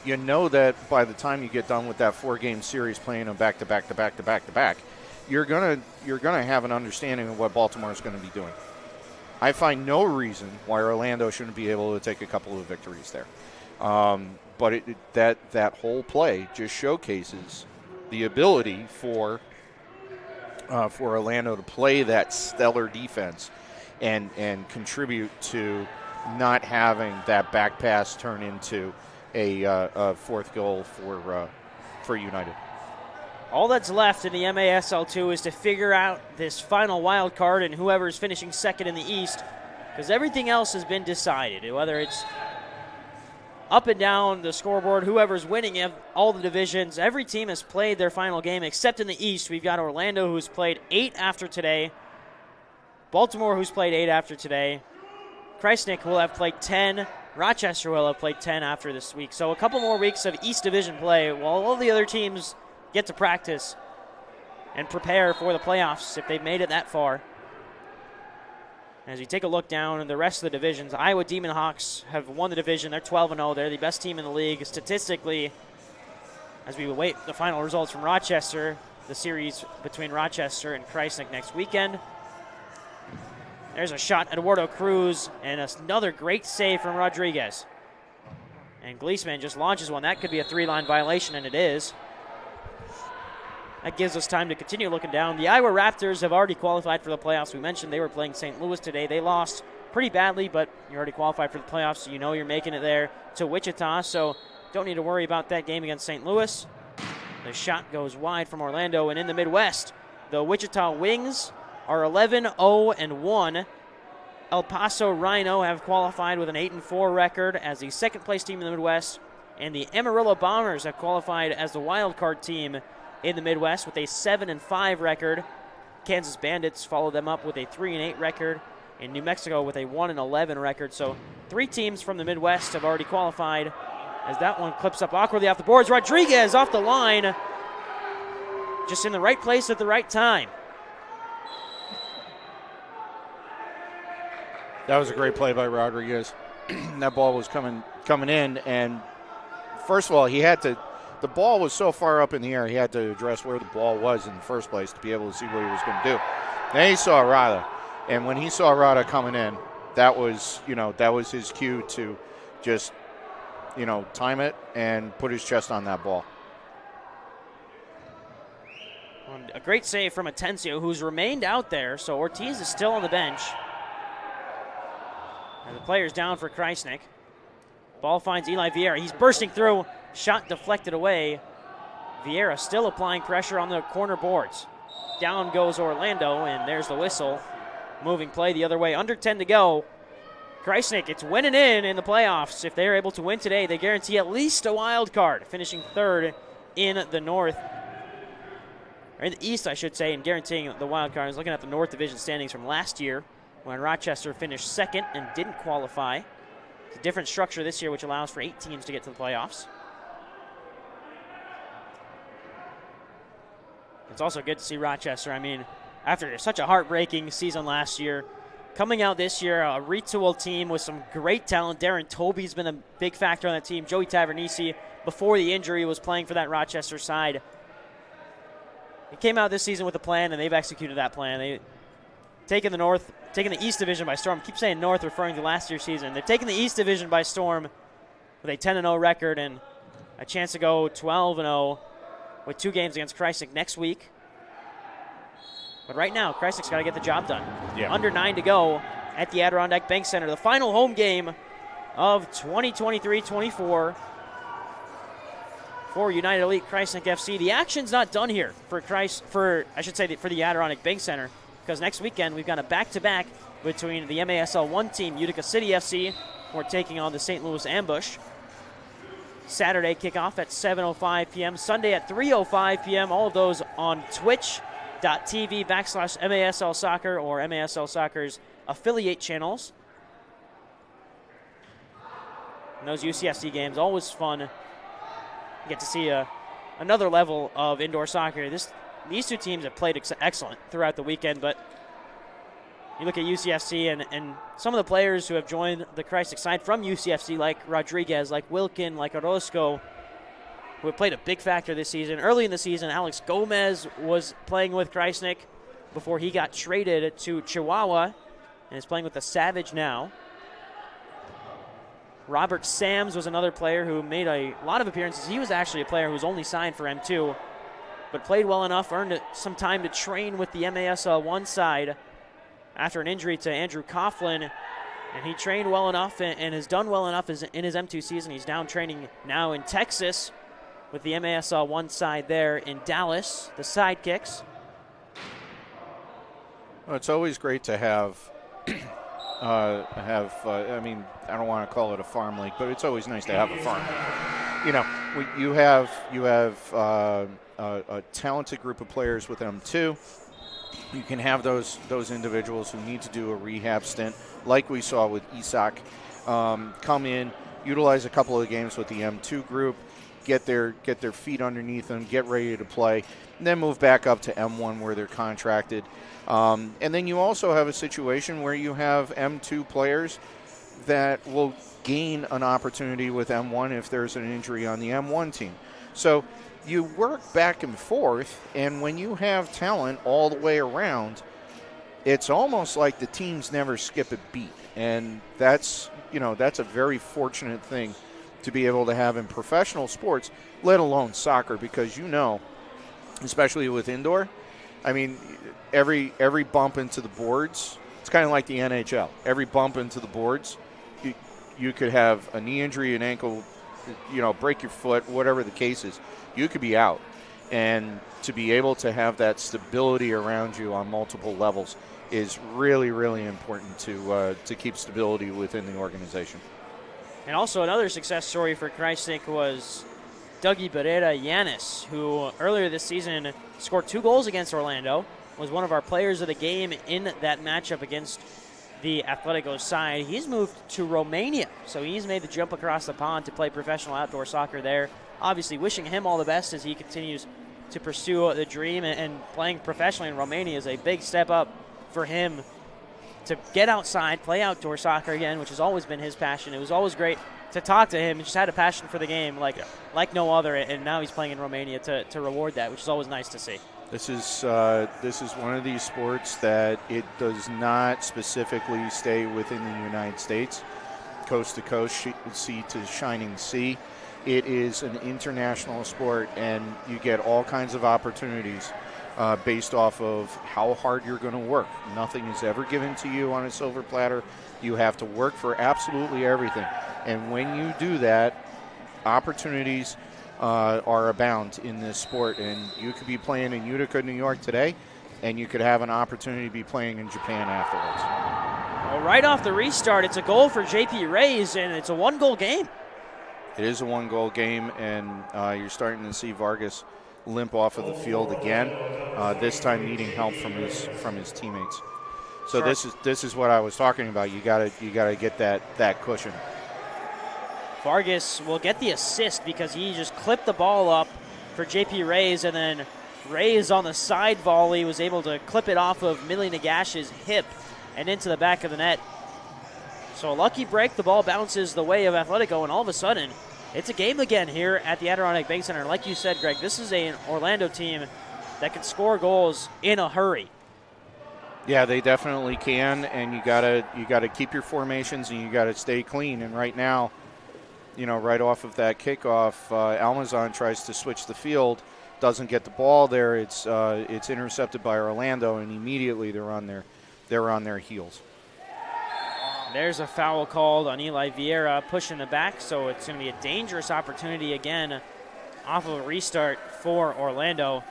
You know that by the time you get done with that 4-game series playing them back to back, you're gonna have an understanding of what Baltimore is going to be doing. I find no reason why Orlando shouldn't be able to take a couple of victories there. But that whole play just showcases the ability for Orlando to play that stellar defense and contribute to not having that back pass turn into a fourth goal for United. All that's left in the MASL2 is to figure out this final wild card and whoever's finishing second in the East, because everything else has been decided. Whether it's up and down the scoreboard, whoever's winning all the divisions, every team has played their final game except in the East. We've got Orlando, who's played 8 after today, Baltimore, who's played 8 after today, Krajisnik will have played 10, Rochester will have played 10 after this week. So a couple more weeks of East Division play while all the other teams get to practice and prepare for the playoffs if they've made it that far. As you take a look down in the rest of the divisions, Iowa Demon Hawks have won the division. They're 12-0. They're the best team in the league statistically. As we await the final results from Rochester, the series between Rochester and Krajisnik next weekend. There's a shot at Eduardo Cruz, and another great save from Rodriguez. And Gleesman just launches one. That could be a 3-line violation, and it is. That gives us time to continue looking down. The Iowa Raptors have already qualified for the playoffs. We mentioned they were playing St. Louis today. They lost pretty badly, but you already qualified for the playoffs, so you know you're making it there to Wichita, so don't need to worry about that game against St. Louis. The shot goes wide from Orlando, and in the Midwest, the Wichita Wings are 11-0-1. El Paso Rhino have qualified with an 8-4 record as the second-place team in the Midwest, and the Amarillo Bombers have qualified as the wild card team in the Midwest with a 7-5 record. Kansas Bandits follow them up with a 3-8 record, and New Mexico with a 1-11 record. So 3 teams from the Midwest have already qualified. As that one clips up awkwardly off the boards, Rodriguez off the line, just in the right place at the right time. That was a great play by Rodriguez. That ball was coming in, and first of all, the ball was so far up in the air, he had to address where the ball was in the first place to be able to see what he was going to do. Then he saw Rada, and when he saw Rada coming in, that was his cue to just, time it and put his chest on that ball. A great save from Atencio, who's remained out there, so Ortiz is still on the bench. And the player's down for Krajisnik. Ball finds Eli Vieira. He's bursting through. Shot deflected away. Vieira still applying pressure on the corner boards. Down goes Orlando, and there's the whistle. Moving play the other way. Under 10 to go. Krajisnik, it's winning in the playoffs. If they're able to win today, they guarantee at least a wild card, finishing third in the North. Or in the East, I should say, and guaranteeing the wild card. I was looking at the North Division standings from last year, when Rochester finished second and didn't qualify. It's a different structure this year, which allows for 8 teams to get to the playoffs. It's also good to see Rochester. I mean, after such a heartbreaking season last year, coming out this year, a retooled team with some great talent. Darren Toby's been a big factor on that team. Joey Tavernisi, before the injury, was playing for that Rochester side. He came out this season with a plan, and they've executed that plan. They've taken the East Division by storm. I keep saying North, referring to last year's season. They've taken the East Division by storm with a 10-0 record and a chance to go 12-0 with 2 games against Krajisnik next week. But right now, Krajisnik's got to get the job done. Yeah. Under 9 to go at the Adirondack Bank Center. The final home game of 2023-24 for United Elite Krajisnik FC. The action's not done here for the Adirondack Bank Center, because next weekend we've got a back-to-back between the MASL 1 team, Utica City FC, who are taking on the St. Louis Ambush. Saturday kickoff at 7:05 p.m., Sunday at 3:05 p.m. All of those on twitch.tv/MASL Soccer or MASL Soccer's affiliate channels. And those UCFC games, always fun. You get to see another level of indoor soccer. These 2 teams have played excellent throughout the weekend, but you look at UCFC and some of the players who have joined the Krajisnik side from UCFC, like Rodriguez, like Wilkin, like Orozco, who have played a big factor this season. Early in the season, Alex Gomez was playing with Krajisnik before he got traded to Chihuahua and is playing with the Savage now. Robert Sams was another player who made a lot of appearances. He was actually a player who was only signed for M2, but played well enough, earned some time to train with the MASL 1 side after an injury to Andrew Coughlin, and he trained well enough and has done well enough in his M2 season. He's down training now in Texas with the MASL 1 side there in Dallas, the Sidekicks. Well, it's always great to have I mean, I don't want to call it a farm league, but it's always nice to have a farm. You know, you have a talented group of players with M2. You can have those individuals who need to do a rehab stint, like we saw with Isak, come in, utilize a couple of games with the M2 group, get their feet underneath them, get ready to play, and then move back up to M1 where they're contracted. And then you also have a situation where you have M2 players that will gain an opportunity with M1 if there's an injury on the M1 team. So you work back and forth, and when you have talent all the way around, it's almost like the teams never skip a beat. And that's a very fortunate thing to be able to have in professional sports, let alone soccer, because especially with indoor, I mean, every bump into the boards, it's kind of like the NHL. Every bump into the boards, you could have a knee injury, an ankle, break your foot, whatever the case is, you could be out. And to be able to have that stability around you on multiple levels is really, really important to keep stability within the organization. And also another success story for Krajisnik was Dougie Barrera Yanis, who earlier this season scored 2 goals against Orlando, was one of our players of the game in that matchup against the Atletico side. He's moved to Romania, so he's made the jump across the pond to play professional outdoor soccer there. Obviously wishing him all the best as he continues to pursue the dream, and playing professionally in Romania is a big step up for him to get outside, play outdoor soccer again, which has always been his passion. It was always great to talk to him. He just had a passion for the game like no other, and now he's playing in Romania to reward that, which is always nice to see. This is one of these sports that it does not specifically stay within the United States, coast to coast, sea to shining sea. It is an international sport, and you get all kinds of opportunities based off of how hard you're going to work. Nothing is ever given to you on a silver platter. You have to work for absolutely everything. And when you do that, opportunities are abound in this sport. And you could be playing in Utica, New York today, and you could have an opportunity to be playing in Japan afterwards. Well, right off the restart, it's a goal for JP Reyes, and it's a 1-goal game. It is a 1-goal game, and you're starting to see Vargas limp off of the field again, this time needing help from his teammates. So Sure. this is what I was talking about. You gotta get that cushion. Vargas will get the assist because he just clipped the ball up for JP Reyes, and then Reyes on the side volley was able to clip it off of Millie Nagash's hip and into the back of the net. So a lucky break, the ball bounces the way of Atletico, and all of a sudden It's a game again here at the Adirondack Bank Center. Like you said, Greg, this is an Orlando team that can score goals in a hurry. Yeah, they definitely can, and you gotta keep your formations and you gotta stay clean. And right now, right off of that kickoff, Almazan tries to switch the field, doesn't get the ball there. It's intercepted by Orlando, and immediately they're on their heels. There's a foul called on Eli Vieira pushing the back, so it's going to be a dangerous opportunity again off of a restart for Orlando.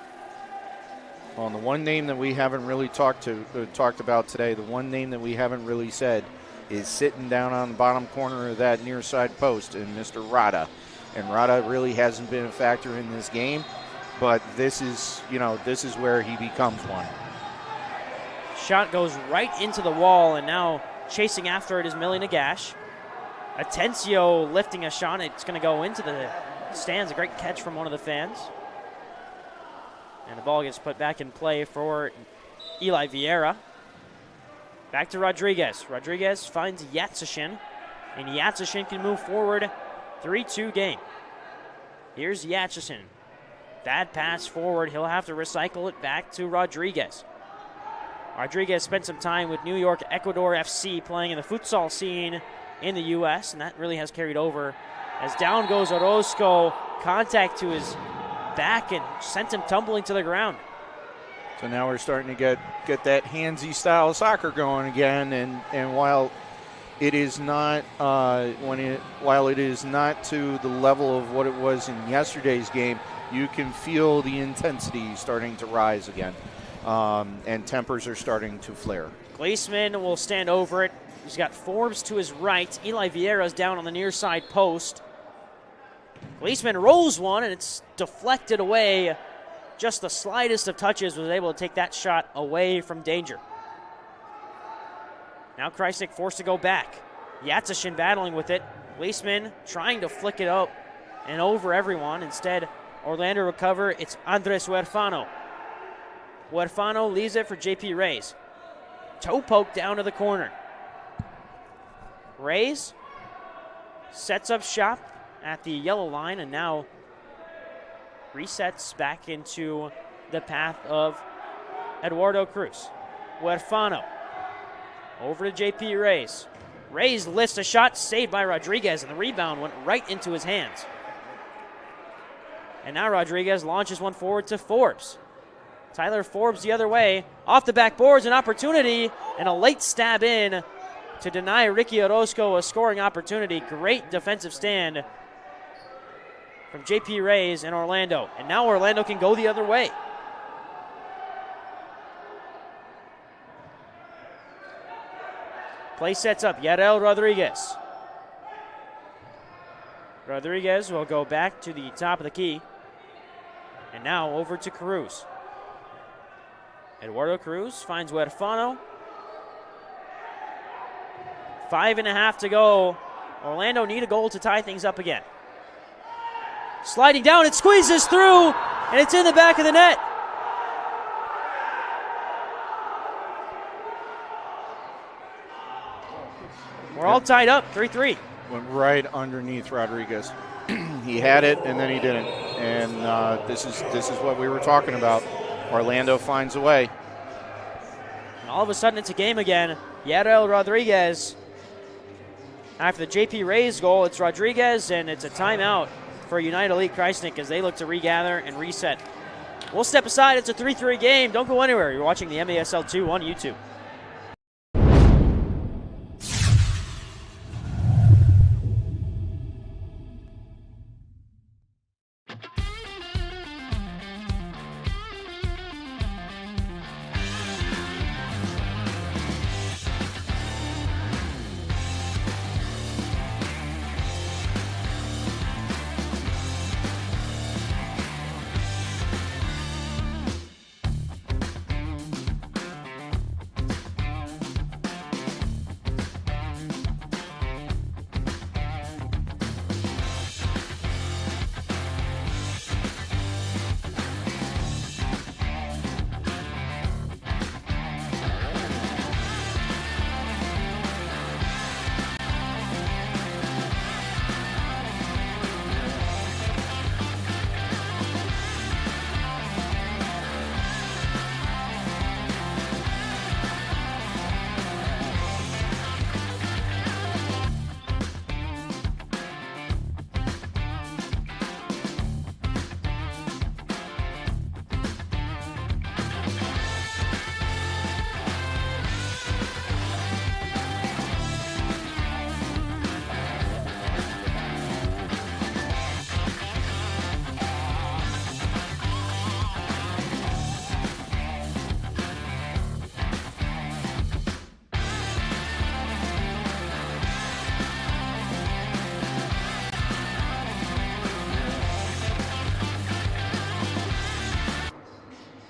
Well, and the one name that we haven't really talked about today, the one name that we haven't really said, is sitting down on the bottom corner of that near side post, and Mr. Rada. And Rada really hasn't been a factor in this game, but this is where he becomes one. Shot goes right into the wall, and now chasing after it is Millie Nagash. Atencio lifting a shot. It's going to go into the stands. A great catch from one of the fans. And the ball gets put back in play for Eli Vieira. Back to Rodriguez. Rodriguez finds Yatsishin, and Yatsishin can move forward. 3-2 game. Here's Yatsishin. Bad pass forward. He'll have to recycle it back to Rodriguez. Rodriguez spent some time with New York Ecuador FC playing in the futsal scene in the U.S., and that really has carried over. As down goes Orozco, contact to his back and sent him tumbling to the ground. So now we're starting to get that handsy style of soccer going again, and while it is not while it is not to the level of what it was in yesterday's game, you can feel the intensity starting to rise again. And tempers are starting to flare. Gleesman will stand over it. He's got Forbes to his right. Eli Vieira's down on the near side post. Gleesman rolls one, and it's deflected away. Just the slightest of touches was able to take that shot away from danger. Now Krajisnik forced to go back. Yatsishin battling with it. Gleesman trying to flick it up and over everyone. Instead, Orlando recover. It's Andres Huerfano. Huerfano leaves it for JP Reyes. Toe poke down to the corner. Reyes sets up shop at the yellow line and now resets back into the path of Eduardo Cruz. Huerfano over to JP Reyes. Reyes lifts a shot saved by Rodriguez, and the rebound went right into his hands. And now Rodriguez launches one forward to Forbes. Tyler Forbes the other way. Off the backboards, an opportunity, and a late stab in to deny Ricky Orozco a scoring opportunity. Great defensive stand from JP Reyes and Orlando. And now Orlando can go the other way. Play sets up. Yarel Rodriguez. Rodriguez will go back to the top of the key. And now over to Cruz. Eduardo Cruz finds Huerfano. 5.5 to go. Orlando need a goal to tie things up again. Sliding down, it squeezes through, and it's in the back of the net. We're all tied up, 3-3. Went right underneath Rodriguez. He had it, and then he didn't. And this is what we were talking about. Orlando finds a way. And all of a sudden, it's a game again. Yarel Rodriguez. After the JP Reyes goal, it's Rodriguez, and it's a timeout for United Elite Krajisnik as they look to regather and reset. We'll step aside. It's a 3-3 game. Don't go anywhere. You're watching the MASL 2 on YouTube.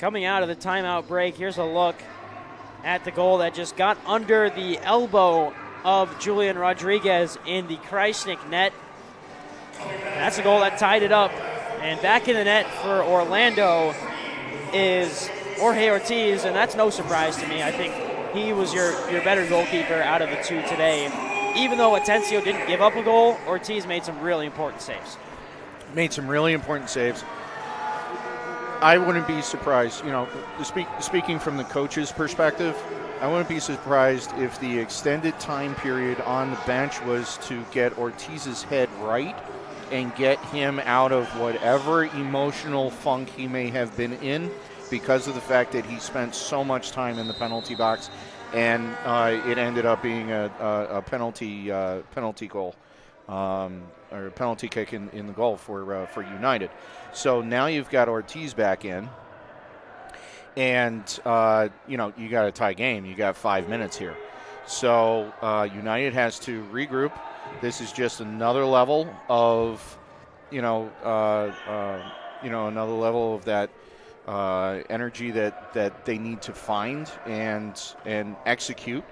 coming out of the timeout break, here's a look at the goal that just got under the elbow of Julian Rodriguez in the Krajisnik net. And that's a goal that tied it up. And back in the net for Orlando is Jorge Ortiz, and that's no surprise to me. I think he was your better goalkeeper out of the two today. Even though Atencio didn't give up a goal, Ortiz made some really important saves. Made some really important saves. I wouldn't be surprised, speaking from the coach's perspective, I wouldn't be surprised if the extended time period on the bench was to get Ortiz's head right and get him out of whatever emotional funk he may have been in because of the fact that he spent so much time in the penalty box, and it ended up being a penalty goal. Or a penalty kick in the goal for United. So now you've got Ortiz back in, and you got a tie game. You got 5 minutes here, so United has to regroup. This is just another level of, another level of that energy that they need to find and execute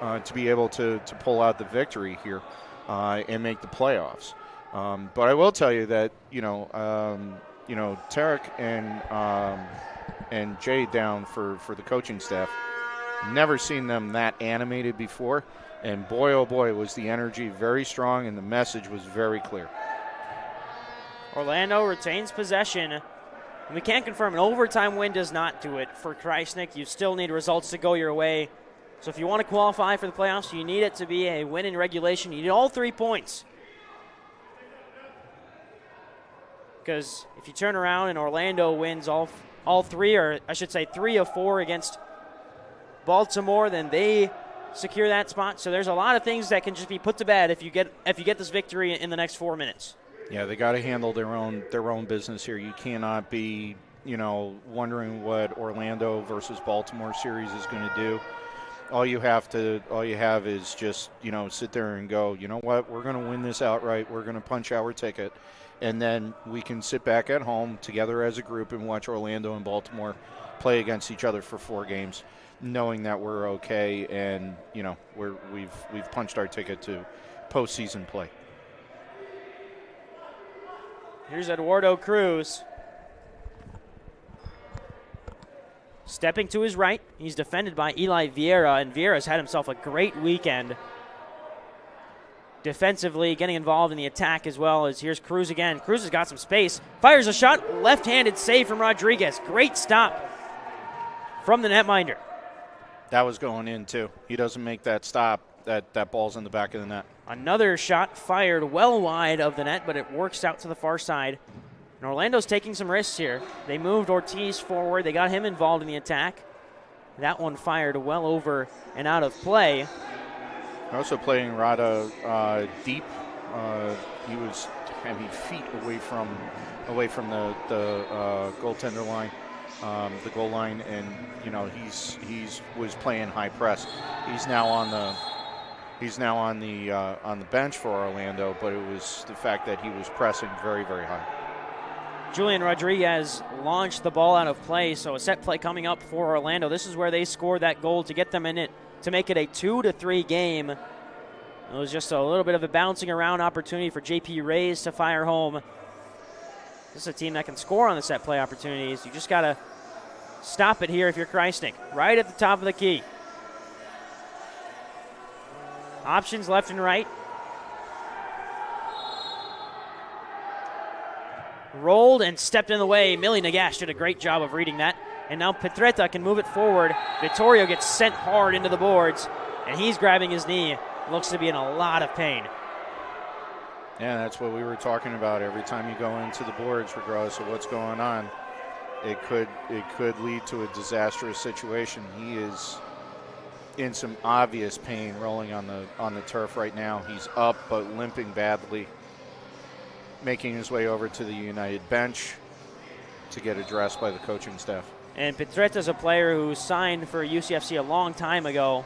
to be able to pull out the victory here. And make the playoffs. But I will tell you that, Tarek and Jay down for the coaching staff, never seen them that animated before. And boy, oh boy, was the energy very strong and the message was very clear. Orlando retains possession. And we can't confirm an overtime win does not do it for Krajisnik. You still need results to go your way. So if you want to qualify for the playoffs, you need it to be a win in regulation. You need all 3 points. Because if you turn around and Orlando wins all three, or I should say 3 of 4 against Baltimore, then they secure that spot. So there's a lot of things that can just be put to bed if you get this victory in the next 4 minutes. Yeah, they got to handle their own business here. You cannot be, wondering what Orlando versus Baltimore series is going to do. All you have is just, sit there and go, you know what, we're going to win this outright. We're going to punch our ticket. And then we can sit back at home together as a group and watch Orlando and Baltimore play against each other for 4 games, knowing that we're okay and, we've punched our ticket to postseason play. Here's Eduardo Cruz. Stepping to his right, he's defended by Eli Vieira, and Vieira's had himself a great weekend. Defensively, getting involved in the attack as well as here's Cruz again. Cruz has got some space, fires a shot, left-handed save from Rodriguez. Great stop from the netminder. That was going in too. He doesn't make that stop, that ball's in the back of the net. Another shot fired well wide of the net, but it works out to the far side. And Orlando's taking some risks here. They moved Ortiz forward. They got him involved in the attack. That one fired well over and out of play. They're also playing Rada deep. He was maybe feet away from the goaltender line, the goal line, and he's was playing high press. He's now on the bench for Orlando, but it was the fact that he was pressing very, very high. Julian Rodriguez launched the ball out of play, so a set play coming up for Orlando. This is where they scored that goal to get them in it, to make it a 2-3 game. It was just a little bit of a bouncing around opportunity for JP Reyes to fire home. This is a team that can score on the set play opportunities. You just got to stop it here if you're Krajisnik. Right at the top of the key. Options left and right. Rolled and stepped in the way. Millie Nagash did a great job of reading that. And now Petretta can move it forward. Vittorio gets sent hard into the boards, and he's grabbing his knee. Looks to be in a lot of pain. Yeah, that's what we were talking about. Every time you go into the boards, regardless of what's going on, it could lead to a disastrous situation. He is in some obvious pain rolling on the turf right now. He's up but limping badly, making his way over to the United bench to get addressed by the coaching staff. And Petretta's a player who signed for UCFC a long time ago.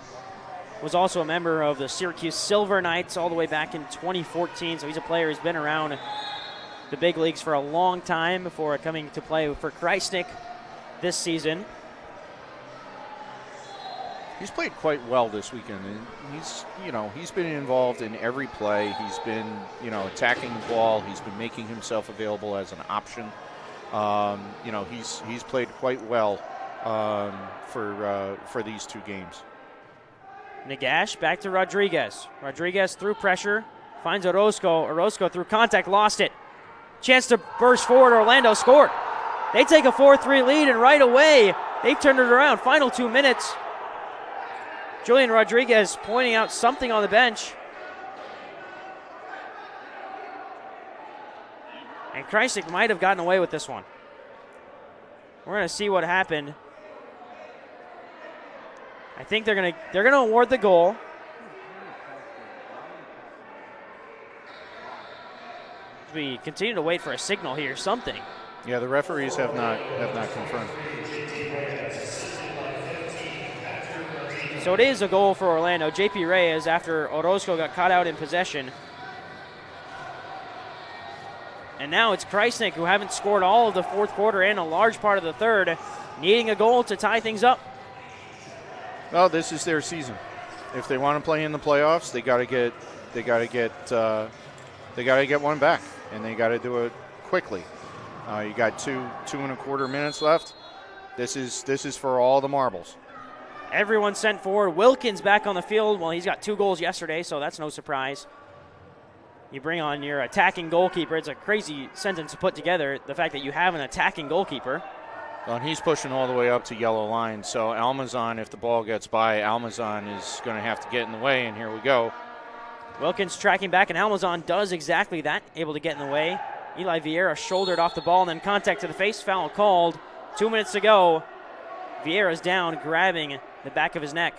Was also a member of the Syracuse Silver Knights all the way back in 2014. So he's a player who's been around the big leagues for a long time before coming to play for Krajisnik. this season. He's played quite well this weekend, and he's been involved in every play. He's been, attacking the ball. He's been making himself available as an option. He's played quite well for these 2 games. Nagash back to Rodriguez. Rodriguez through pressure, finds Orozco. Orozco through contact, lost it. Chance to burst forward. Orlando scored. They take a 4-3 lead, and right away they've turned it around. Final 2 minutes. Julian Rodriguez pointing out something on the bench. And Krajisnik might have gotten away with this one. We're going to see what happened. I think they're going to award the goal. We continue to wait for a signal here, something. Yeah, the referees have not confirmed. So it is a goal for Orlando. JP Reyes, after Orozco got caught out in possession. And now it's Krajisnik, who haven't scored all of the fourth quarter and a large part of the third, needing a goal to tie things up. Well, this is their season. If they want to play in the playoffs, they got to get one back, and they got to do it quickly. You got 2.25 minutes left. This is for all the marbles. Everyone sent forward. Wilkins back on the field. Well, he's got 2 goals yesterday, so that's no surprise. You bring on your attacking goalkeeper. It's a crazy sentence to put together, the fact that you have an attacking goalkeeper. Well, and he's pushing all the way up to yellow line, so Almazan, if the ball gets by, Almazan is going to have to get in the way, and here we go. Wilkins tracking back, and Almazan does exactly that, able to get in the way. Eli Vieira shouldered off the ball, and then contact to the face, foul called. 2 minutes to go. Vieira's down, grabbing the back of his neck.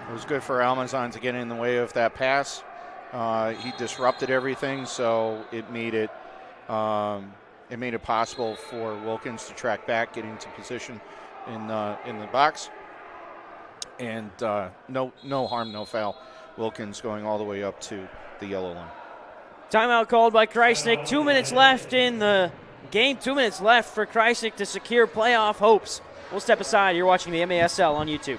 It was good for Almazan to get in the way of that pass. He disrupted everything, so it made it possible for Wilkins to track back, get into position in the box, and no harm, no foul. Wilkins going all the way up to the yellow line. Timeout called by Krajisnik. 2 minutes left in the game. 2 minutes left for Krajisnik to secure playoff hopes. We'll step aside. You're watching the MASL on YouTube.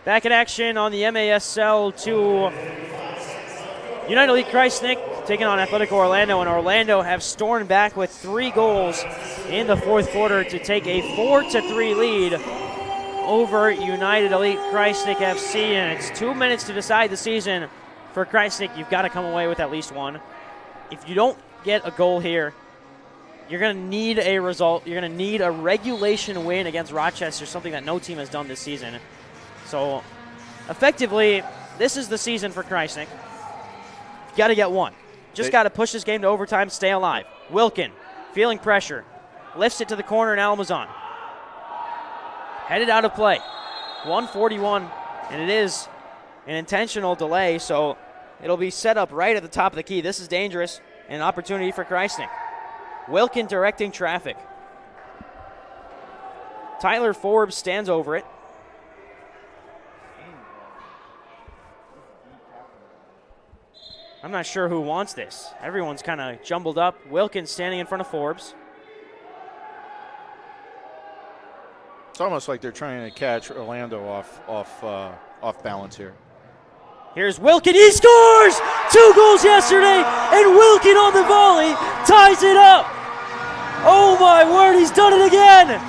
Back in action on the MASL 2. United Elite Krajisnik taking on Atletico Orlando, and Orlando have stormed back with 3 goals in the fourth quarter to take a 4-3 lead over United Elite Krajisnik FC, and it's 2 minutes to decide the season for Krajisnik. You've got to come away with at least one. If you don't get a goal here, you're going to need a result. You're going to need a regulation win against Rochester, something that no team has done this season. So, effectively, this is the season for Krajisnik. You got to get one. Just got to push this game to overtime, stay alive. Wilkin, feeling pressure, lifts it to the corner, and Almazan headed out of play. 141, and it is an intentional delay, so it'll be set up right at the top of the key. This is dangerous, and an opportunity for Krajisnik. Wilkin directing traffic. Tyler Forbes stands over it. I'm not sure who wants this. Everyone's kind of jumbled up. Wilkins standing in front of Forbes. It's almost like they're trying to catch Orlando off balance here. Here's Wilkin. He scores! 2 goals yesterday, and Wilkin on the volley ties it up. Oh my word, he's done it again.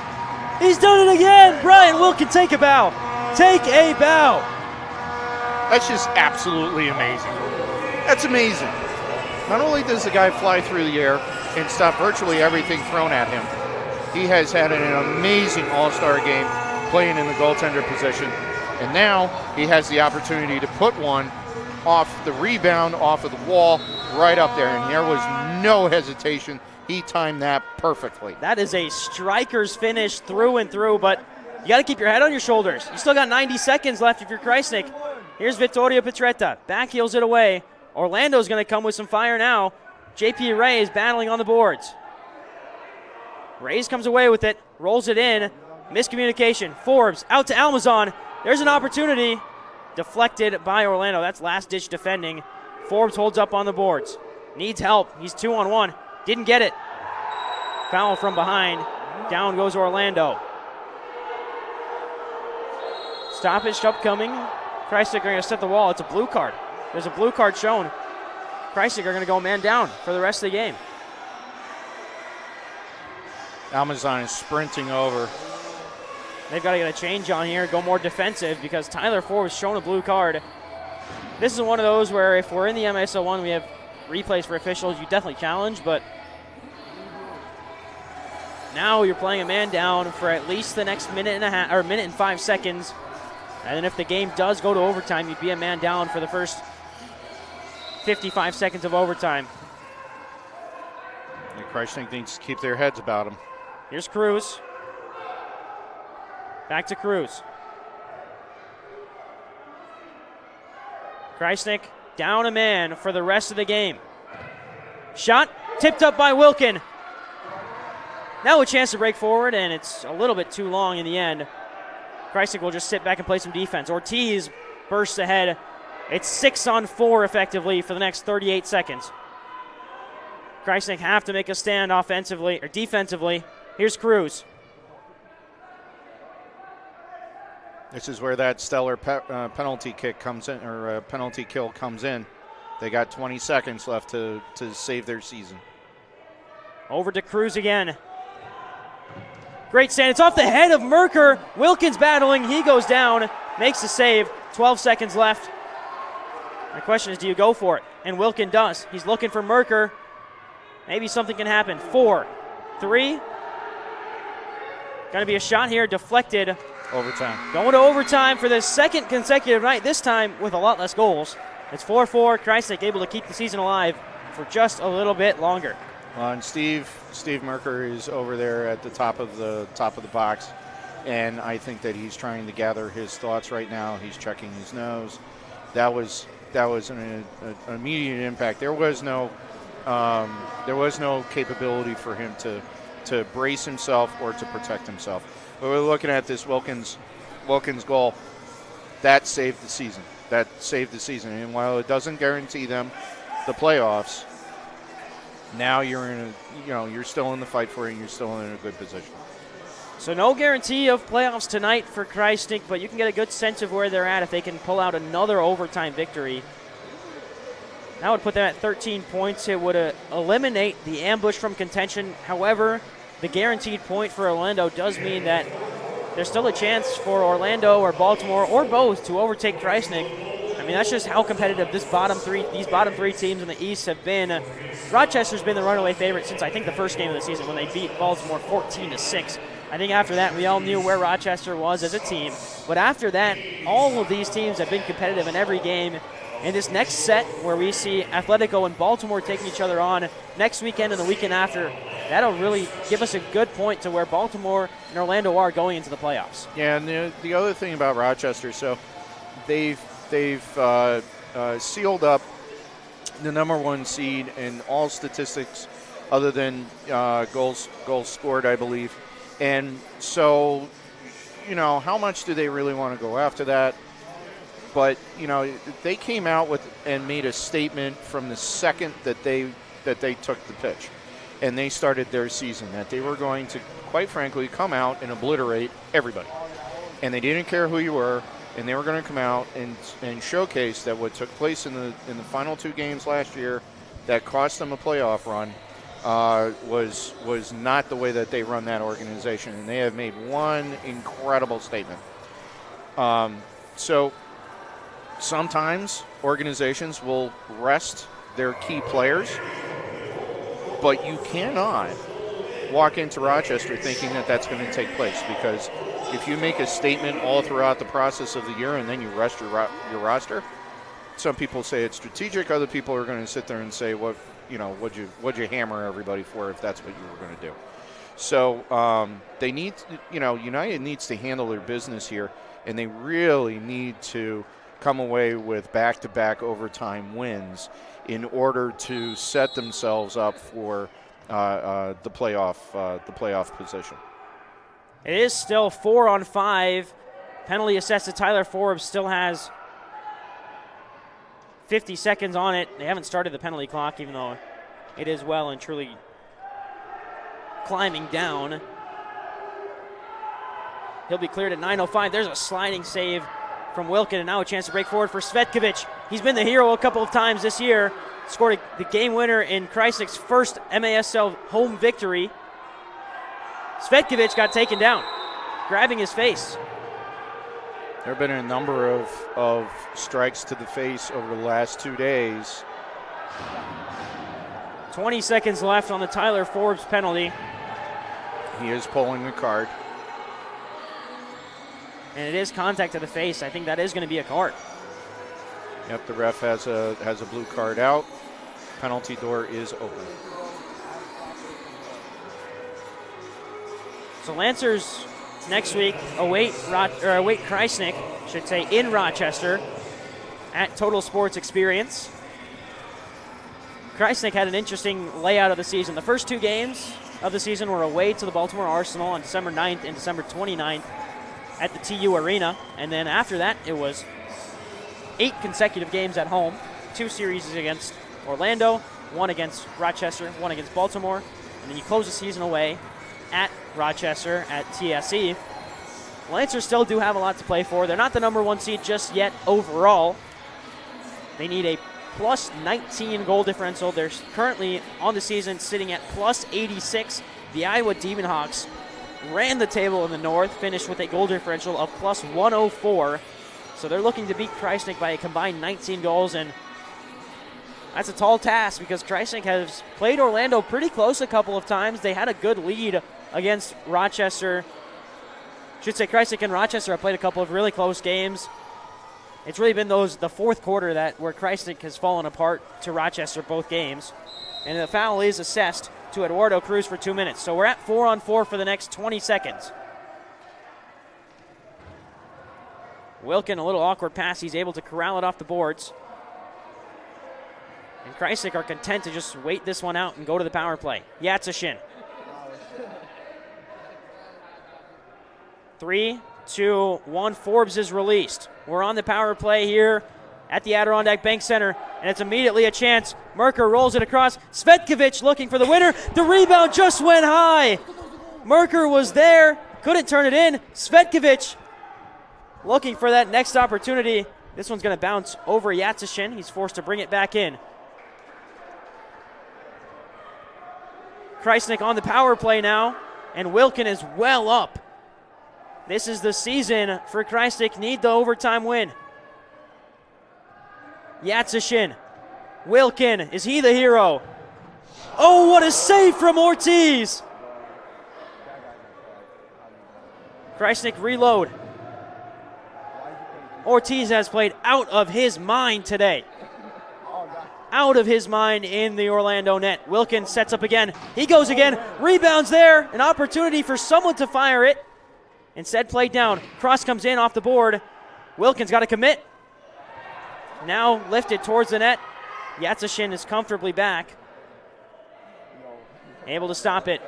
He's done it again. Brian Wilkin, take a bow. Take a bow. That's just absolutely amazing. That's amazing. Not only does the guy fly through the air and stop virtually everything thrown at him, he has had an amazing all-star game playing in the goaltender position. And now he has the opportunity to put one off the rebound, off of the wall, right up there. And there was no hesitation. He timed that perfectly. That is a striker's finish through and through, but you got to keep your head on your shoulders. You still got 90 seconds left if you're Krajisnik. Here's Vittorio Petretta. Back heels it away. Orlando's going to come with some fire now. JP Ray is battling on the boards. Reyes comes away with it, rolls it in. Miscommunication. Forbes out to Almazan. There's an opportunity. Deflected by Orlando. That's last-ditch defending. Forbes holds up on the boards. Needs help. He's 2-on-1. Didn't get it. Foul from behind. Down goes Orlando. Stoppage upcoming. Krajisnik are going to set the wall. It's a blue card. There's a blue card shown. Krajisnik are going to go man down for the rest of the game. Almazan is sprinting over. They've got to get a change on here, go more defensive because Tyler Forbes shown a blue card. This is one of those where if we're in the MSO1, we have replays for officials, you definitely challenge, but now you're playing a man down for at least the next minute and a half, or minute and 5 seconds. And then if the game does go to overtime, you'd be a man down for the first 55 seconds of overtime. Yeah, Krajisnik needs to keep their heads about them. Here's Cruz. Back to Cruz. Krajisnik down a man for the rest of the game. Shot tipped up by Wilkin. Now a chance to break forward, and it's a little bit too long in the end. Krajisnik will just sit back and play some defense. Ortiz bursts ahead. It's 6-on-4 effectively for the next 38 seconds. Krajisnik have to make a stand offensively or defensively. Here's Cruz. This is where that stellar penalty kick comes in, or penalty kill comes in. They got 20 seconds left to save their season. Over to Cruz again. Great stand. It's off the head of Merker. Wilkins battling. He goes down. Makes the save. 12 seconds left. My question is, do you go for it? And Wilkin does. He's looking for Merker. Maybe something can happen. 4, 3. Going to be a shot here. Deflected. Overtime. Going to overtime for the second consecutive night, this time with a lot less goals. It's 4-4. Krajisnik able to keep the season alive for just a little bit longer. Well, and Steve Merker is over there at the top of the box, and I think that he's trying to gather his thoughts right now. He's checking his nose. That was an immediate impact. There was no capability for him to brace himself or to protect himself. But we're looking at this Wilkins goal. That saved the season. And while it doesn't guarantee them the playoffs, now you're still in the fight for it, and you're still in a good position. So no guarantee of playoffs tonight for Krajisnik, but you can get a good sense of where they're at if they can pull out another overtime victory. That would put them at 13 points. It would eliminate the ambush from contention. However, the guaranteed point for Orlando does mean that there's still a chance for Orlando or Baltimore or both to overtake Krajisnik. I mean, that's just how competitive these bottom three teams in the East have been. Rochester's been the runaway favorite since I think the first game of the season when they beat Baltimore 14-6. I think after that we all knew where Rochester was as a team. But after that, all of these teams have been competitive in every game. In this next set where we see Atletico and Baltimore taking each other on next weekend and the weekend after, that'll really give us a good point to where Baltimore and Orlando are going into the playoffs. Yeah, and the other thing about Rochester, so they've sealed up the number 1 seed in all statistics other than goals scored, I believe. And so, how much do they really want to go after that? But, you know, they came out with and made a statement from the second that they took the pitch. And they started their season that they were going to, quite frankly, come out and obliterate everybody. And they didn't care who you were, and they were going to come out and showcase that what took place in the final 2 games last year that cost them a playoff run was not the way that they run that organization. And they have made one incredible statement. So sometimes organizations will rest their key players, but you cannot walk into Rochester thinking that that's going to take place, because if you make a statement all throughout the process of the year and then you rest your roster, some people say it's strategic. Other people are going to sit there and say, "What, you know, what'd you hammer everybody for if that's what you were going to do?" So they need, you know, United needs to handle their business here, and they really need to come away with back-to-back overtime wins in order to set themselves up for the playoff position. It is still 4-on-5. Penalty assessed to Tyler Forbes. Still has 50 seconds on it. They haven't started the penalty clock, even though it is well and truly climbing down. He'll be cleared at 9:05. There's a sliding save from Wilkin, and now a chance to break forward for Svetkovic. He's been the hero a couple of times this year. Scored the game winner in Krajisnik's first MASL home victory. Svetkovic got taken down, grabbing his face. There have been a number of strikes to the face over the last 2 days. 20 seconds left on the Tyler Forbes penalty. He is pulling the card. And it is contact to the face. I think that is going to be a card. Yep, the ref has a blue card out. Penalty door is open. So Lancers next week await Krajisnik, should say, in Rochester at Total Sports Experience. Krajisnik had an interesting layout of the season. The first 2 games of the season were away to the Baltimore Arsenal on December 9th and December 29th at the TU Arena. And then after that, it was 8 consecutive games at home. 2 series against Orlando, 1 against Rochester, 1 against Baltimore. And then you close the season away at Rochester at TSE. Lancers still do have a lot to play for. They're not the number 1 seed just yet overall. They need a plus 19 goal differential. They're currently on the season sitting at plus 86. The Iowa Demon Hawks ran the table in the North, finished with a goal differential of plus 104. So they're looking to beat Krajisnik by a combined 19 goals, and that's a tall task because Krajisnik has played Orlando pretty close a couple of times. They had a good lead against Rochester. Should say Krajisnik and Rochester have played a couple of really close games. It's really been the fourth quarter where Krajisnik has fallen apart to Rochester both games. And the foul is assessed to Eduardo Cruz for 2 minutes. So we're at 4-on-4 for the next 20 seconds. Wilkin, a little awkward pass. He's able to corral it off the boards. And Krajisnik are content to just wait this one out and go to the power play. Yatsashin. 3, 2, 1. Forbes is released. We're on the power play here at the Adirondack Bank Center, and it's immediately a chance. Merker rolls it across. Svetkovic looking for the winner. The rebound just went high. Merker was there, couldn't turn it in. Svetkovic looking for that next opportunity. This one's going to bounce over Yatsashin. He's forced to bring it back in. Krajisnik on the power play now, and Wilkin is well up. This is the season for Krajisnik. Need the overtime win. Yatsashin. Wilkin, is he the hero? Oh, what a save from Ortiz. Krajisnik reload. Ortiz has played out of his mind today. Out of his mind in the Orlando net. Wilkin sets up again. He goes again. Rebounds there. An opportunity for someone to fire it. Instead, played down. Cross comes in off the board. Wilkin's got to commit. Now lifted towards the net. Yatsashin is comfortably back. Able to stop it.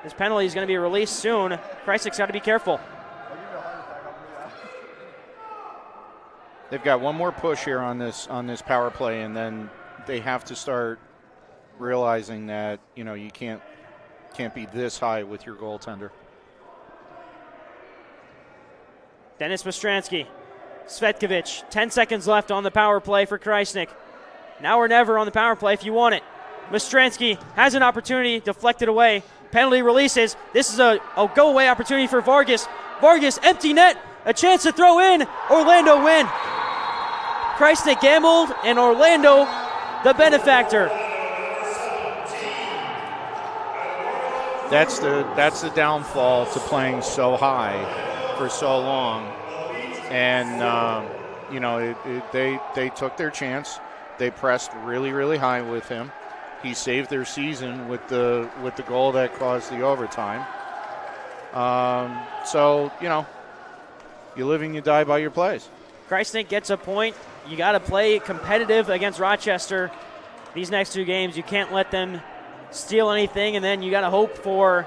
This penalty is going to be released soon. Krajisnik's got to be careful. They've got one more push here on this power play, and then they have to start realizing that you can't be this high with your goaltender. Dennis Mastransky, Svetkovic, 10 seconds left on the power play for Krajisnik. Now or never on the power play if you want it. Mastransky has an opportunity, deflected away. Penalty releases. This is a go-away opportunity for Vargas. Vargas, empty net, a chance to throw in. Orlando win. Krajisnik gambled, and Orlando, the benefactor. That's the downfall to playing so high for so long, and they took their chance. They pressed really, really high with him. He saved their season with the goal that caused the overtime. So you live and you die by your plays. Krajisnik gets a point. You got to play competitive against Rochester these next 2 games. You can't let them steal anything, and then you got to hope for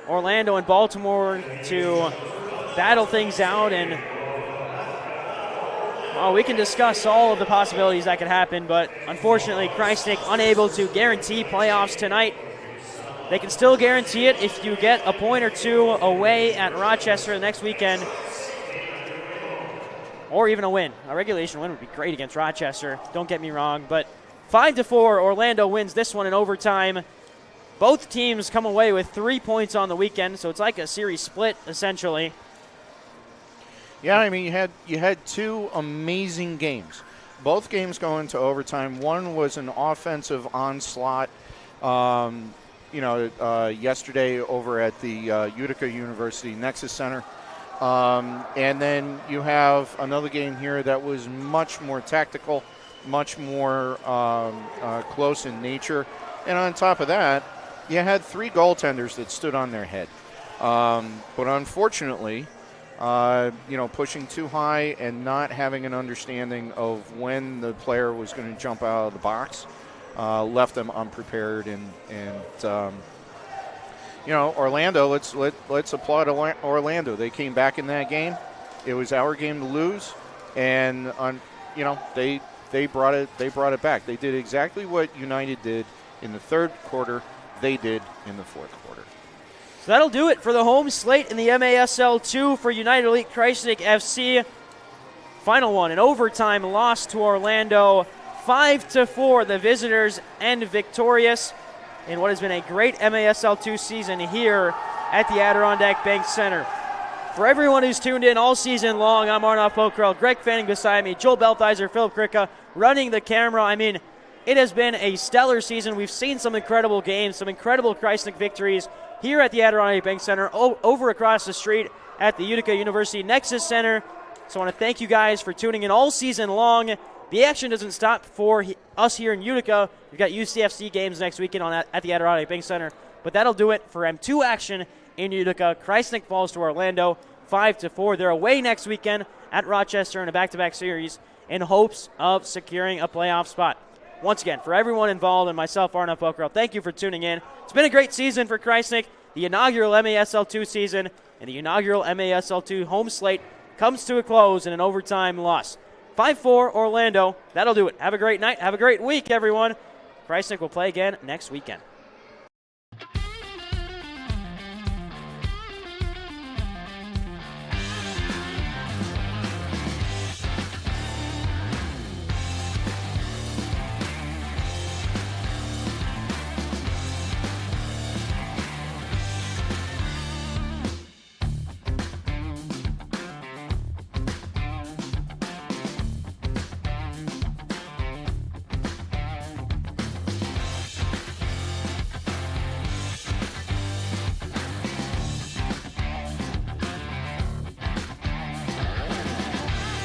Orlando and Baltimore to battle things out. And we can discuss all of the possibilities that could happen, but unfortunately Krajisnik unable to guarantee playoffs tonight. They can still guarantee it if you get a point or 2 away at Rochester the next weekend, or even a win. A regulation win would be great against Rochester, don't get me wrong, but 5-4, Orlando wins this one in overtime. Both teams come away with 3 points on the weekend, so it's like a series split, essentially. Yeah, I mean, you had 2 amazing games. Both games going to overtime. One was an offensive onslaught, yesterday over at the Utica University Nexus Center. And then you have another game here that was much more tactical, much more close in nature. And on top of that, you had 3 goaltenders that stood on their head. But unfortunately, pushing too high and not having an understanding of when the player was going to jump out of the box left them unprepared. And Orlando, let's applaud Orlando. They came back in that game. It was our game to lose, and they brought it back. They did exactly what United did in the 3rd quarter. They did in the 4th quarter. So that'll do it for the home slate in the MASL 2 for United Elite Krajisnik FC. Final one, an overtime loss to Orlando. 5-4, the visitors end victorious in what has been a great MASL 2 season here at the Adirondack Bank Center. For everyone who's tuned in all season long, I'm Arnav Pokhrel, Greg Fanning beside me, Joel Belthizer, Philip Kricka running the camera. I mean, it has been a stellar season. We've seen some incredible games, some incredible Krajisnik victories here at the Adirondack Bank Center, over across the street at the Utica University Nexus Center. So I want to thank you guys for tuning in all season long. The action doesn't stop for us here in Utica. We've got UCFC games next weekend at the Adirondack Bank Center. But that'll do it for M2 action in Utica. Krajisnik falls to Orlando 5-4. They're away next weekend at Rochester in a back-to-back series in hopes of securing a playoff spot. Once again, for everyone involved and myself, Arnav Pokhrel, thank you for tuning in. It's been a great season for Krajisnik. The inaugural MASL 2 season and the inaugural MASL 2 home slate comes to a close in an overtime loss. 5-4 Orlando. That'll do it. Have a great night. Have a great week, everyone. Krajisnik will play again next weekend.